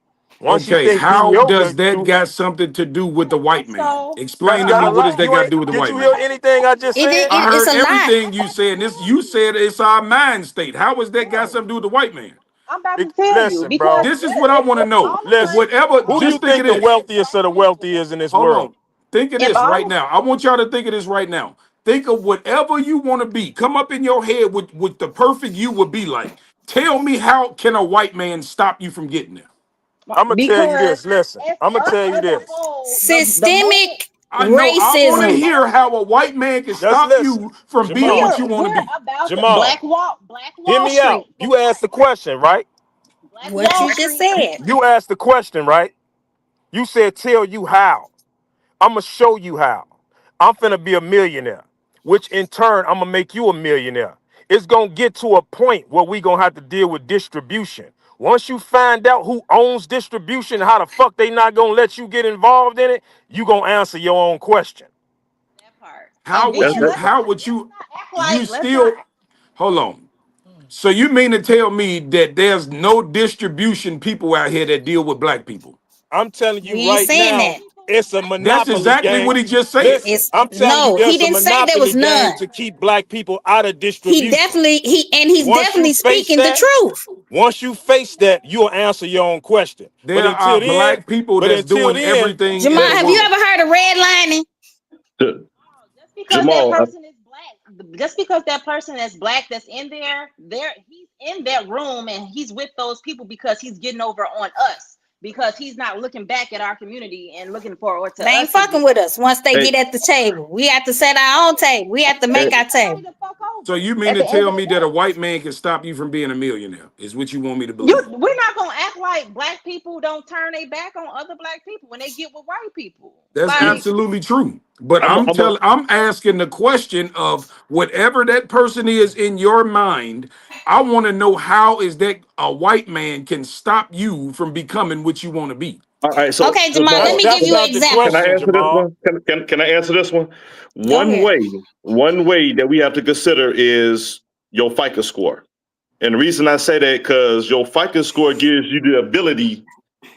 Once you Okay, think how mediocre, does that you got something to do with the white man? So that's Explain to got me, a what does lot. that You got to do ain't with the did white you hear man? anything I just said? I It's heard a lot. everything you said. You said it's our mind state. How has that got something to do with the white man? I'm about to tell you Listen, bro. because This is what I want to if know. all of us, Listen. Whatever, Who do you just think of think the this. wealthiest of the wealthy is in this Hold world? on. Think of if this right all now. I want y'all to think of this right now. Think of whatever you want to be. Come up in your head with the perfect you would be like. Tell me, how can a white man stop you from getting there? I'm gonna tell you because this. Listen, as I'm gonna us tell you as a this. whole, the moment Systemic I know. I want to racism. hear how a white man can Just stop listen, you from being what Jamal. you want to we're be. about the Jamal, Black hear Wall me out. Street, You asked the question, right? Black What Wall you just Street. said. You asked the question, right? You said, tell you how. I'm going to show you how. I'm finna be a millionaire, which in turn, I'm going to make you a millionaire. It's going to get to a point where we going to have to deal with distribution. Once you find out who owns distribution, how the fuck they not going to let you get involved in it, you going to answer your own question. That part. How And would then you? That, How would let's you? not act You like let's not still hold on. So you mean to tell me that there's no distribution people out here that deal with black people? I'm telling you We ain't right saying now, that. it's a That's monopoly exactly game. what he just said. Listen, It's I'm telling you, no, he there's a didn't say there was monopoly game none. to keep black people out of He distribution. definitely he's Once you definitely face speaking the that, truth. you'll answer your own question. There are black people But that's until doing then, everything Jamal, in the have you world. ever heard of redlining? just because that Jamal, person is black, just because that person is black that's in there, he's in that room and he's with those people because he's getting over on us. Because he's not looking back at our community and looking forward to They ain't us to fucking get with us once they hey, get at the table. We have to set our own table. We have to hey, make our table. the fuck So over you mean at to the end tell of the me that a day. white man can stop you from being a millionaire? Is what you want me to We're believe? not gonna act like black people don't turn their back on other black people when they get with white people. That's Like absolutely true. But I'm a, I'm asking the question of whatever that person is in your mind. I want to know, how is that a white man can stop you from becoming what you want to be? all right. So Okay, Jamal, let Jamal, me give that's you an not the can I example. question, answer this Jamal. one? Can I answer this one? Go ahead. One way that we have to consider is your FICO score. And the reason I say that, because your FICO score gives you the ability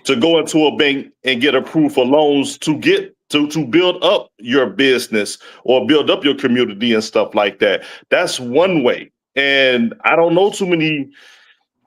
to go into a bank and get approved for loans to get to build up your business or build up your community and stuff like that. That's one way. And I don't know too many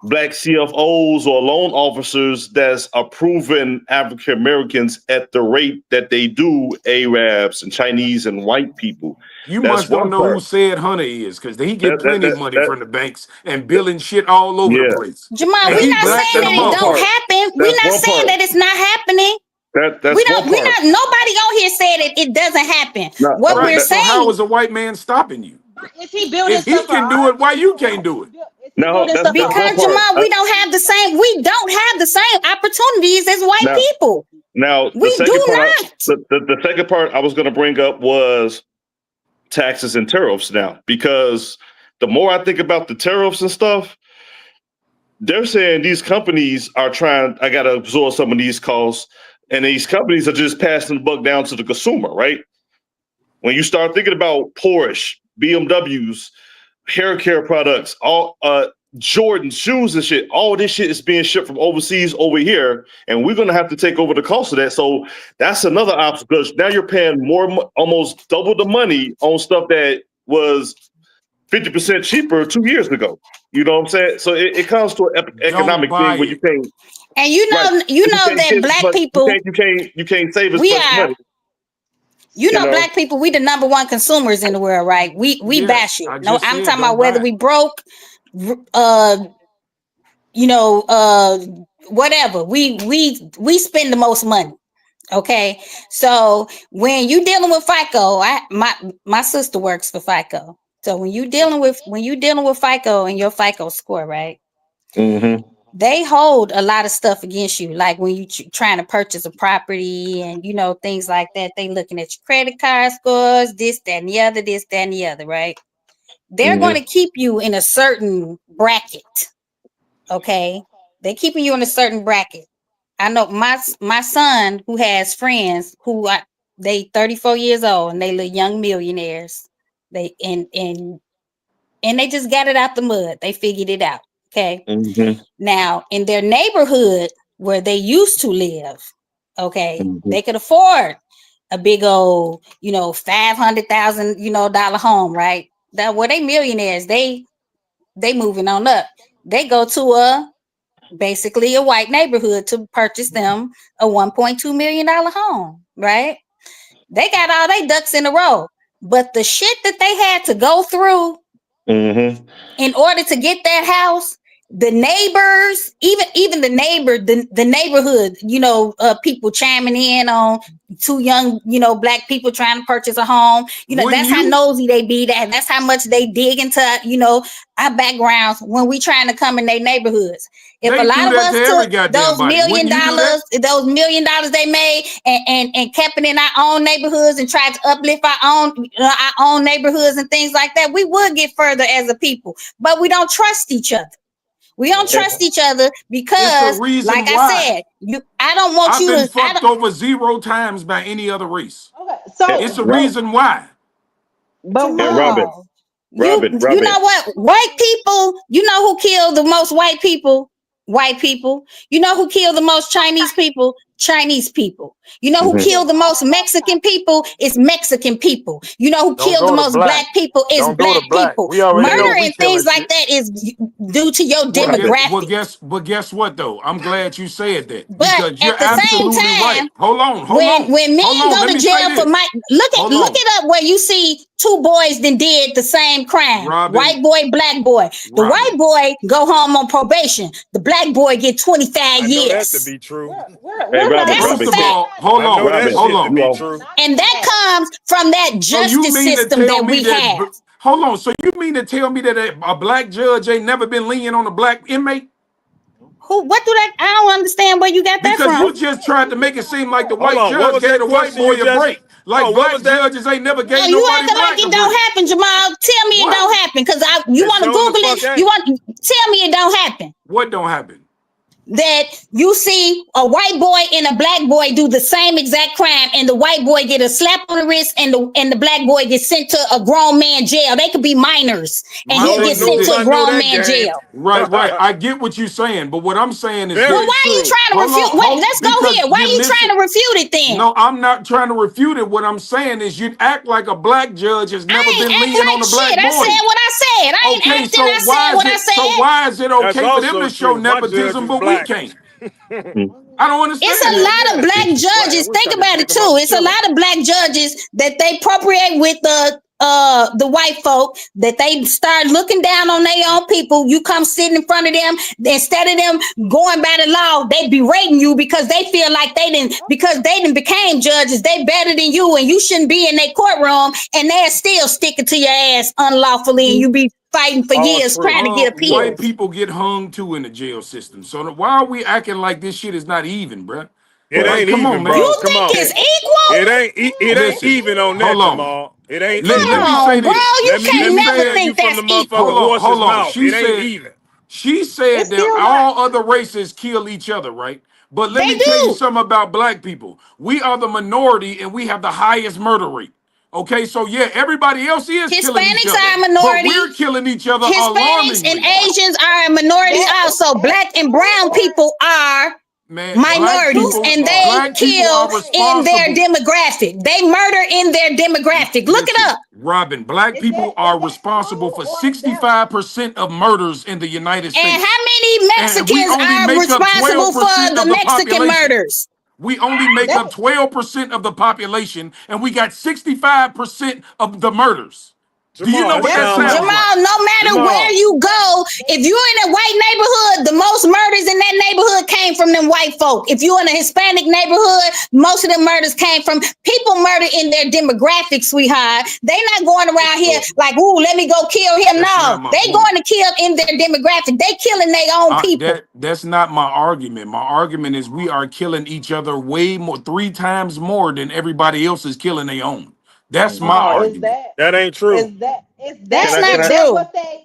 black CFOs or loan officers that's approving African Americans at the rate that they do Arabs and Chinese and white people. You That's must don't one know who part. said Hunter is, because he get That plenty of that money that, from the banks and billing shit all over the yeah, place. Jamal, And that, we're he not that black saying than a that that's it one don't part. motherfucker. happen. We're That's not one saying part. that it's not happening. That's one We're part. not nobody on here said it doesn't happen. No, What we're Right. So how saying, is a white man stopping you? is he building If he stuff for can do our it, why you people or can't do it? is he no, building stuff for that's one because our part. Jamal, we don't have the same opportunities as white Now, people. now the We do second part, not. the second part I was going to bring up was taxes and tariffs. Now, because the more I think about the tariffs and stuff, they're saying these companies are trying. I got to absorb some of these costs, and these companies are just passing the buck down to the consumer, right? When you start thinking about Porsche, BMWs, hair care products, all Jordan shoes and shit. All this shit is being shipped from overseas over here, and we're gonna have to take over the cost of that. So that's another option because now you're paying almost double the money on stuff that was 50% cheaper 2 years ago. You know what I'm saying? So it comes to an economic thing where you can't. And you know that black people you can't save as we much are. money. You know, black people, we the number one consumers in the world, right? We bash it. No, I'm talking about whether we broke, whatever. We spend the most money. Okay. So when you dealing with FICO, my sister works for FICO. So when you dealing with FICO and your FICO score, right? Mm-hmm. They hold a lot of stuff against you, like when you trying to purchase a property and things like that. They looking at your credit card scores, this, that, and the other, right? They're going to keep you in a certain bracket. Okay, they're keeping you in a certain bracket. I know my son who has friends who they 34 years old and they little young millionaires. They and they just got it out the mud. They figured it out. Okay. Mm-hmm. Now, in their neighborhood where they used to live, okay, they could afford a big old, $500,000, dollar home, right? That where they millionaires, they moving on up. They go to basically a white neighborhood to purchase them a $1.2 million home, right? They got all their ducks in a row, but the shit that they had to go through in order to get that house, the neighbors, even the neighborhood, people chiming in on two young, black people trying to purchase a home. That's how nosy they be. That's how much they dig into, our backgrounds when we trying to come in their neighborhoods. If a lot of us took those $1 million they made and kept it in our own neighborhoods and tried to uplift our own neighborhoods and things like that, we would get further as a people. But we don't trust each other. We don't trust each other because, like I said, I don't want you to. I've been fucked over 0 times by any other race. Okay, so it's a reason why. But Robin, you know what? White people. You know who killed the most white people? White people. You know who killed the most Chinese people? Chinese people. You know who killed the most Mexican people? It's Mexican people. You know who killed the most black people? It's black people. Murder and things like that is due to your demographic. But guess what though? I'm glad you said that. But because you're at the same absolutely time, right. Hold on. When men go to jail for look it up where you see 2 boys then did the same crime. Robin, white boy, black boy. The white boy go home on probation. The black boy get 25 years. That to be true. Hold on. And that comes from that justice system that we have. Hold on. So you mean to tell me that a black judge ain't never been lenient on a black inmate? I don't understand where you got that from. Because you just tried to make it seem like the white judge gave the white boy a break. Like black judges ain't never gave nobody you acting like it don't happen, Jamal. Tell me it don't happen. Because you want to Google it. Tell me it don't happen. What don't happen? That you see a white boy and a black boy do the same exact crime, and the white boy get a slap on the wrist, and the black boy gets sent to a grown man jail. They could be minors, and he'll get sent to a grown man jail. Right. I get what you're saying, but what I'm saying is, well, why are you trying to refute? Wait, let's go here. Why are you trying to refute it then? No, I'm not trying to refute it. What I'm saying is, you act like a black judge has never been lenient on a black boy. I said what I said. I ain't acting. I said what I said. So why is it okay for them to show nepotism, but we can't? I don't understand. It's a lot of black judges. Think about it too. It's a lot of black judges that they appropriate with the white folk, that they start looking down on their own people. You come sit in front of them, instead of them going by the law, they berating you because they feel like they didn't became judges. They better than you, and you shouldn't be in their courtroom, and they're still sticking to your ass unlawfully, and you be fighting for years trying to get appeals. White people get hung too in the jail system. So why are we acting like this shit is not even, bruh? It ain't even, on, bro. You think it's equal? It ain't even on that, Jamal. It ain't even. Let me say this. Bro, you can't never think that's equal. Hold on. She said that all other races kill each other, right? But let me tell you something about black people. We are the minority, and we have the highest murder rate. Okay, so yeah, everybody else is killing each Hispanics other, are a but minority. we're killing each other Hispanics and alarmingly. Asians are a minority also. Black and brown people are Man, black minorities, people, and they black people kill are in their responsible. demographic. They murder in their demographic. Look it Listen, up. Robin, black people are responsible for 65% of murders in the United States. And how many And we Mexicans only are make up responsible 12% for the of the Mexican population. murders? We only make up 12% of the population, and we got 65% of the murders. Do you know what that sounds Jamal, like? no matter where you go, if you're in a white neighborhood, the most murders in that neighborhood came from them white folk. If you're in a Hispanic neighborhood, most of the murders came from people murdered in their demographic, sweetheart. They not going around here like, ooh, let me go kill him. That's not No, my they point. going to kill in their demographic. They killing their own people. That's not my argument. My argument is we are killing each other way more, 3 times more than everybody else is killing their own. That's my argument. That ain't true. That's Can I- not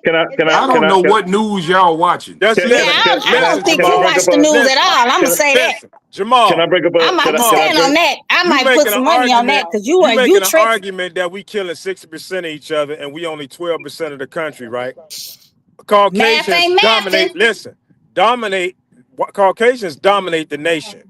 can I- true. I don't know what news y'all watching. That's Can- listen, Yeah, can- I don't listen, think can I you bring watch up the a- news at all. I'm gonna say that. listen, Jamal. Can I bring up a? I might can I- put can I stand bring- on that. I You might making put some an money on that argument- because you making an tripping. argument that we killing 60% of each other and we only 12% of the country, right? Math Caucasians ain't dominate. mathing. Listen, Caucasians dominate the nation,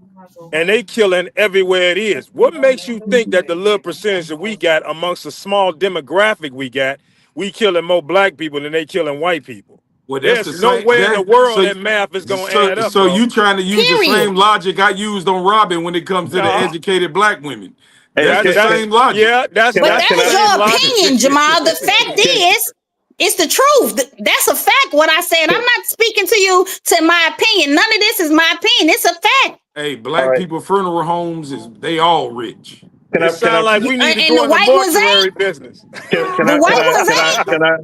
and they killing everywhere it is. What makes you think that the little percentage that we got amongst the small demographic we got, we killing more black people than they killing white people? Well, that's There's the no same. way in the world so, that math is gonna so, add up. so bro. you trying to use the Period. same logic I used on Robin when it comes to the No. educated black women. Hey, That's the that's- same logic. Yeah, that's Can But I- that can was I- your logic. opinion, Jamal. The fact is, it's the truth. That's a fact. What I said. I'm not speaking to you to my opinion. None of this is my opinion. It's a fact. Hey, black All right. people funeral homes they all rich. Can It I- sound like we need to And go the in white the ones mortuary ain't. business. Can The I- white can I- ones can I- ain't. can I-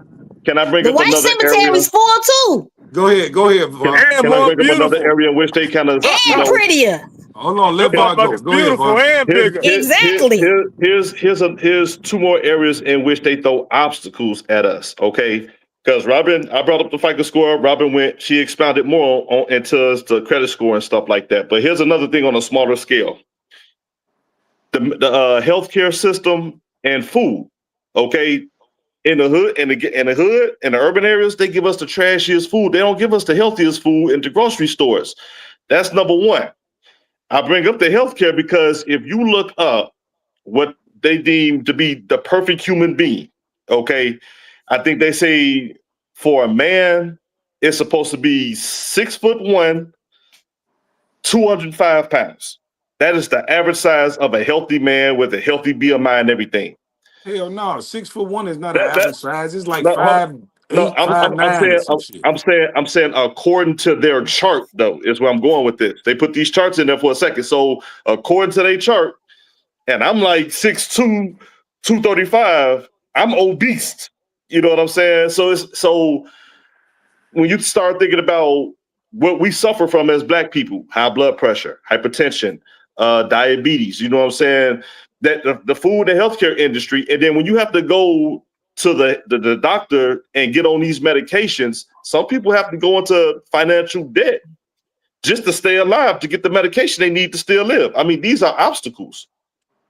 Can I bring The up white another area? cemetery's full too, Go ahead, Can, Vaughn. And can I more bring up another beautiful. area in which they kind of, and prettier. Hold on, let That Vaughn go. motherfucker's Go ahead, beautiful Vaughn. and bigger. Exactly. Here's 2 more areas in which they throw obstacles at us. Okay, because Robin, I brought up the FICO score. Robin she expounded more on into the credit score and stuff like that. But here's another thing on a smaller scale: the healthcare system and food. Okay, in the hood, in the urban areas, they give us the trashiest food. They don't give us the healthiest food in the grocery stores. That's number one. I bring up the healthcare because if you look up what they deem to be the perfect human being, okay, I think they say for a man, it's supposed to be 6'1", 205 pounds. That is the average size of a healthy man with a healthy BMI and everything. Hell no, 6'1" is not That- an that- average size. It's like No, 5'8", No, 5'9". I'm saying according to their chart, though, is where I'm going with this. They put these charts in there for a second. So according to their chart, and I'm like 6'2", 235, I'm obese. You know what I'm saying? So when you start thinking about what we suffer from as black people, high blood pressure, hypertension, diabetes, you know what I'm saying? That the food and healthcare industry, and then when you have to go to the doctor and get on these medications, some people have to go into financial debt just to stay alive, to get the medication they need to still live. I mean, these are obstacles.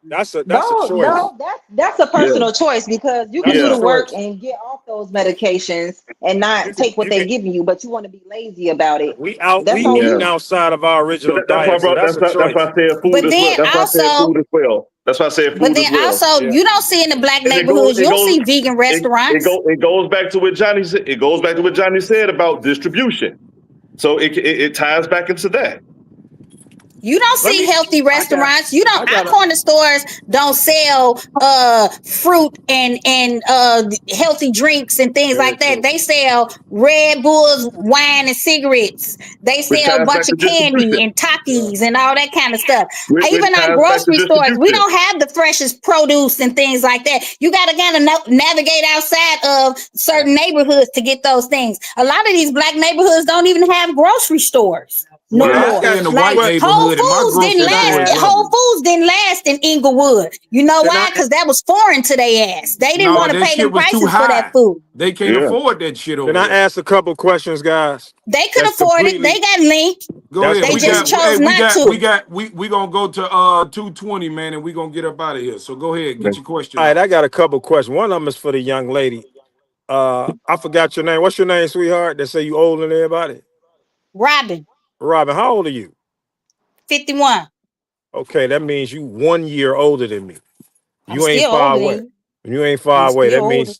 That's a choice. No, that's a personal choice because you can That's do a the work choice. and get off those medications and not take what they're giving you, but you want to be lazy about it. We That's all eating it is. outside of our original That's why I diet, so brought. that's That's a why choice. I said food But as then well. That's why I said also- food as well. That's why I said food But then as well. also, Yeah. you don't see in the black And it neighborhoods, goes- it you don't goes- see vegan restaurants. It goes back to what Johnny said. It goes back to what Johnny said about distribution. So it ties back into that. You don't see healthy restaurants. Our corner stores don't sell fruit and healthy drinks and things like that. They sell Red Bulls, wine, and cigarettes. They Which sell a ties bunch back of to candy distribution. and Takis and all that kind of stuff. Which Even ties our back to grocery stores, we distribution. don't have the freshest produce and things like that. You got to kind of navigate outside of certain neighborhoods to get those things. A lot of these black neighborhoods don't even have grocery stores. no Well, I more. stay in the Like white Whole neighborhood, and my Foods didn't grocery store last. is Whole lovely. Foods didn't last in Inglewood. You know Can why? I Because that was foreign to their ass. They didn't No, want to that pay shit them was too prices for that high. food. They can't Yeah. afford that shit over can I there. ask a couple questions, guys? They could That's afford it. They completely got linked. Go that's ahead. They We just got completely chose not to. we gonna go to 220, man, and we gonna get up out of here. So go ahead, get your question all right. off. I got a couple questions. One of them is for the young lady. I forgot your name. What's your name, sweetheart? They say you older than everybody. Robin, Robin, how old are you? 51. Okay, that means you 1 year older than me. I'm You ain't still far older than away. you. You ain't far I'm away. still older.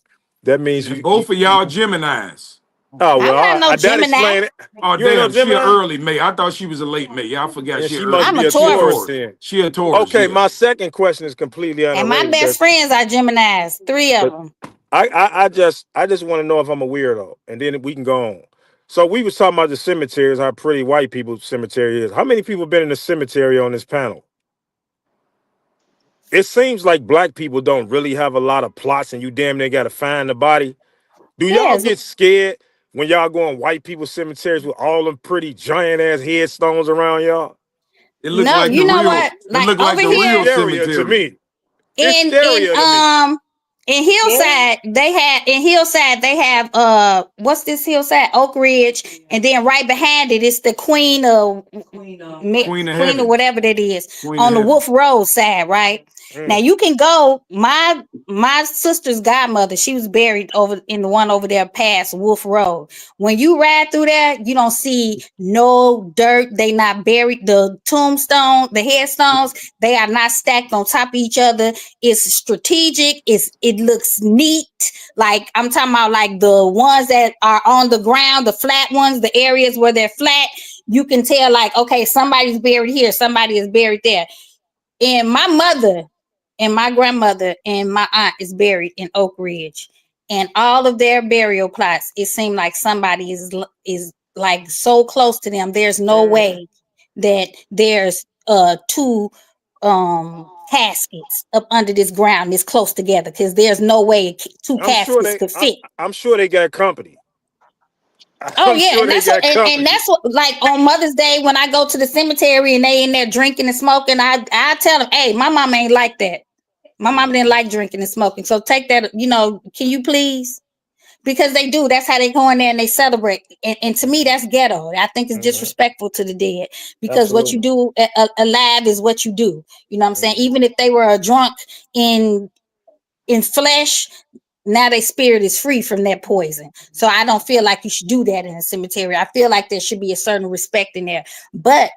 That means And you. both of y'all Geminis. Oh well, I'm not no that Gemini. explain it. Oh You ain't no damn, she an Gemini. early May. I thought she was a late May. Yeah, I forgot Yeah, she an she early must I'm be a May. a She a Taurus. Taurus Taurus. then. She a Taurus, Okay, yeah. my second question is completely And my unrelated. best friends are Geminis. 3 of But them. I just want to know if I'm a weirdo, and then we can go on. So we was talking about the cemeteries, how pretty white people's cemetery is. How many people been in the cemetery on this panel? It seems like black people don't really have a lot of plots, and you damn near got to find the body. Do y'all Yes. get scared when y'all go on white people's cemeteries with all them pretty giant ass headstones around y'all? It looked No, like the you know real. what? It Like looked like over the It's real here scarier to cemetery. me. It's scarier to me. in Hillside, they have what's this Hillside? Oak Ridge, and then right behind it is the Queen of Queen of Queen or Heaven. whatever that is Queen on of the Heaven. Wolf Road side, right? Now you can go. My sister's godmother, she was buried over in the one over there past Wolf Road. When you ride through there, you don't see no dirt. They not buried. The tombstone, the headstones, they are not stacked on top of each other. It's strategic. It looks neat. Like I'm talking about, like the ones that are on the ground, the flat ones, the areas where they're flat. You can tell, like, okay, somebody's buried here, somebody is buried there. And my mother and my grandmother and my aunt is buried in Oak Ridge. And all of their burial plots, it seemed like somebody is like so close to them. There's no way that there's two caskets up under this ground this close together, because there's no way two caskets could fit. I'm sure they got company. Oh I'm yeah, sure and they that's got what, company. and that's what, like on Mother's Day when I go to the cemetery and they in there drinking and smoking, I tell them, hey, my mama ain't like that. My mama didn't like drinking and smoking, so take that. Can you please? Because they do. That's how they go in there and they celebrate. And to me, that's ghetto. I think it's disrespectful to the dead, because what you do alive is what you do. You know what I'm saying? Even if they were a drunk in flesh, now their spirit is free from that poison. So I don't feel like you should do that in a cemetery. I feel like there should be a certain respect in there. But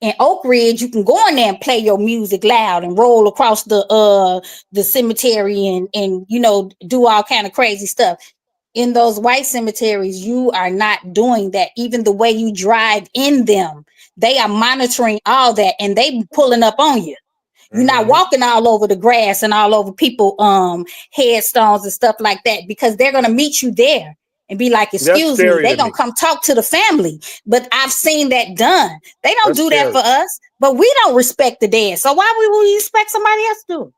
in Oak Ridge, you can go in there and play your music loud and roll across the cemetery and do all kind of crazy stuff. In those white cemeteries, you are not doing that. Even the way you drive in them, they are monitoring all that, and they pulling up on you. You're not walking all over the grass and all over people headstones and stuff like that, because they're gonna meet you there and be like, excuse me. They're gonna come talk to the family. But I've seen that done. They don't do that for us, but we don't respect the dead. So why would we expect somebody else to do it?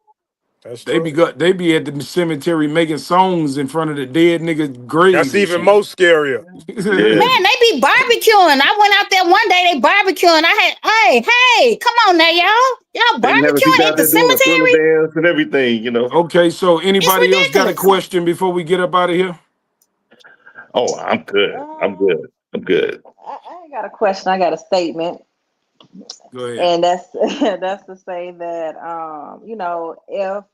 They be at the cemetery making songs in front of the dead nigga grave. That's even more scarier. Man, they be barbecuing. I went out there one day, they barbecuing. I had, hey, come on now, y'all They never see barbecuing out at the there doing a thriller cemetery. dance and everything. Okay, so anybody else got a ridiculous. question before we get up out of here? Oh, I'm good. I'm good. I ain't got a question. I got a statement. Go ahead. And that's to say that if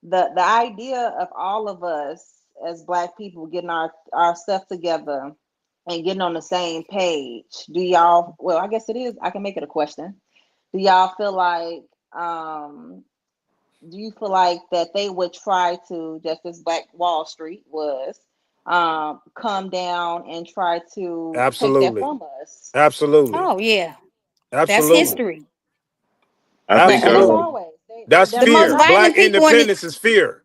the idea of all of us as Black people getting our stuff together and getting on the same page, do y'all, well, I guess it is, I can make it a question. Do y'all feel like that they would try to, just as Black Wall Street was, come down and try to take that from us? Absolutely. Oh yeah. Absolutely. That's history. I think that's the fear. most violent Black people independence is fear.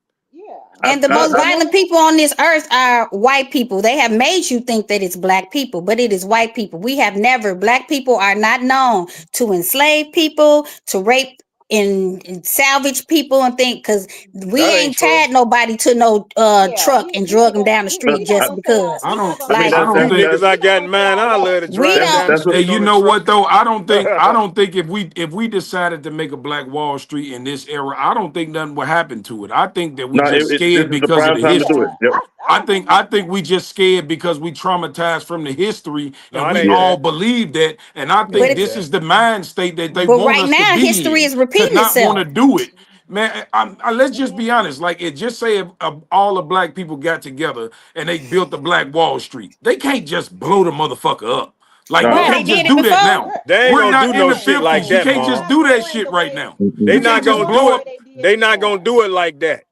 And the most violent people on this earth are white people. They have made you think that it's Black people, but it is white people. Black people are not known to enslave people, to rape and salvage people and think because we That ain't ain't true. tied nobody to no truck and drug them down the street just because. I don't. I mean, Like I that, don't These think. niggas I got in mind, I love to we drive them down don't. the that's what, Hey, street you on the know truck. what though? I don't think if we decided to make a Black Wall Street in this era, I don't think nothing would happen to it. I think that we no, just this scared is the because of prime the time to do history. it. Yep. I think we just scared because we traumatized from the history No, and it we ain't Yeah. all that. believe that. And I It But think ain't if, this that. is the mind state that they but want right us to now be history in, is to repeating not want to itself. do it. Man, let's just be honest. Like it just say if all the black people got together and they built the Black Wall Street, they can't just blow the motherfucker up. Like we No. Right, they can't just did it do that before. now. They ain't We're gonna do not in no the shit like 50s. You that, can't Ma. just do that shit right now. They You not can't just gonna blow do it. up. They not gonna do it like that.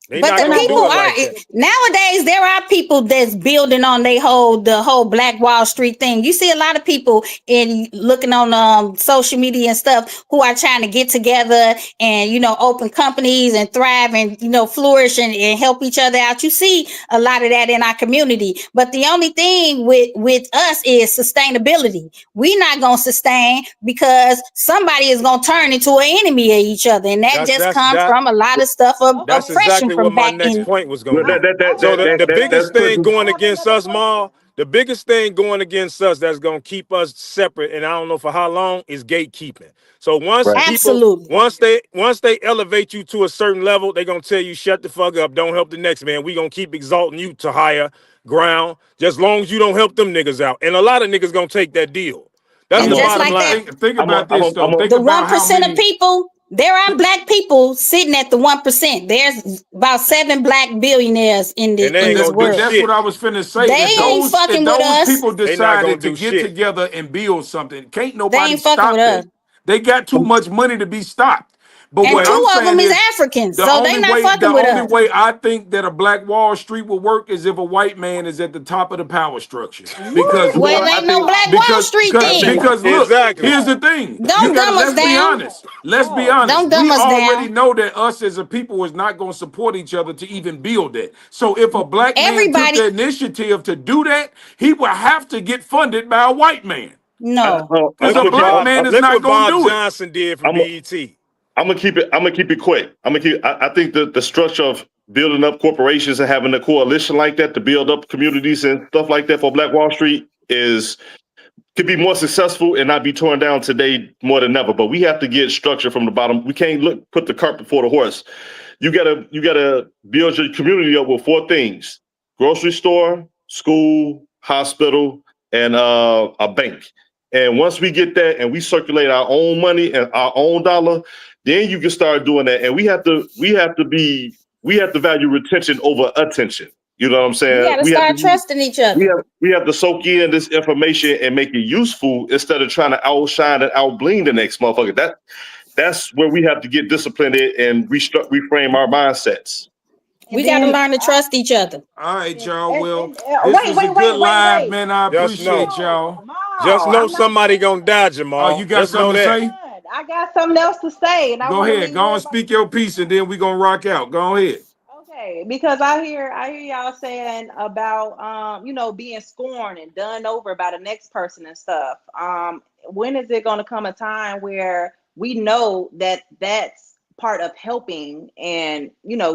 They But not the gonna people do it are like that. nowadays. There are people that's building on the whole Black Wall Street thing. You see a lot of people in looking on social media and stuff who are trying to get together and open companies and thrive and flourish and help each other out. You see a lot of that in our community. But the only thing with us is sustainability. We're not gonna sustain because somebody is gonna turn into an enemy of each other, and that just comes That from a lot of stuff of that's oppression exactly what from my back next in. point was Well, gonna be. So the that's biggest thing putting. going against us, Ma, the biggest thing going against us that's gonna keep us separate, and I don't know for how long, is gatekeeping. So Right. Absolutely. once they elevate you to a certain level, they're gonna tell you shut the fuck up, don't help the next man. We gonna keep exalting you to higher ground, just long as you don't help them niggas out. And a lot of niggas gonna take that deal. That's And the I'm a, just bottom like line. that, Think I'm a, about I'm a, this though. I'm a, Think the about how 1% of many. people, there are black people sitting at the 1%. There's about 7 black billionaires in And they in ain't this gonna do world. That's what shit. I was finna say. They If ain't fucking with those us. people They not gonna decided to do get shit. together and build something, can't They nobody ain't fucking with stop us. that. They got too much money to be stopped. But And what right. I'm 2 of them saying is is Africans, so they not the fucking with only us. way I think that a Black Wall Street will work is if a white man is at the top of the power structure. Because You know Well, what? it I ain't no think Black Wall Street I think then. look, Exactly. here's the thing. You Don't gotta dumb us let's be down. honest. Let's be honest. Don't dumb We us already down. know that us as a people is not gonna support each other to even build that. So if a black man took Everybody, the initiative to do that, he would have to get funded by a white man. no. I'm Because Look gonna a what keep it. black Bob man is look not what gonna Bob do it. Johnson did for I'm BET. I'm gonna keep it. I'm gonna keep it quick. I'm gonna keep. I think the structure of building up corporations and having a coalition like that to build up communities and stuff like that for Black Wall Street could be more successful and not be torn down today more than ever. But we have to get structure from the bottom. We can't put the cart before the horse. You gotta build your community up with 4 things: grocery store, school, hospital, and a bank. And once we get that and we circulate our own money and our own dollar, then you can start doing that. And we have to value retention over attention. You know what I'm We saying? got to start trusting each other. We have to soak in this information and make it useful instead of trying to outshine and outbling the next motherfucker. That's where we have to get disciplined and reframe our mindsets. We got to learn to trust each other. All right, y'all. Well, And this wait, was a wait, good wait, wait, live, wait. man. I Just know. appreciate y'all. Just know I'm not somebody gonna die, Oh, Jamal. you got Just know something to that. say? done. I got something else to say, and I Go want to ahead. leave Go and everybody. speak your piece, and then we gonna rock out. Go ahead. Okay, because I hear y'all saying about being scorned and done over by the next person and stuff. When is it going to come a time where we know that that's part of helping and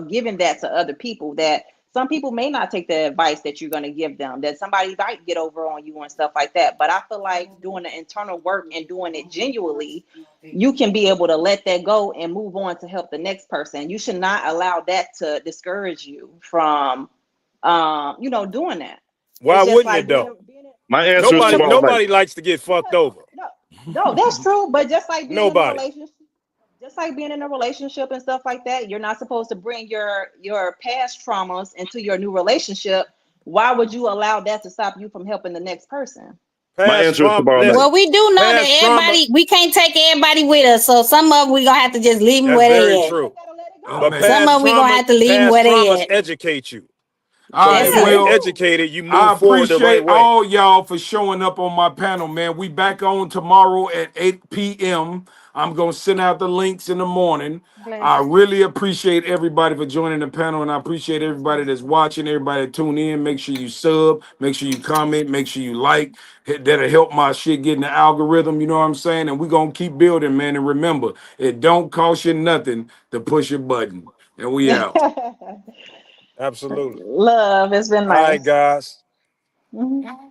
giving that to other people, that some people may not take the advice that you're going to give them, that somebody might get over on you and stuff like that. But I feel like doing the internal work and doing it genuinely, you can be able to let that go and move on to help the next person. You should not allow that to discourage you from doing that. Why It's just wouldn't it like being though? My answer is tomorrow night. Nobody likes to get fucked over. no, that's true. But just like being in a Nobody. relationship, and stuff like that, you're not supposed to bring your past traumas into your new relationship. Why would you allow that to stop you from helping the next person? My Past answer is trauma. tomorrow night. Listen, Well, we do know that past trauma. we can't take everybody with us. So some of them we gonna have to just leave them That's where very they at. true. Oh, But man. Some of them we gonna have to leave them where past they traumas at. educate you. All So right. when you Yeah, get they Well, do. educated, you I move forward the right appreciate way. all y'all for showing up on my panel, man. We back on tomorrow at 8 p.m. I'm going to send out the links in the morning. I Blessings. really appreciate everybody for joining the panel, and I appreciate everybody that's watching, everybody that tune in. Make sure you sub, make sure you comment, make sure you like. That'll help my shit get in the algorithm, you know what I'm saying? And we're going to keep building, man. And remember, it don't cost you nothing to push a button. And we out. Absolutely. Love, it's been All right, nice. guys. Mhm.